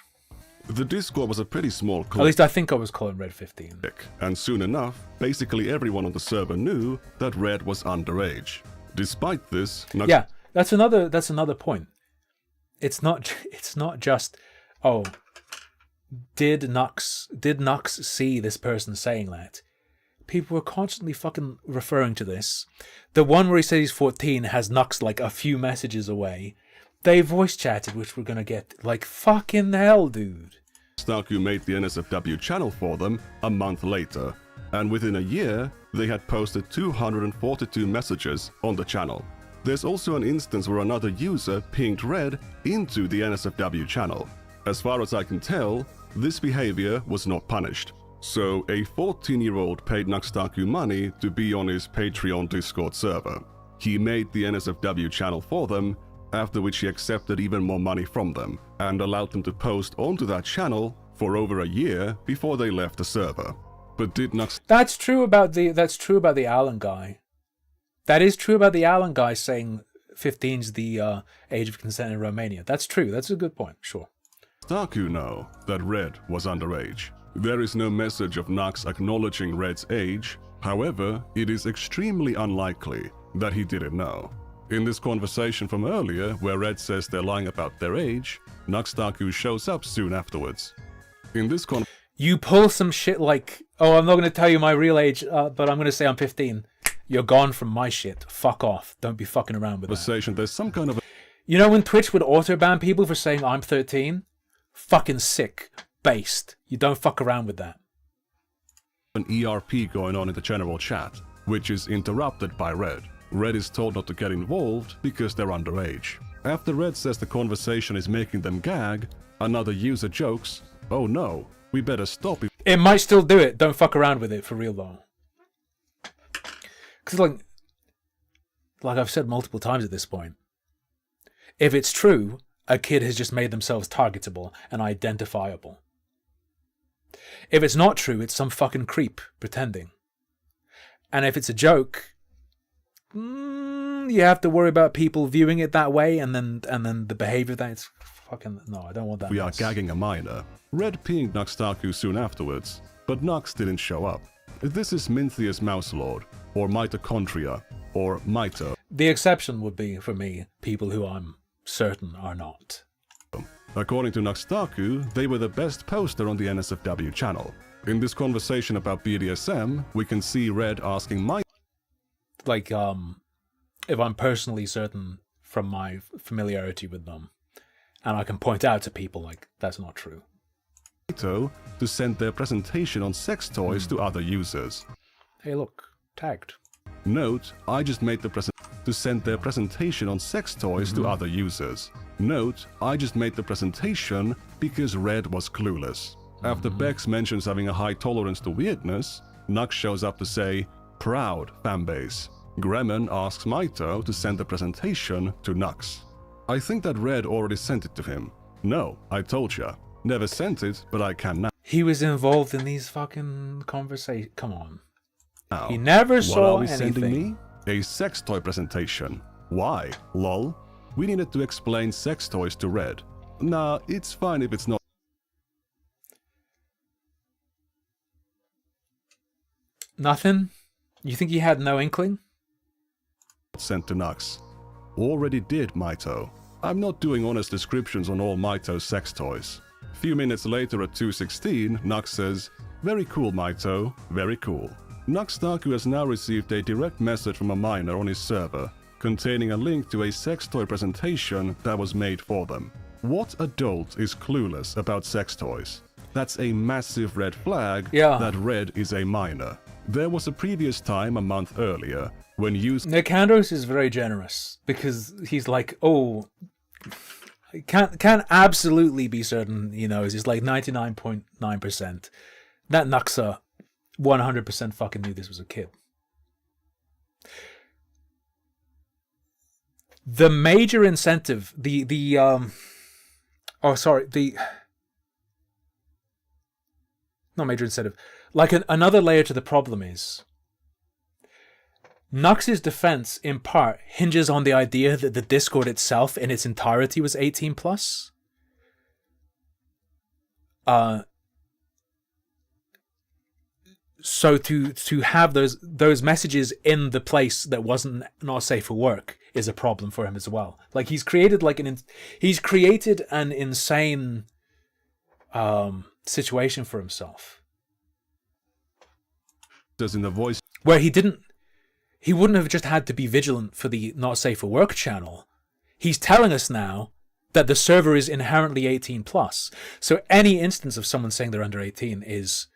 The Discord was a pretty small clique. At least I think I was calling Red 15. And soon enough, basically everyone on the server knew that Red was underage. Despite this... Yeah, that's another point. It's not just, oh, did Nux see this person saying that? People were constantly fucking referring to this. The one where he says he's 14 has Nux like a few messages away. They voice chatted, which we're gonna get. Like, fucking hell, dude. Taku made the NSFW channel for them a month later, and within a year, they had posted 242 messages on the channel. There's also an instance where another user pinged Red into the NSFW channel. As far as I can tell, this behavior was not punished. So a 14-year-old paid Taku money to be on his Patreon Discord server. He made the NSFW channel for them, after which he accepted even more money from them, and allowed them to post onto that channel for over a year before they left the server. But did Nux... That's true about the Allen guy. That is true about the Allen guy saying 15's the age of consent in Romania. That's true. That's a good point. Sure. Taku know that Red was underage. There is no message of Nux acknowledging Red's age. However, it is extremely unlikely that he didn't know. In this conversation from earlier, where Red says they're lying about their age, Taku shows up soon afterwards. In this you pull some shit like, oh, I'm not going to tell you my real age, but I'm going to say I'm 15. You're gone from my shit. Fuck off. Don't be fucking around with that. There's some kind of... You know when Twitch would auto-ban people for saying I'm 13? Fucking sick. Based. You don't fuck around with that. An ERP going on in the general chat, which is interrupted by Red. Red is told not to get involved because they're underage. After Red says the conversation is making them gag, another user jokes, oh no, we better stop it. It might still do it, don't fuck around with it for real though. Because like I've said multiple times at this point, if it's true, a kid has just made themselves targetable and identifiable. If it's not true, it's some fucking creep pretending. And if it's a joke, you have to worry about people viewing it that way, and then the behavior that it's fucking... No, I don't want that. We are gagging a minor. Red pinged Taku soon afterwards, but Nux didn't show up. This is Minthius Mouselord, or Mitochondria, or Mito. The exception would be, for me, people who I'm certain are not. According to Taku, they were the best poster on the NSFW channel. In this conversation about BDSM, we can see Red asking Mito... Like, if I'm personally certain from my familiarity with them, and I can point out to people, like, that's not true. To send their presentation on sex toys to other users. Hey look, tagged. Note, I just made the to send their presentation on sex toys to other users. Note, I just made the presentation because Red was clueless. After Bex mentions having a high tolerance to weirdness, Nux shows up to say, proud fanbase. Gremmen asks Mito to send the presentation to Nux. I think that Red already sent it to him. No, I told ya. Never sent it, but I can now. He was involved in these fucking conversations. Come on. He never What saw are we anything. sending me? A sex toy presentation. Why? Lol. We needed to explain sex toys to Red. Nah, it's fine if it's not Nothing? You think he had no inkling? sent to Nux. Already did, Maito. I'm not doing honest descriptions on all Maito's sex toys. Few minutes later at 2:16, Nux says, "Very cool, Maito, very cool." Nux Taku has now received a direct message from a minor on his server, containing a link to a sex toy presentation that was made for them. What adult is clueless about sex toys? That's a massive red flag that Red is a minor. There was a previous time a month earlier when Nikandros is very generous because he's like, oh, can't absolutely be certain he knows. He's like 99.9%. That Nuxa 100% fucking knew this was a kid. The major incentive, not major incentive. Like another layer to the problem is Nux's defense in part hinges on the idea that the Discord itself in its entirety was 18 plus. So to have those messages in the place that wasn't not safe for work is a problem for him as well. Like he's created an insane situation for himself. Does in the voice where he wouldn't have just had to be vigilant for the not safe for work channel. He's telling us now that the server is inherently 18 plus. So any instance of someone saying they're under 18 is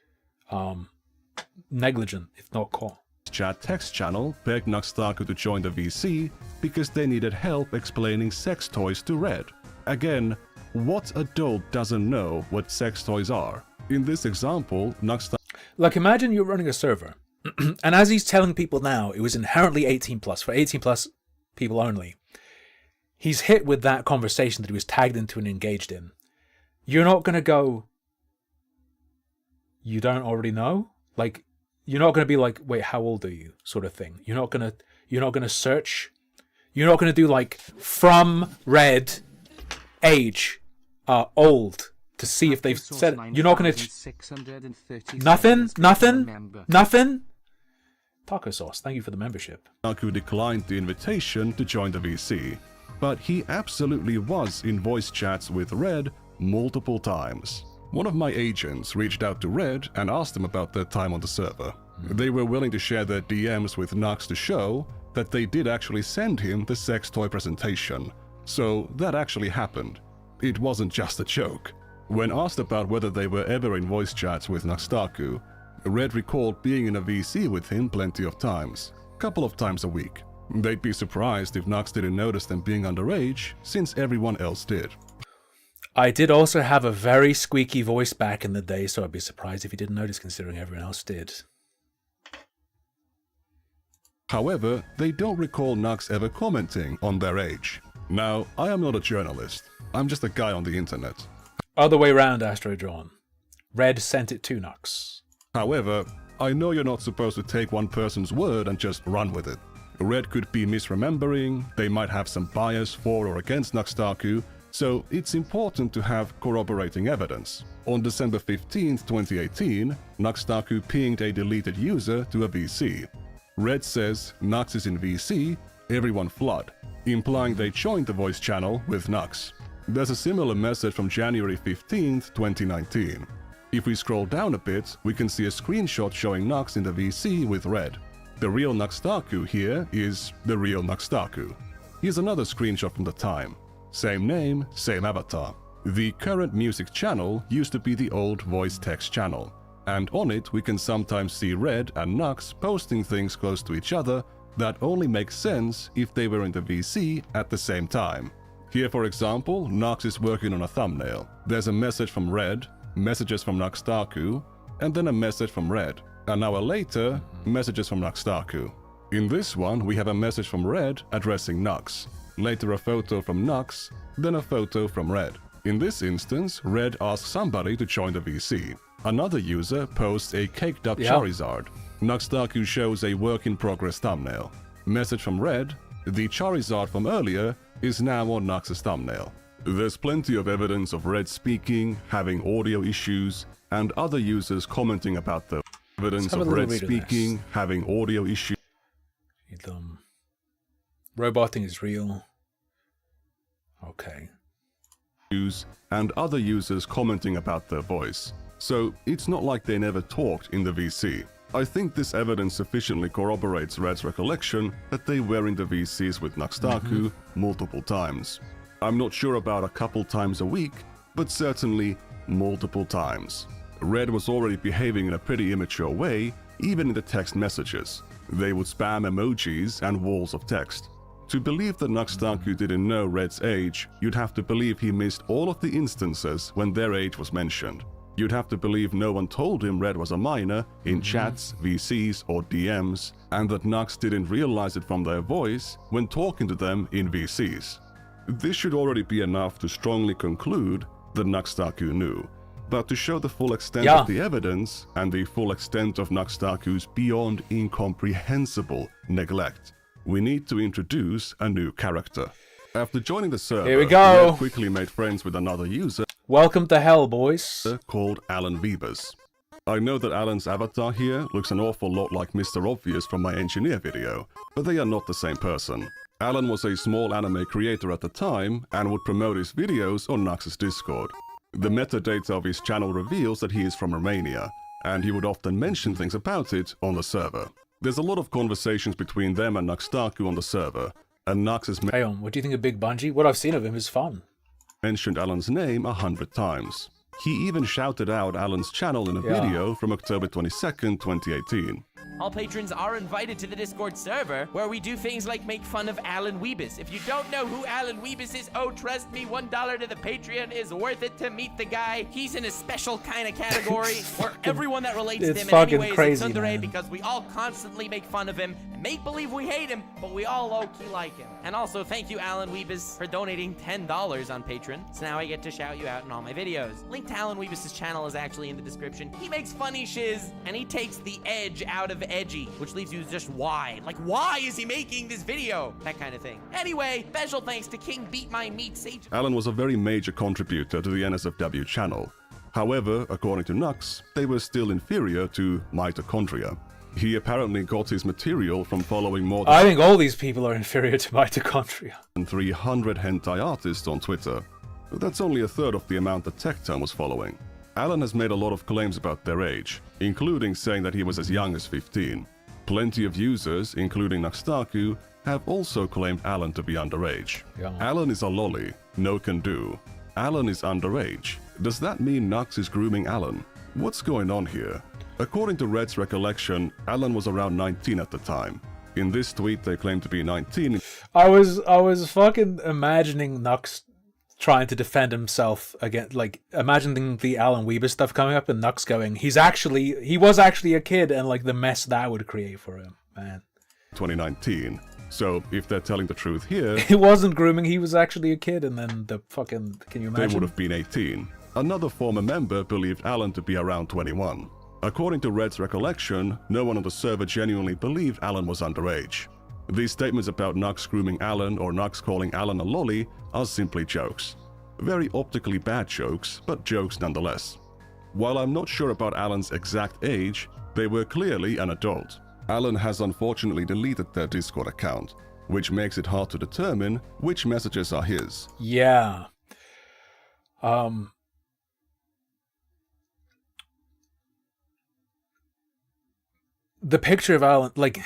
negligent, if not caught. Chat text channel begged Nux Taku to join the VC because they needed help explaining sex toys to Red. Again, what adult doesn't know what sex toys are? In this example, Nux Taku... Like imagine you're running a server, and as he's telling people now, it was inherently 18 plus, for 18 plus people only. He's hit with that conversation that he was tagged into and engaged in. You're not going to go, you don't already know? Like, you're not going to be like, wait, how old are you? Sort of thing. You're not going to search. You're not going to do like from Red age old to see if they've said it. You're not going to nothing. Taco sauce. Thank you for the membership. Taku declined the invitation to join the VC, but he absolutely was in voice chats with Red multiple times. One of my agents reached out to Red and asked him about their time on the server. They were willing to share their DMs with Nux to show that they did actually send him the sex toy presentation. So that actually happened. It wasn't just a joke. When asked about whether they were ever in voice chats with Nux Taku, Red recalled being in a VC with him plenty of times, couple of times a week. They'd be surprised if Nux didn't notice them being underage, since everyone else did. I did also have a very squeaky voice back in the day, so I'd be surprised if he didn't notice considering everyone else did. However, they don't recall Nux ever commenting on their age. Now, I am not a journalist. I'm just a guy on the internet. Other way round, Astro John. Red sent it to Nux. However, I know you're not supposed to take one person's word and just run with it. Red could be misremembering, they might have some bias for or against Nux Taku, so it's important to have corroborating evidence. On December 15th, 2018, Nux Taku pinged a deleted user to a VC. Red says Nux is in VC, everyone flood, implying they joined the voice channel with Nux. There's a similar message from January 15th, 2019. If we scroll down a bit, we can see a screenshot showing Nux in the VC with Red. The real Nux Taku here is the real Nux Taku. Here's another screenshot from the time. Same name, same avatar. The current music channel used to be the old voice text channel, and on it we can sometimes see Red and Nux posting things close to each other that only make sense if they were in the VC at the same time. Here, for example, Nux is working on a thumbnail. There's a message from Red, messages from Nux Taku, and then a message from Red. An hour later, messages from Nux Taku. In this one, we have a message from Red addressing Nux. later a photo from Nux, then a photo from Red. In this instance, Red asks somebody to join the VC. Another user posts a caked up Charizard. Taku shows a work-in-progress thumbnail. Message from Red, the Charizard from earlier is now on Nux's thumbnail. There's plenty of evidence of Red speaking, having audio issues, and other users commenting about the evidence of Red speaking, having audio issues. Roboting is real. Okay. And other users commenting about their voice. So it's not like they never talked in the VC. I think this evidence sufficiently corroborates Red's recollection that they were in the VCs with Taku multiple times. I'm not sure about a couple times a week, but certainly multiple times. Red was already behaving in a pretty immature way, even in the text messages. They would spam emojis and walls of text. To believe that Taku didn't know Red's age, you'd have to believe he missed all of the instances when their age was mentioned. You'd have to believe no one told him Red was a minor in chats, VCs, or DMs, and that Nux didn't realize it from their voice when talking to them in VCs. This should already be enough to strongly conclude that Taku knew. But to show the full extent of the evidence and the full extent of Taku's beyond incomprehensible neglect, we need to introduce a new character. After joining the server, here we go. Red quickly made friends with another user. Welcome to hell, boys. Called Alan Wiebes. I know that Alan's avatar here looks an awful lot like Mr. Obvious from my engineer video, but they are not the same person. Alan was a small anime creator at the time and would promote his videos on Nux's Discord. The metadata of his channel reveals that he is from Romania, and he would often mention things about it on the server. There's a lot of conversations between them and Taku on the server, and Nux is Hey, what do you think of Big Bungie? What I've seen of him is fun. Mentioned Alan's name 100 times. He even shouted out Alan's channel in a video from October 22nd, 2018. All patrons are invited to the Discord server, where we do things like make fun of Alan Wiebes. If you don't know who Alan Wiebes is, oh, trust me, $1 to the Patreon is worth it to meet the guy. He's in a special kind of category where everyone that relates to him in any way is a tsundere, because we all constantly make fun of him and make believe we hate him, but we all low-key like him. And also, thank you, Alan Wiebes, for donating $10 on Patreon, so now I get to shout you out in all my videos. Link to Alan Wiebes' channel is actually in the description. He makes funny shiz, and he takes the edge out of edgy, which leaves you just why? Like, why is he making this video? That kind of thing. Anyway, special thanks to King Beat My Meat Sage. Alan was a very major contributor to the NSFW channel. However, according to Nux, they were still inferior to Mitochondria. He apparently got his material from following more than I think all these people are inferior to Mitochondria. 300 hentai artists on Twitter. That's only a third of the amount that Tecton was following. Alan has made a lot of claims about their age, including saying that he was as young as 15. Plenty of users, including Taku, have also claimed Alan to be underage. Alan is a lolly, no can do. Alan is underage. Does that mean Nux is grooming Alan? What's going on here? According to Red's recollection, Alan was around 19 at the time. In this tweet, they claim to be 19. I was fucking imagining Nux trying to defend himself against, like, imagining the Alan Wiebes stuff coming up and Nux going, he was actually a kid, and like the mess that would create for him, man. 2019. So if they're telling the truth here, it wasn't grooming, he was actually a kid, and then the fucking, can you imagine? They would have been 18. Another former member believed Alan to be around 21. According to Red's recollection, no one on the server genuinely believed Alan was underage. These statements about Nux grooming Alan or Nux calling Alan a lolly are simply jokes. Very optically bad jokes, but jokes nonetheless. While I'm not sure about Alan's exact age, they were clearly an adult. Alan has unfortunately deleted their Discord account, which makes it hard to determine which messages are his. Yeah. The picture of Alan, like,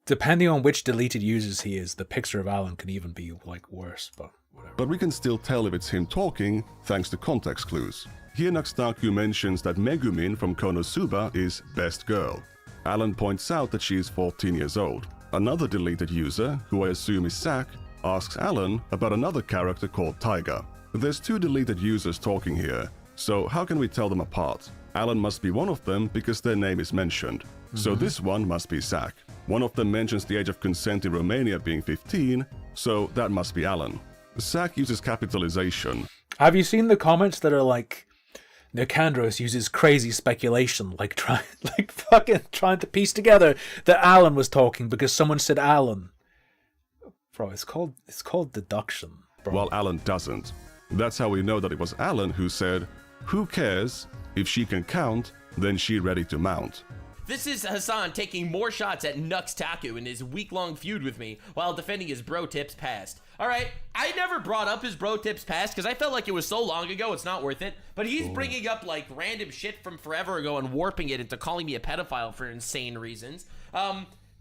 depending on which deleted users he is, the picture of Alan can even be, like, worse, but whatever. But we can still tell if it's him talking, thanks to context clues. Here Taku mentions that Megumin from Konosuba is best girl. Alan points out that she is 14 years old. Another deleted user, who I assume is Zack, asks Alan about another character called Taiga. There's two deleted users talking here, so how can we tell them apart? Alan must be one of them because their name is mentioned. So this one must be Zack. One of them mentions the age of consent in Romania being 15, so that must be Alan. Zack uses capitalization. Have you seen the comments that are like, Nikandros uses crazy speculation, like fucking trying to piece together that Alan was talking because someone said Alan. Bro, it's called deduction, bro. While Alan doesn't. That's how we know that it was Alan who said, "Who cares? If she can count, then she ready to mount." This is Hassan taking more shots at Nux Taku in his week-long feud with me while defending his bro tips past. Alright, I never brought up his bro tips past because I felt like it was so long ago it's not worth it, but he's bringing up like random shit from forever ago and warping it into calling me a pedophile for insane reasons.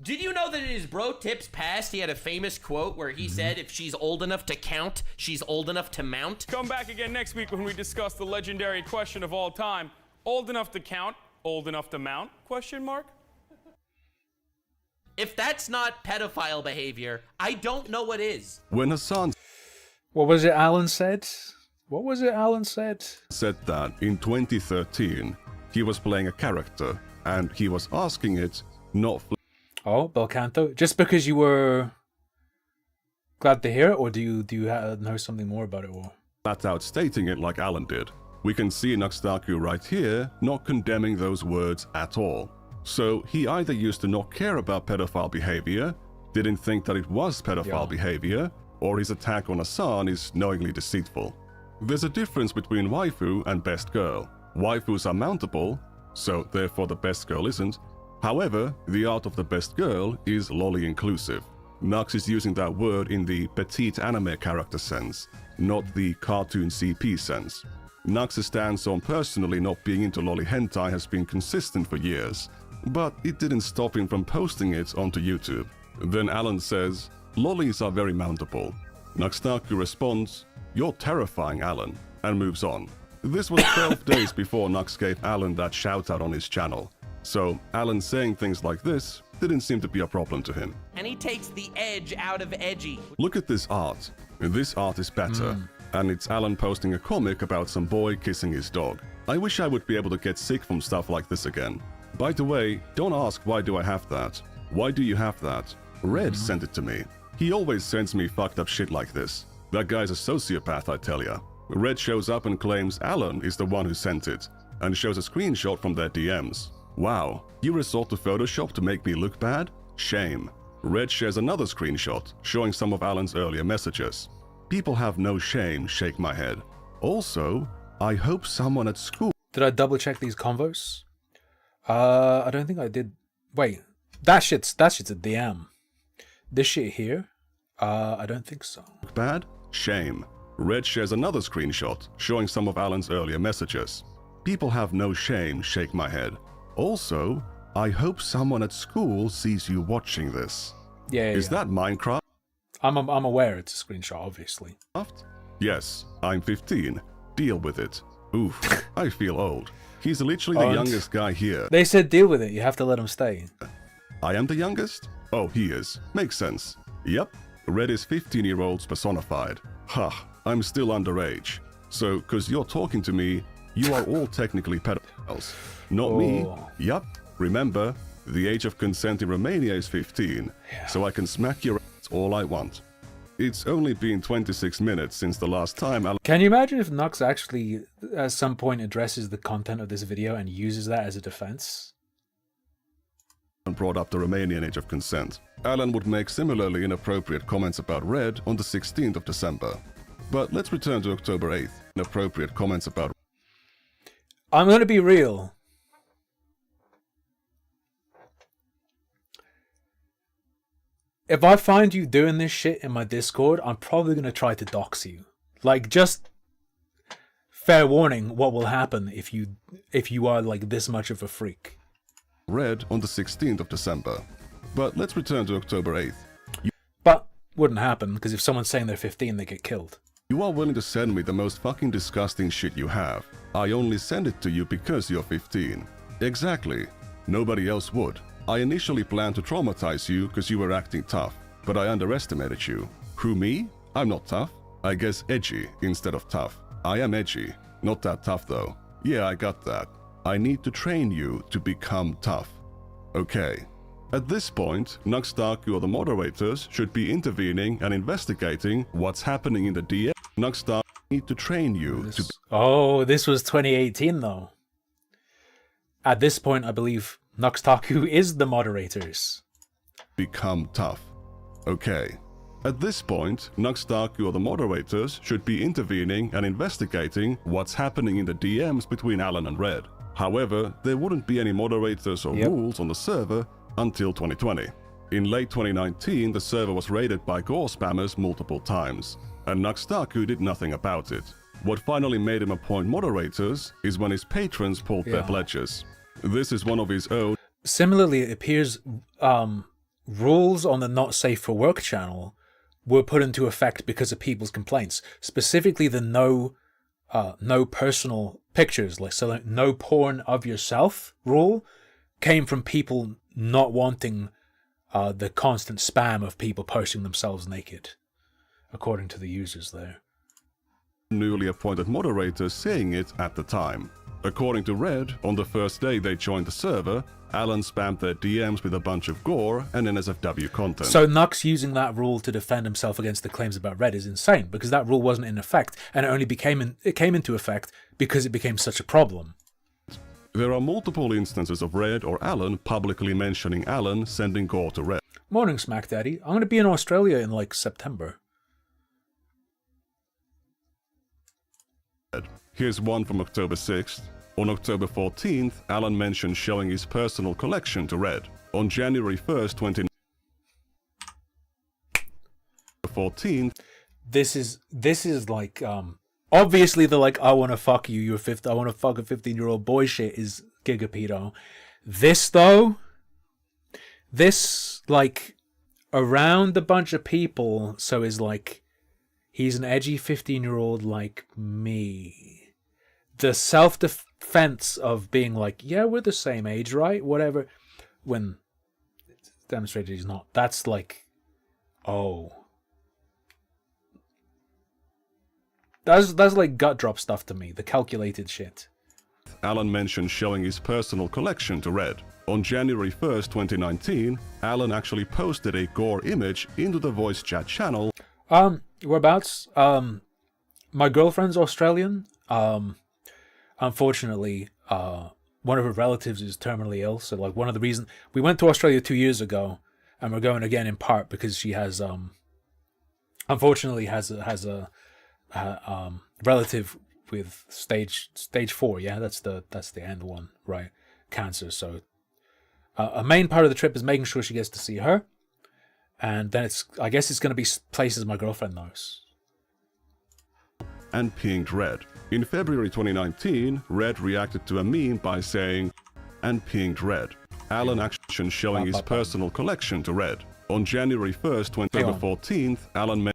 Did you know that in his bro tips past he had a famous quote where he said if she's old enough to count, she's old enough to mount? Come back again next week when we discuss the legendary question of all time, old enough to count, old enough to mount? Question mark? If that's not pedophile behavior, I don't know what is. When Hassan What was it Alan said? What was it Alan said? Said that in 2013 he was playing a character and he was asking it not. Oh, Belcanto. Just because you were glad to hear it, or do you know something more about it? Or flat out stating it like Alan did. We can see Nuxtaku right here not condemning those words at all. So he either used to not care about pedophile behavior, didn't think that it was pedophile behavior, or his attack on Hassan is knowingly deceitful. There's a difference between waifu and best girl. Waifus are mountable, so therefore the best girl isn't. However, the art of the best girl is lolly inclusive. Nux is using that word in the petite anime character sense, not the cartoon CP sense. Nux's stance on personally not being into lolly hentai has been consistent for years, but it didn't stop him from posting it onto YouTube. Then Alan says, "Lollies are very mountable." Nuxtaku responds, "You're terrifying, Alan," and moves on. This was 12 days before Nux gave Alan that shout out on his channel, so Alan saying things like this didn't seem to be a problem to him. And he takes the edge out of edgy. Look at this art. This art is better. And it's Alan posting a comic about some boy kissing his dog. I wish I would be able to get sick from stuff like this again. By the way, don't ask why do I have that. Why do you have that? Red sent it to me. He always sends me fucked up shit like this. That guy's a sociopath, I tell ya. Red shows up and claims Alan is the one who sent it, and shows a screenshot from their DMs. Wow, you resort to Photoshop to make me look bad? Shame. Red shares another screenshot, showing some of Alan's earlier messages. People have no shame, shake my head. Also, I hope someone at school... Did I double check these convos? I don't think I did. Wait, that shit's a DM. This shit here? I don't think so. Bad? Shame. Red shares another screenshot, showing some of Alan's earlier messages. People have no shame, shake my head. Also, I hope someone at school sees you watching this. Yeah. Is that Minecraft? I'm aware it's a screenshot, obviously. Yes, I'm 15. Deal with it. Oof, I feel old. He's literally the youngest guy here. They said deal with it, you have to let him stay. I am the youngest? Oh, he is. Makes sense. Yep, Red is 15-year-olds personified. Ha, I'm still underage. So, cause you're talking to me, you are all technically pedophiles. Not me. Yup, remember, the age of consent in Romania is 15, so I can smack your ass all I want. It's only been 26 minutes since the last time Can you imagine if Nux actually at some point addresses the content of this video and uses that as a defense? Brought up the Romanian age of consent. Alan would make similarly inappropriate comments about Red on the 16th of December. But let's return to October 8th. Inappropriate comments about... I'm gonna be real. If I find you doing this shit in my Discord, I'm probably gonna try to dox you. Like, just fair warning what will happen if you are like this much of a freak. Red on the 16th of December. But let's return to October 8th. But wouldn't happen, because if someone's saying they're 15, they get killed. You are willing to send me the most fucking disgusting shit you have. I only send it to you because you're 15. Exactly. Nobody else would. I initially planned to traumatize you because you were acting tough, but I underestimated you. Who, me? I'm not tough. I guess edgy instead of tough. I am edgy. Not that tough though. Yeah, I got that. I need to train you to become tough. Okay. At this point, Taku or the moderators should be intervening and investigating what's happening in the DM. Taku need to train you to... Oh, this was 2018 though. At this point, I believe Taku is the moderators. Become tough. Okay. At this point, Taku or the moderators should be intervening and investigating what's happening in the DMs between Alan and Red. However, there wouldn't be any moderators or rules on the server until 2020. In late 2019, the server was raided by gore spammers multiple times, and Taku did nothing about it. What finally made him appoint moderators is when his patrons pulled their pledges. This is one of his own. Similarly, it appears rules on the Not Safe for Work channel were put into effect because of people's complaints. Specifically, the no personal pictures, like no porn of yourself rule, came from people not wanting the constant spam of people posting themselves naked, according to the users there. Newly appointed moderators saying it at the time. According to Red, on the first day they joined the server, Alan spammed their DMs with a bunch of gore and NSFW content. So Nux using that rule to defend himself against the claims about Red is insane, because that rule wasn't in effect, and it came into effect because it became such a problem. There are multiple instances of Red or Alan publicly mentioning Alan sending gore to Red. Morning, Smack Daddy. I'm going to be in Australia in like September. Here's one from October 6th. On October 14th, Alan mentioned showing his personal collection to Red. On January 1st, 2014, this is like obviously the like I want to fuck you, you're 50, I want to fuck a 15-year-old boy shit is gigapedo. This though, this like around a bunch of people, so is like he's an edgy 15-year-old like me. The self-defense of being like, yeah, we're the same age, right? Whatever. When it's demonstrated he's not. That's like, oh. That's like gut drop stuff to me. The calculated shit. Alan mentioned showing his personal collection to Red. On January 1st, 2019, Alan actually posted a gore image into the voice chat channel. Whereabouts? My girlfriend's Australian. Unfortunately, one of her relatives is terminally ill. So, like, one of the reasons we went to Australia 2 years ago, and we're going again in part because she has, unfortunately, has a relative with stage 4. Yeah, that's the end one, right? Cancer. So, a main part of the trip is making sure she gets to see her, and then I guess it's going to be places my girlfriend knows. And pinged Red. In February 2019, Red reacted to a meme by saying, and pinged Red. Alan action showing his personal collection to Red. On January 1st, 2014, Alan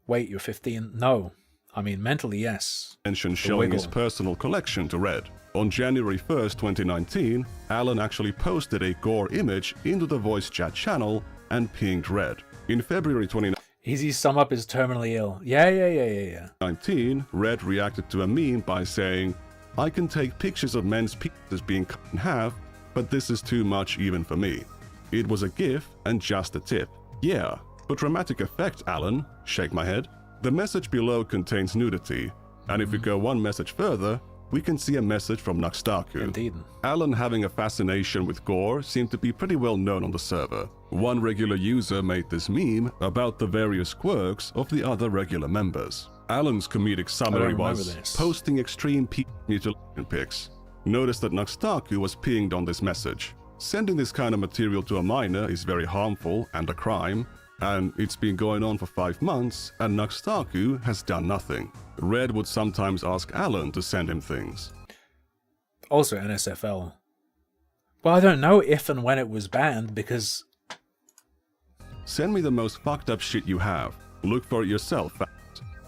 Wait, you're 15? No. I mean, mentally, yes. Mentioned showing his personal collection to Red. On January 1st, 2019, Alan actually posted a gore image into the voice chat channel and pinged Red. In February 2019, Easy sum up is terminally ill. Yeah. 19, Red reacted to a meme by saying, I can take pictures of men's penises being cut in half, but this is too much even for me. It was a gif and just a tip. Yeah, but dramatic effect, Alan. Shake my head. The message below contains nudity, and if we go one message further, we can see a message from Taku. Indeed. Alan having a fascination with gore seemed to be pretty well known on the server. One regular user made this meme about the various quirks of the other regular members. Alan's comedic summary was posting extreme mutilation pics. Notice that Taku was pinged on this message. Sending this kind of material to a minor is very harmful and a crime, and it's been going on for 5 months, and Taku has done nothing. Red would sometimes ask Alan to send him things. Also NSFL. Well, I don't know if and when it was banned, because... Send me the most fucked up shit you have. Look for it yourself.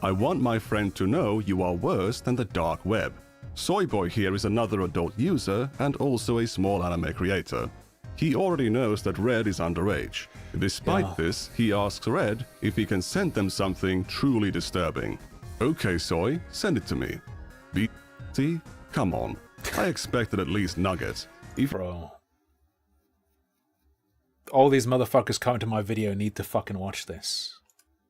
I want my friend to know you are worse than the dark web. Soyboy here is another adult user and also a small anime creator. He already knows that Red is underage. Despite this, he asks Red if he can send them something truly disturbing. Okay, Soy, send it to me. BT? Come on. I expected at least nuggets. Bro. all these motherfuckers coming to my video need to fucking watch this.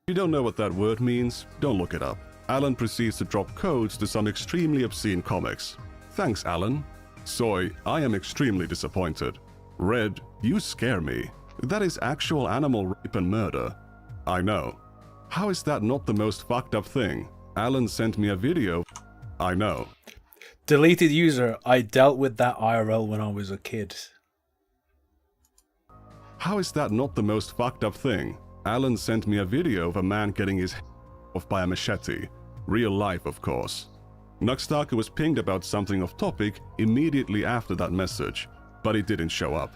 If you don't know what that word means, don't look it up. Alan proceeds to drop codes to some extremely obscene comics. Thanks, Alan. Soy, I am extremely disappointed. Red, you scare me. That is actual animal rape and murder. I know. How is that not the most fucked up thing? Alan sent me a video. I know. Deleted user, I dealt with that IRL when I was a kid. How is that not the most fucked up thing? Alan sent me a video of a man getting his head off by a machete. Real life, of course. Taku was pinged about something off topic immediately after that message, but he didn't show up.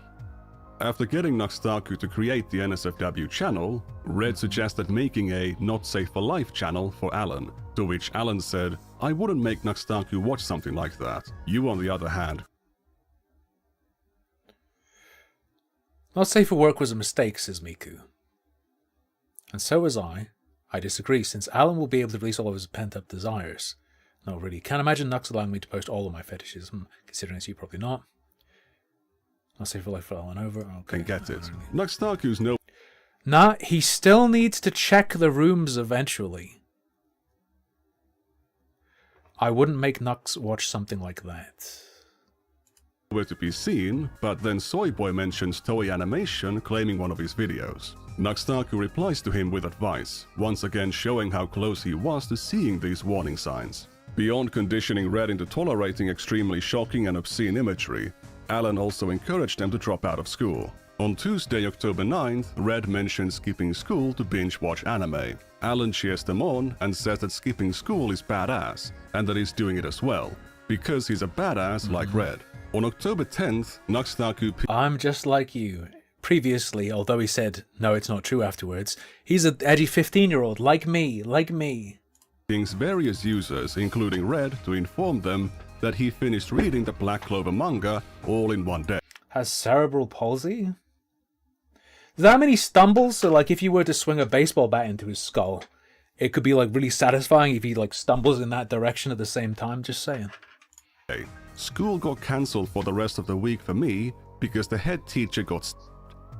After getting Taku to create the NSFW channel, Red suggested making a Not Safe for Life channel for Alan, to which Alan said, I wouldn't make Taku watch something like that. You, on the other hand. Not Safe for Work was a mistake, says Miku. And so was I. I disagree, since Alan will be able to release all of his pent-up desires. No, really. Can't imagine Nux allowing me to post all of my fetishes. Considering it's you, probably not. Not Safe for Life for Alan over. Okay. Can get it. Taku's no... Nah, he still needs to check the rooms eventually. I wouldn't make Nux watch something like that. Where to be seen, but then Soyboy mentions Toei Animation claiming one of his videos. Taku replies to him with advice, once again showing how close he was to seeing these warning signs. Beyond conditioning Red into tolerating extremely shocking and obscene imagery, Alan also encouraged them to drop out of school. On Tuesday, October 9th, Red mentions skipping school to binge-watch anime. Alan cheers them on and says that skipping school is badass, and that he's doing it as well, because he's a badass like Red. On October 10th, Taku... I'm just like you. Previously, although he said, no, it's not true afterwards, he's an edgy 15-year-old, like me. ...pings various users, including Red, to inform them that he finished reading the Black Clover manga all in one day. Has cerebral palsy? Does that mean he stumbles? So, like, if you were to swing a baseball bat into his skull, it could be, like, really satisfying if he, like, stumbles in that direction at the same time? Just saying. School got cancelled for the rest of the week for me because the head teacher got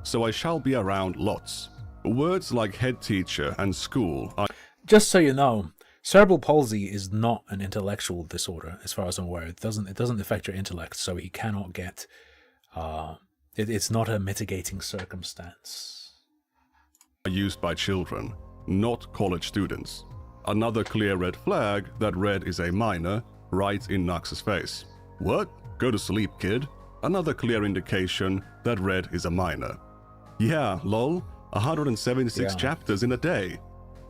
so I shall be around lots. Words like head teacher and school are... Just so you know, cerebral palsy is not an intellectual disorder, as far as I'm aware. It doesn't affect your intellect, so he cannot get... it's not a mitigating circumstance. Used by children, not college students. Another clear red flag that Red is a minor, right in Nux's face. What? Go to sleep, kid. Another clear indication that Red is a minor. Yeah, lol. 176 chapters in a day.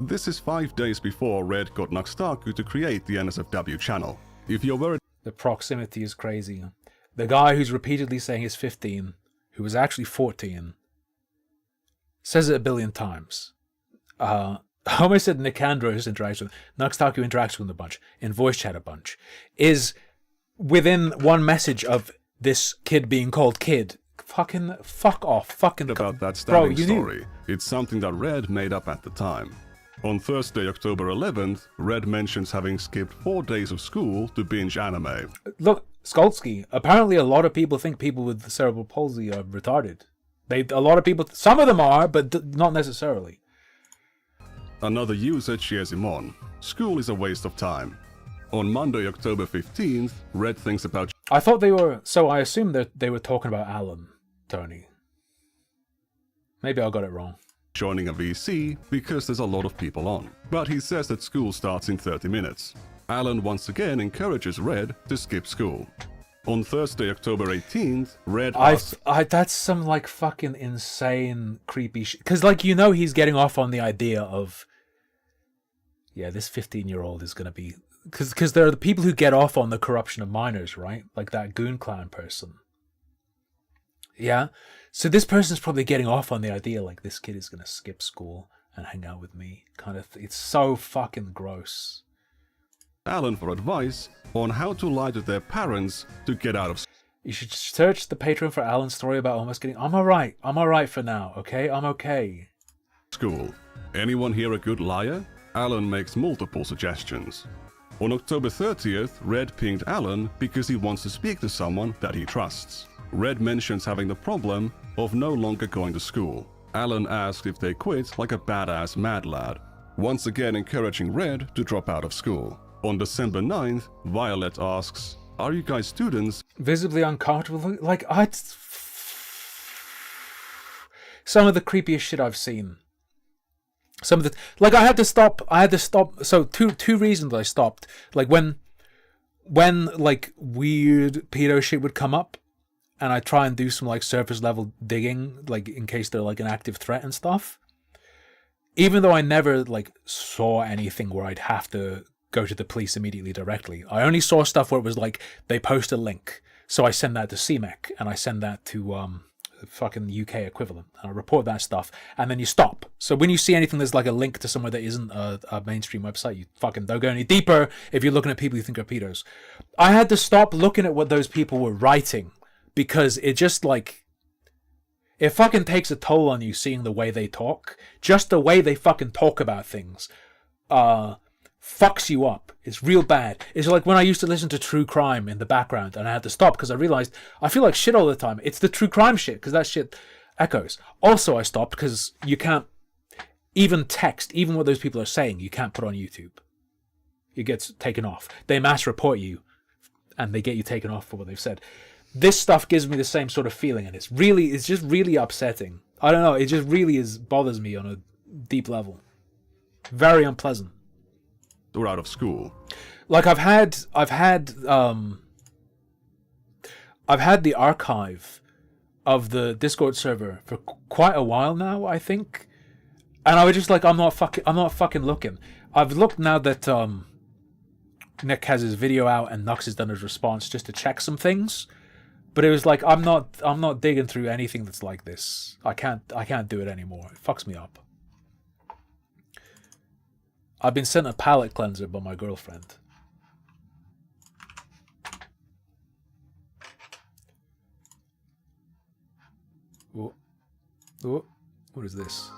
This is 5 days before Red got Taku to create the NSFW channel. If you're worried... The proximity is crazy. The guy who's repeatedly saying he's 15, who was actually 14, says it a billion times. I almost said Nikandros interacts with... Taku interacts with him a bunch, in voice chat a bunch, is within one message of this kid being called kid. Fucking fuck off. Fucking about that stabbing story. It's something that Red made up at the time. On Thursday, October 11th, Red mentions having skipped 4 days of school to binge anime. Look, Skolsky, apparently a lot of people think people with cerebral palsy are retarded. A lot of people, some of them are, but not necessarily. Another user cheers him on. School is a waste of time. On Monday, October 15th, Red thinks about... I thought they were... So I assumed that they were talking about Alan, Tony. Maybe I got it wrong. Joining a VC because there's a lot of people on. But he says that school starts in 30 minutes. Alan once again encourages Red to skip school. On Thursday, October 18th, Red asks... That's some, like, fucking insane, creepy shit. Because, like, you know he's getting off on the idea of... Yeah, this 15-year-old is going to be... Because there are the people who get off on the corruption of minors, right? Like that Goon Clan person. Yeah? So this person's probably getting off on the idea, like, this kid is going to skip school and hang out with me. Kind of... It's so fucking gross. Alan for advice on how to lie to their parents to get out of... You should search the Patreon for Alan's story about almost getting... I'm alright for now, okay? I'm okay. School. Anyone here a good liar? Alan makes multiple suggestions. On October 30th, Red pinged Alan because he wants to speak to someone that he trusts. Red mentions having the problem of no longer going to school. Alan asks if they quit like a badass mad lad, once again encouraging Red to drop out of school. On December 9th, Violet asks, "Are you guys students?" Visibly uncomfortable. Like, some of the creepiest shit I've seen. Some of the, like, I had to stop. So two reasons I stopped. Like when like weird pedo shit would come up, and I try and do some like surface level digging, like in case they're like an active threat and stuff. Even though I never like saw anything where I'd have to go to the police immediately directly, I only saw stuff where it was like they post a link, so I send that to CMEC and I send that to fucking UK equivalent, and I report that stuff, and then you stop. So when you see anything there's like a link to somewhere that isn't a mainstream website, you fucking don't go any deeper if you're looking at people you think are pedos. I had to stop looking at what those people were writing because it just like, it fucking takes a toll on you seeing the way they talk. Just the way they fucking talk about things fucks you up. It's real bad. It's like when I used to listen to true crime in the background and I had to stop because I realized I feel like shit all the time. It's the true crime shit because that shit echoes. Also, I stopped because you can't even text, even what those people are saying, you can't put on YouTube. It gets taken off. They mass report you and they get you taken off for what they've said. This stuff gives me the same sort of feeling, and it's just really upsetting. I don't know, it just really bothers me on a deep level. Very unpleasant. Or out of school. Like I've had the archive of the Discord server for quite a while now, I think. And I was just like, I'm not fucking looking. I've looked now that Nick has his video out and Nux has done his response just to check some things. But it was like, I'm not digging through anything that's like this. I can't do it anymore. It fucks me up. I've been sent a palate cleanser by my girlfriend. Oh, what is this?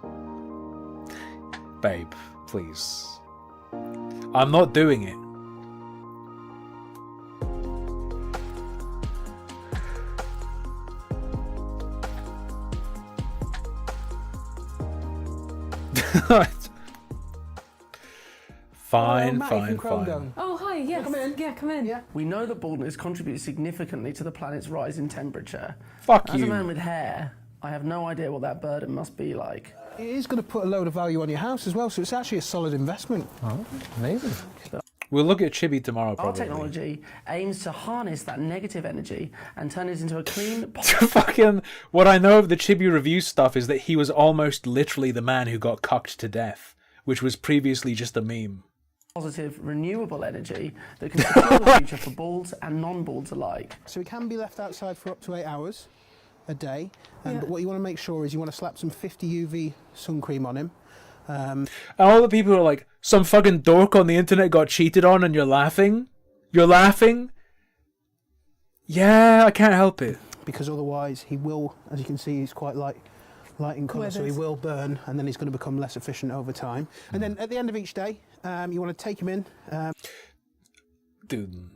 Babe, please. I'm not doing it. Fine. Oh, hi, yes. Come in. Yeah, come in. Yeah. We know that baldness contributes significantly to the planet's rise in temperature. Fuck As you. a man with hair, I have no idea what that burden must be like. It is going to put a load of value on your house as well, so it's actually a solid investment. Oh, amazing. We'll look at Chibi tomorrow, Our probably. technology aims to harness that negative energy and turn it into a clean... Fucking, what I know of the Chibi review stuff is that he was almost literally the man who got cucked to death, which was previously just a meme. Positive, renewable energy that can secure the future for balds and non-balds alike. So it can be left outside for up to 8 hours a day, but what you want to make sure is you want to slap some 50 UV sun cream on him. And all the people are like, some fucking dork on the internet got cheated on and you're laughing? You're laughing? Yeah, I can't help it. Because otherwise he will, as you can see, he's quite light in colour, so he will burn, and then he's going to become less efficient over time. And then at the end of each day, you want to take him in. Dude.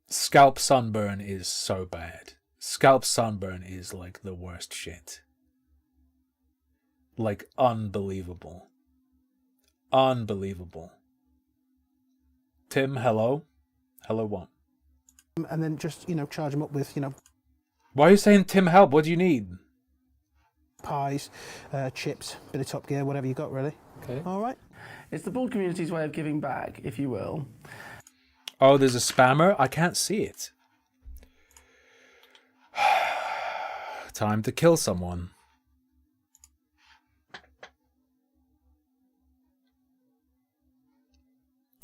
Scalp sunburn is so bad. Scalp sunburn is like the worst shit. Like, unbelievable. Unbelievable. Tim, hello? Hello, what? And then just, charge him up with, Why are you saying Tim help? What do you need? Pies, chips, bit of Top Gear, whatever you got, really. Okay. All right. It's the bald community's way of giving back, if you will. Oh, there's a spammer? I can't see it. Time to kill someone.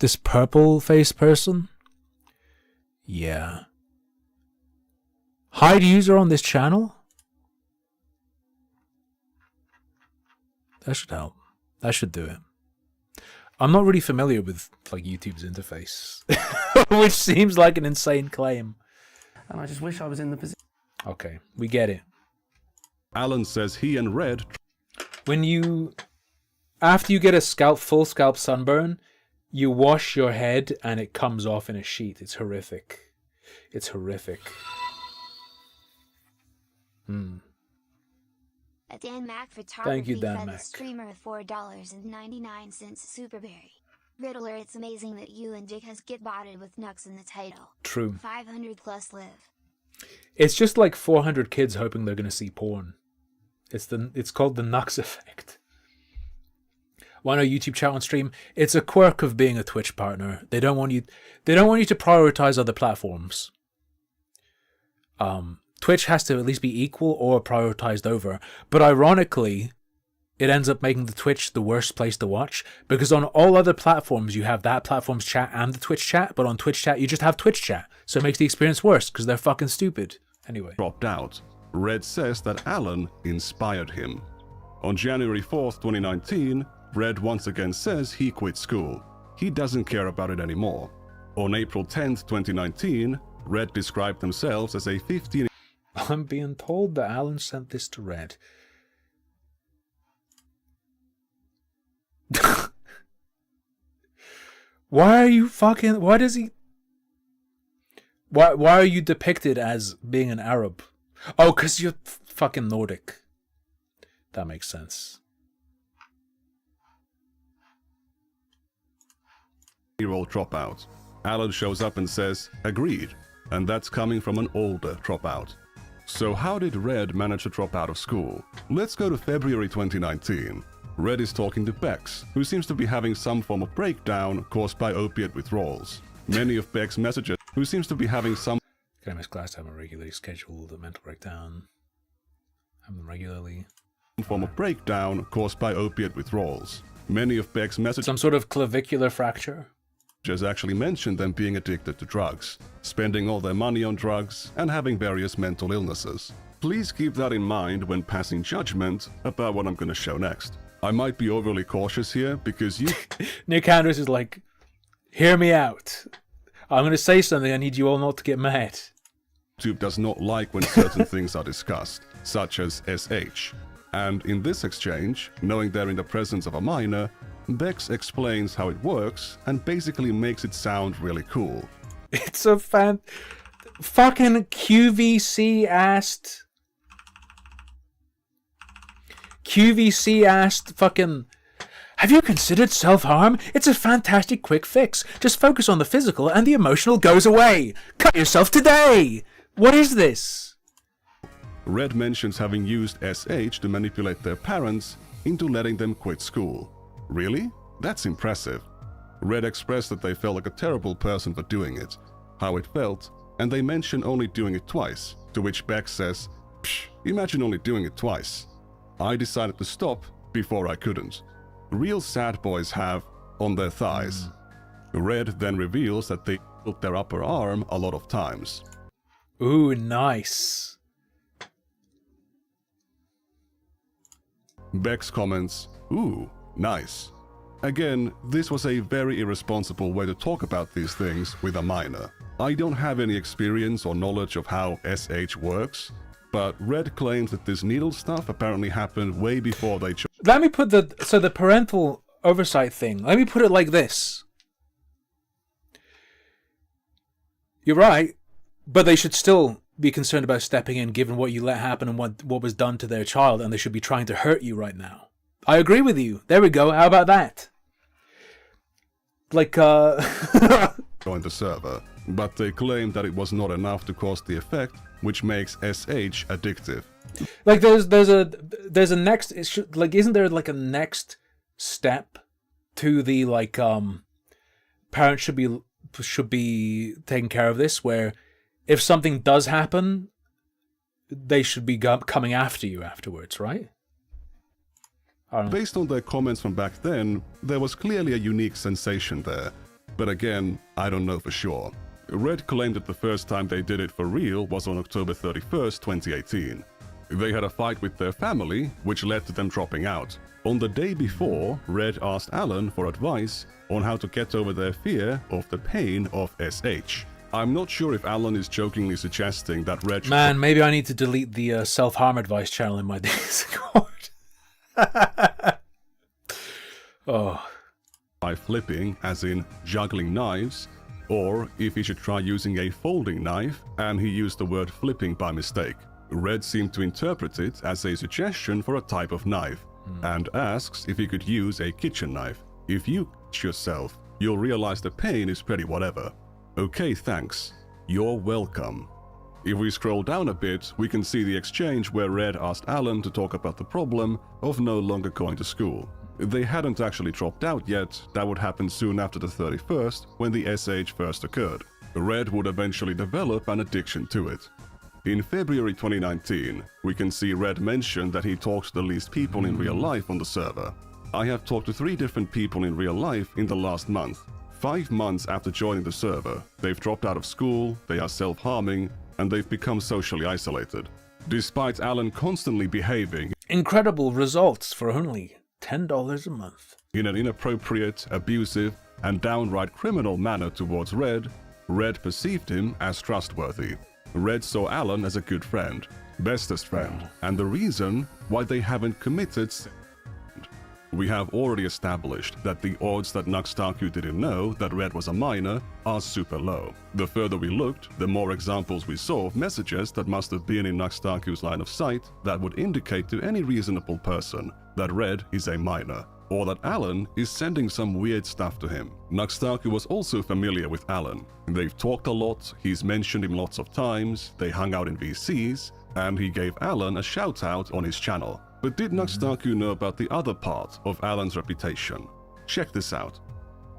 This purple face person? Yeah. Hide user on this channel? That should help. That should do it. I'm not really familiar with like YouTube's interface, which seems like an insane claim. And I just wish I was in the position. Okay, we get it. Alan says he and Red... After you get a full scalp sunburn, you wash your head and it comes off in a sheet. It's horrific. It's horrific. Hmm. A Dan Mac Thank you, Photography Dan fed the Mac. streamer of $4.99 Superberry. Riddler, it's amazing that you and Dick has get botted with Nux in the title. True. 500 plus live. It's just like 400 kids hoping they're going to see porn. It's called the Nux effect. Want a YouTube chat on stream? It's a quirk of being a Twitch partner. They don't want you to prioritize other platforms. Twitch has to at least be equal or prioritized over. But ironically, it ends up making the Twitch the worst place to watch, because on all other platforms you have that platform's chat and the Twitch chat, but on Twitch chat you just have Twitch chat. So it makes the experience worse because they're fucking stupid. Anyway. Dropped out. Red says that Alan inspired him. On January 4th, 2019, Red once again says he quit school. He doesn't care about it anymore. On April 10th, 2019, Red described themselves as a 15... I'm being told that Alan sent this to Red. Why are you fucking... Why does he... Why are you depicted as being an Arab? Oh, because you're fucking Nordic. That makes sense. Year-old dropout. Alan shows up and says, agreed, and that's coming from an older dropout. So how did Red manage to drop out of school? Let's go to February 2019. Red is talking to Bex, who seems to be having some form of breakdown caused by opiate withdrawals. Many of Beck's messages, who seems to be having some class to have a regularly scheduled mental breakdown. Have them regularly. Form of breakdown caused by opiate withdrawals. Many of Beck's messages, some sort of clavicular fracture, actually mentioned them being addicted to drugs, spending all their money on drugs, and having various mental illnesses. Please keep that in mind when passing judgment about what I'm going to show next. I might be overly cautious here because you... Nikandros is like, hear me out. I'm going to say something, I need you all not to get mad. YouTube does not like when certain things are discussed, such as SH. And in this exchange, knowing they're in the presence of a minor, Bex explains how it works and basically makes it sound really cool. It's a fucking QVC asked fucking, have you considered self-harm? It's a fantastic quick fix. Just focus on the physical and the emotional goes away. Cut yourself today. What is this? Red mentions having used SH to manipulate their parents into letting them quit school. Really? That's impressive. Red expressed that they felt like a terrible person for doing it, how it felt, and they mention only doing it twice, to which Beck says, psh, imagine only doing it twice. I decided to stop before I couldn't. Real sad boys have on their thighs. Red then reveals that they built their upper arm a lot of times. Ooh, nice. Bex comments, ooh, nice. Again, this was a very irresponsible way to talk about these things with a minor. I don't have any experience or knowledge of how SH works, but Red claims that this needle stuff apparently happened way before they chose. Let me put the parental oversight thing, let me put it like this. You're right, but they should still be concerned about stepping in given what you let happen and what was done to their child, and they should be trying to hurt you right now. I agree with you. There we go. How about that? Like, join the server, but they claim that it was not enough to cause the effect, which makes SH addictive. Like, there's a next, isn't there like a next step to the, like, parents should be taking care of this, where if something does happen, they should be coming after you afterwards, right? Based on their comments from back then, there was clearly a unique sensation there. But again, I don't know for sure. Red claimed that the first time they did it for real was on October 31st, 2018. They had a fight with their family, which led to them dropping out. On the day before, Red asked Alan for advice on how to get over their fear of the pain of SH. I'm not sure if Alan is jokingly suggesting that Red... Man, maybe I need to delete the self-harm advice channel in my Discord. Oh. By flipping, as in juggling knives, or if he should try using a folding knife, and he used the word flipping by mistake. Red seemed to interpret it as a suggestion for a type of knife, and asks if he could use a kitchen knife. If you cut yourself, you'll realize the pain is pretty whatever. Okay, thanks. You're welcome. If we scroll down a bit, we can see the exchange where Red asked Alan to talk about the problem of no longer going to school. They hadn't actually dropped out yet. That would happen soon after the 31st, when the SH first occurred. Red would eventually develop an addiction to it. In February 2019, we can see Red mention that he talks to the least people in real life on the server. I have talked to 3 different people in real life in the last month. 5 months after joining the server, they've dropped out of school, they are self-harming, and they've become socially isolated. Despite Alan constantly behaving incredible results for only $10 a month in an inappropriate, abusive, and downright criminal manner towards Red, Red perceived him as trustworthy. Red saw Alan as a good friend, bestest friend, and the reason why they haven't committed. We have already established that the odds that Taku didn't know that Red was a minor are super low. The further we looked, the more examples we saw of messages that must have been in Taku's line of sight that would indicate to any reasonable person that Red is a minor, or that Alan is sending some weird stuff to him. Taku was also familiar with Alan. They've talked a lot, he's mentioned him lots of times, they hung out in VCs, and he gave Alan a shout out on his channel. But did Taku know about the other part of Alan's reputation? Check this out.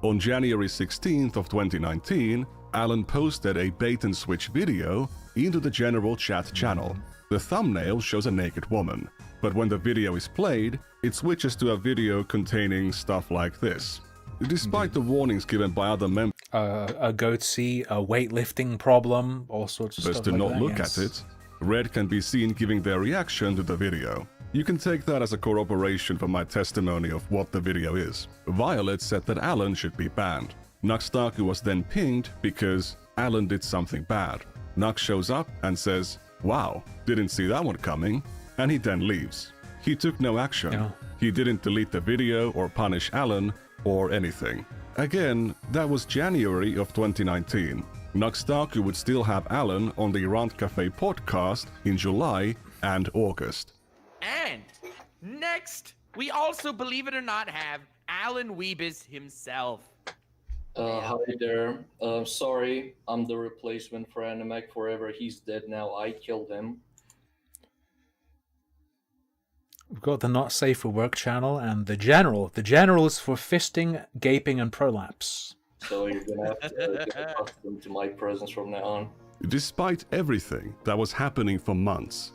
On January 16th of 2019, Alan posted a bait-and-switch video into the general chat channel. The thumbnail shows a naked woman, but when the video is played, it switches to a video containing stuff like this. Despite the warnings given by other members, a goatee, a weightlifting problem, all sorts of stuff to like not that, look yes. at it, Red can be seen giving their reaction to the video. You can take that as a corroboration for my testimony of what the video is. Violet said that Alan should be banned. Taku was then pinged because Alan did something bad. Nux shows up and says, "Wow, didn't see that one coming," and he then leaves. He took no action. Yeah. He didn't delete the video or punish Alan or anything. Again, that was January of 2019. Taku would still have Alan on the Rant Cafe podcast in July and August. And next, we also, believe it or not, have Alan Weebus himself. Hi there. Sorry, I'm the replacement for Animac Forever. He's dead now. I killed him. We've got the Not Safe for Work channel and the General. The General is for fisting, gaping, and prolapse. So you're gonna have to get accustomed to my presence from now on. Despite everything that was happening for months,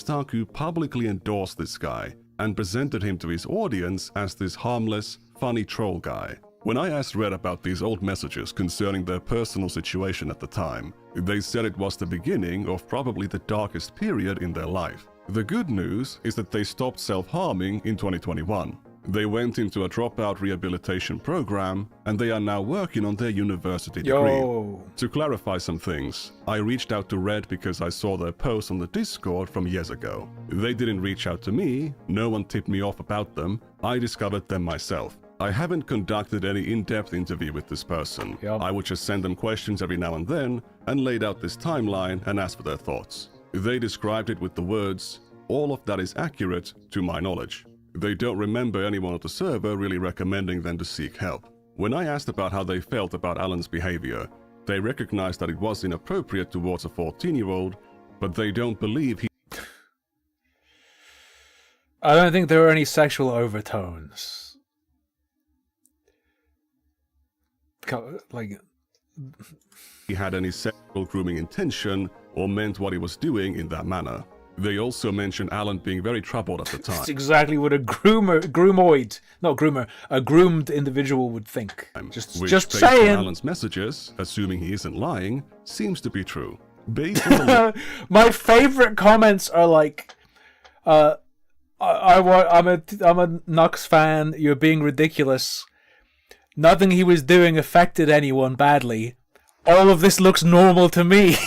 Taku publicly endorsed this guy and presented him to his audience as this harmless, funny troll guy. When I asked Red about these old messages concerning their personal situation at the time, they said it was the beginning of probably the darkest period in their life. The good news is that they stopped self-harming in 2021. They went into a dropout rehabilitation program, and they are now working on their university degree. To clarify some things, I reached out to Red because I saw their post on the Discord from years ago. They didn't reach out to me, no one tipped me off about them, I discovered them myself. I haven't conducted any in-depth interview with this person. I would just send them questions every now and then, and laid out this timeline and asked for their thoughts. They described it with the words, "All of that is accurate to my knowledge." They don't remember anyone at the server really recommending them to seek help. When I asked about how they felt about Alan's behavior, they recognized that it was inappropriate towards a 14-year-old, but they don't believe he... I don't think there were any sexual overtones. Like... he had any sexual grooming intention or meant what he was doing in that manner. They also mentioned Alan being very troubled at the time. That's exactly what a a groomed individual would think. Just based saying. on Alan's messages, assuming he isn't lying, seems to be true. Based on the My favorite comments are like, I'm a Nux fan. You're being ridiculous. Nothing he was doing affected anyone badly. All of this looks normal to me.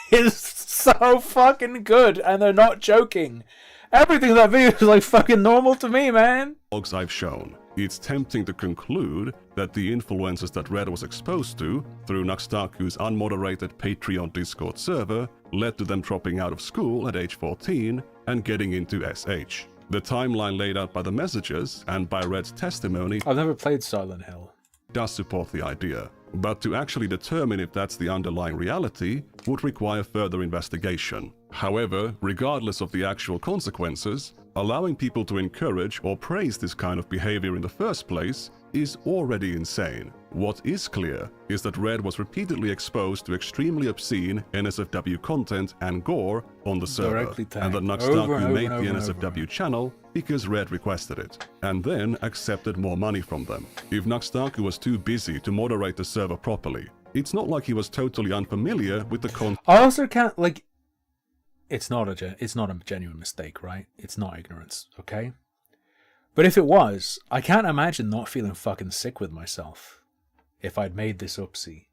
It's so fucking good, and they're not joking. Everything in that video is like fucking normal to me, man. logs I've shown. It's tempting to conclude that the influences that Red was exposed to through Nuxtaku's unmoderated Patreon Discord server led to them dropping out of school at age 14 and getting into SH. The timeline laid out by the messages and by Red's testimony I've never played Silent Hill. Does support the idea, but to actually determine if that's the underlying reality would require further investigation. However, regardless of the actual consequences, allowing people to encourage or praise this kind of behavior in the first place is already insane. What is clear is that Red was repeatedly exposed to extremely obscene NSFW content and gore on the server, and that Nuxtaku made the NSFW channel because Red requested it, and then accepted more money from them. If Nuxtaku was too busy to moderate the server properly, it's not like he was totally unfamiliar with the content. I also can't, like, it's not a genuine mistake, right? It's not ignorance, okay? But if it was, I can't imagine not feeling fucking sick with myself if I'd made this oopsie.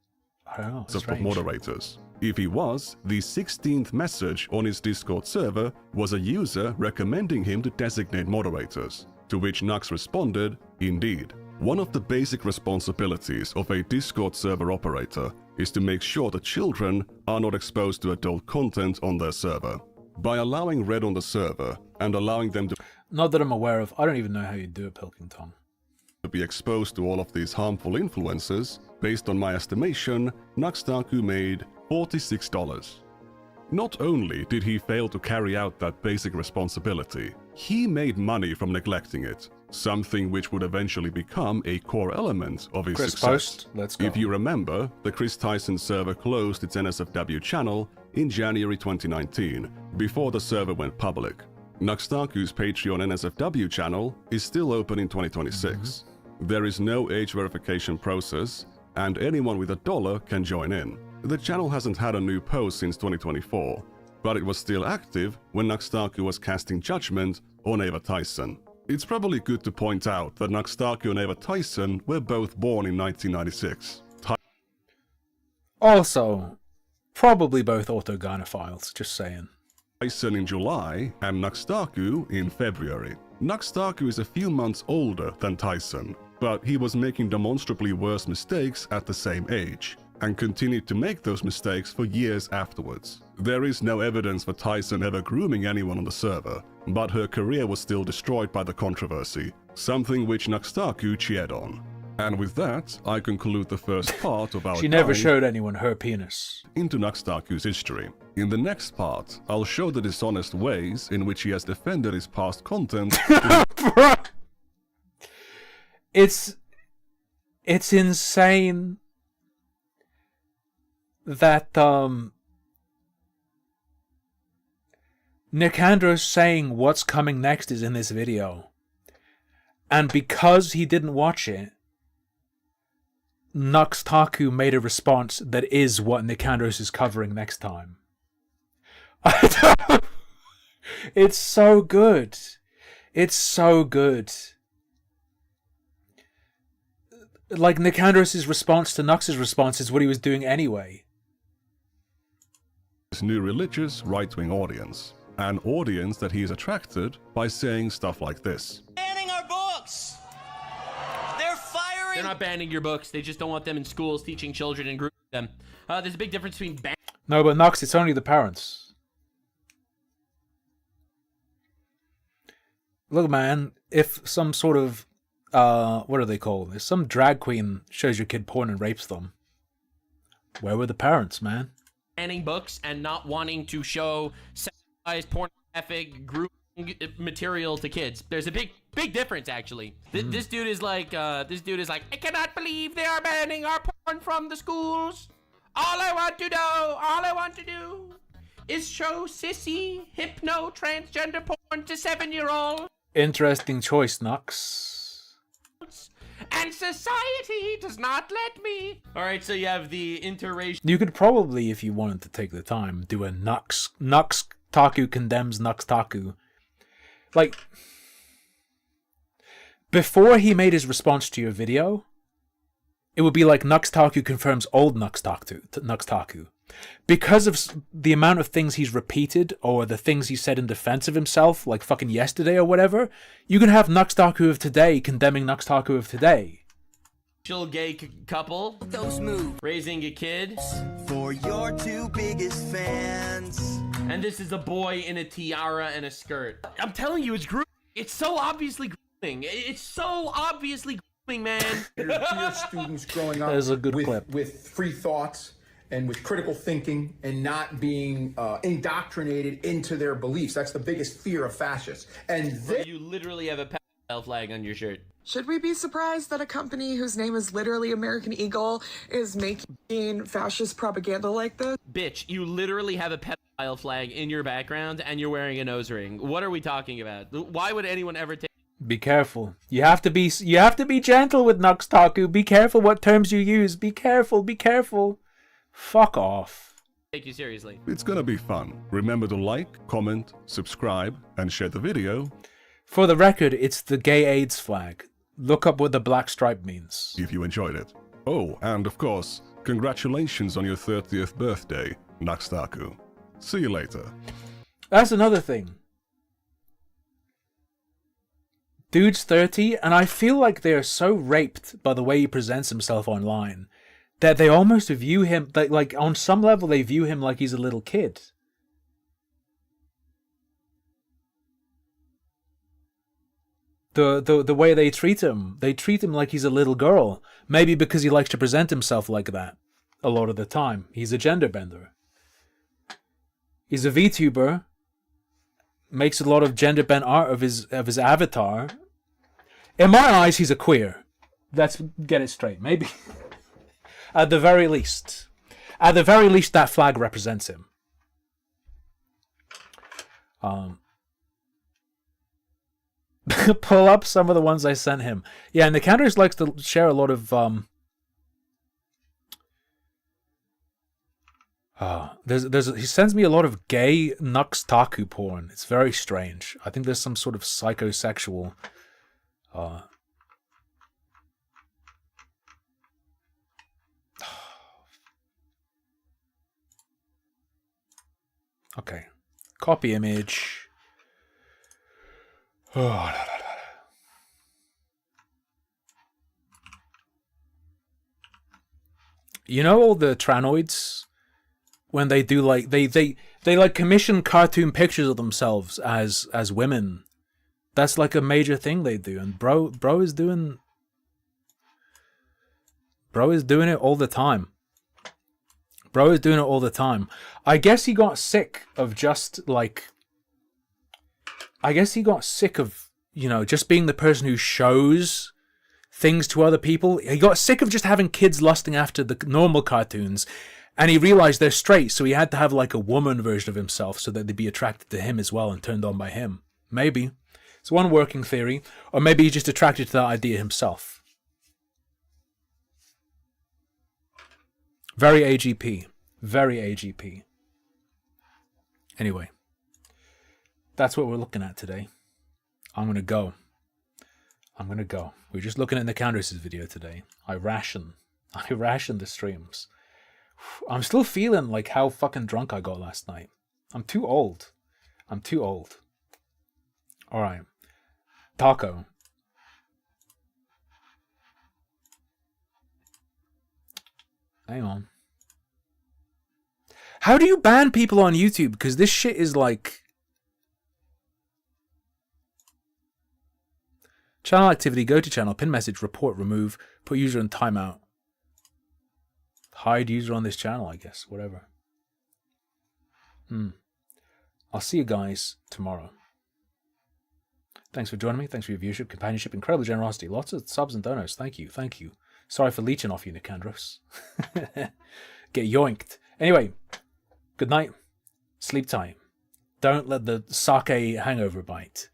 I don't know, it's strange. Moderators. If he was, the 16th message on his Discord server was a user recommending him to designate moderators, to which Nux responded, indeed. One of the basic responsibilities of a Discord server operator is to make sure that children are not exposed to adult content on their server. By allowing Red on the server and allowing them to... Not that I'm aware of. I don't even know how you do it, Pilkington. ...to be exposed to all of these harmful influences, based on my estimation, Nuxtaku made $46. Not only did he fail to carry out that basic responsibility, he made money from neglecting it, something which would eventually become a core element of his success. Post, let's go. If you remember, the Chris Tyson server closed its NSFW channel in January 2019, before the server went public. Nuxtaku's Patreon NSFW channel is still open in 2026. There is no age verification process, and anyone with $1 can join in. The channel hasn't had a new post since 2024, but it was still active when Nuxtaku was casting judgment on Ava Tyson. It's probably good to point out that Nuxtaku and Ava Tyson were both born in 1996. Also, probably both autogynephiles, just saying. Tyson in July and Nuxtaku in February. Nuxtaku is a few months older than Tyson, but he was making demonstrably worse mistakes at the same age, and continued to make those mistakes for years afterwards. There is no evidence for Tyson ever grooming anyone on the server, but her career was still destroyed by the controversy, something which Nuxtaku cheered on. And with that, I conclude the first part of our She never showed anyone her penis. Into Nuxtaku's history. In the next part, I'll show the dishonest ways in which he has defended his past content. It's insane that Nikandros saying what's coming next is in this video, and because he didn't watch it, Nuxtaku made a response that is what Nikandros is covering next time. It's so good. It's so good. Like, Nikandros' response to Nux's response is what he was doing anyway. His new religious right-wing audience. An audience that he is attracted by saying stuff like this. Banning our books! They're firing... They're not banning your books. They just don't want them in schools teaching children and grooming them. There's a big difference between No, but Nux, it's only the parents. Look, man, if some sort of, what are they called? If some drag queen shows your kid porn and rapes them, where were the parents, man? banning books and not wanting to show sexualized pornographic group material to kids. There's a big difference, actually. This dude is like, I cannot believe they are banning our porn from the schools. All I want to do is show sissy, hypno, transgender porn to 7-year-olds. Interesting choice, Nux. And society does not let me. All right, so you have the interracial. You could probably, if you wanted to take the time, do a Nux Taku condemns Nux Taku. Like, before he made his response to your video, it would be like Nux Taku confirms old Nux Taku. because of the amount of things he's repeated or the things he said in defense of himself, like fucking yesterday or whatever, you can have Nux Taku of today condemning Nux Taku of today. Gay couple. Those move. Raising a kid. For your two biggest fans. And this is a boy in a tiara and a skirt. I'm telling you, it's grooming. It's so obviously grooming. It's so obviously grooming, man. Dear students growing up There's a good clip. with free thoughts and with critical thinking and not being indoctrinated into their beliefs. That's the biggest fear of fascists. And You literally have a pedophile flag on your shirt. Should we be surprised that a company whose name is literally American Eagle is making fascist propaganda like this? Bitch, you literally have a pedophile flag in your background and you're wearing a nose ring. What are we talking about? Why would anyone ever take... Be careful. You have to be gentle with Nux Taku. Be careful what terms you use. Be careful. Fuck off. Take you seriously. It's gonna be fun. Remember to like, comment, subscribe, and share the video. For the record, it's the gay AIDS flag. Look up what the black stripe means. If you enjoyed it. Oh, and of course, congratulations on your 30th birthday, Nux Taku. See you later. That's another thing. Dude's 30, and I feel like they are so raped by the way he presents himself online that they almost view him, like on some level they view him like he's a little kid. The way they treat him like he's a little girl. Maybe because he likes to present himself like that a lot of the time. He's a gender bender. He's a VTuber. Makes a lot of gender bent art of his avatar. In my eyes, he's a queer. Let's get it straight. Maybe. At the very least, that flag represents him. Pull up some of the ones I sent him. Yeah, and Nikandros likes to share a lot of he sends me a lot of gay Nux Taku porn. It's very strange. I think there's some sort of psychosexual okay. Copy image. You know all the tranoids when they do like they like commission cartoon pictures of themselves as women. That's like a major thing they do, and bro is doing it all the time. Bro is doing it all the time. I guess he got sick of just just being the person who shows things to other people. He got sick of just having kids lusting after the normal cartoons, and he realized they're straight, so he had to have like a woman version of himself so that they'd be attracted to him as well and turned on by him. Maybe. It's one working theory. Or maybe he's just attracted to that idea himself. Very AGP. Very AGP. Anyway. That's what we're looking at today. I'm going to go. We're just looking at Nikandros' video today. I ration the streams. I'm still feeling like how fucking drunk I got last night. I'm too old. Alright. Taco. Hang on. How do you ban people on YouTube? Because this shit is like... Channel activity, go to channel, pin message, report, remove, put user in timeout. Hide user on this channel, I guess. Whatever. I'll see you guys tomorrow. Thanks for joining me. Thanks for your viewership, companionship, incredible generosity. Lots of subs and donos. Thank you. Sorry for leeching off you, Nikandros. Get yoinked. Anyway, good night. Sleep time. Don't let the sake hangover bite.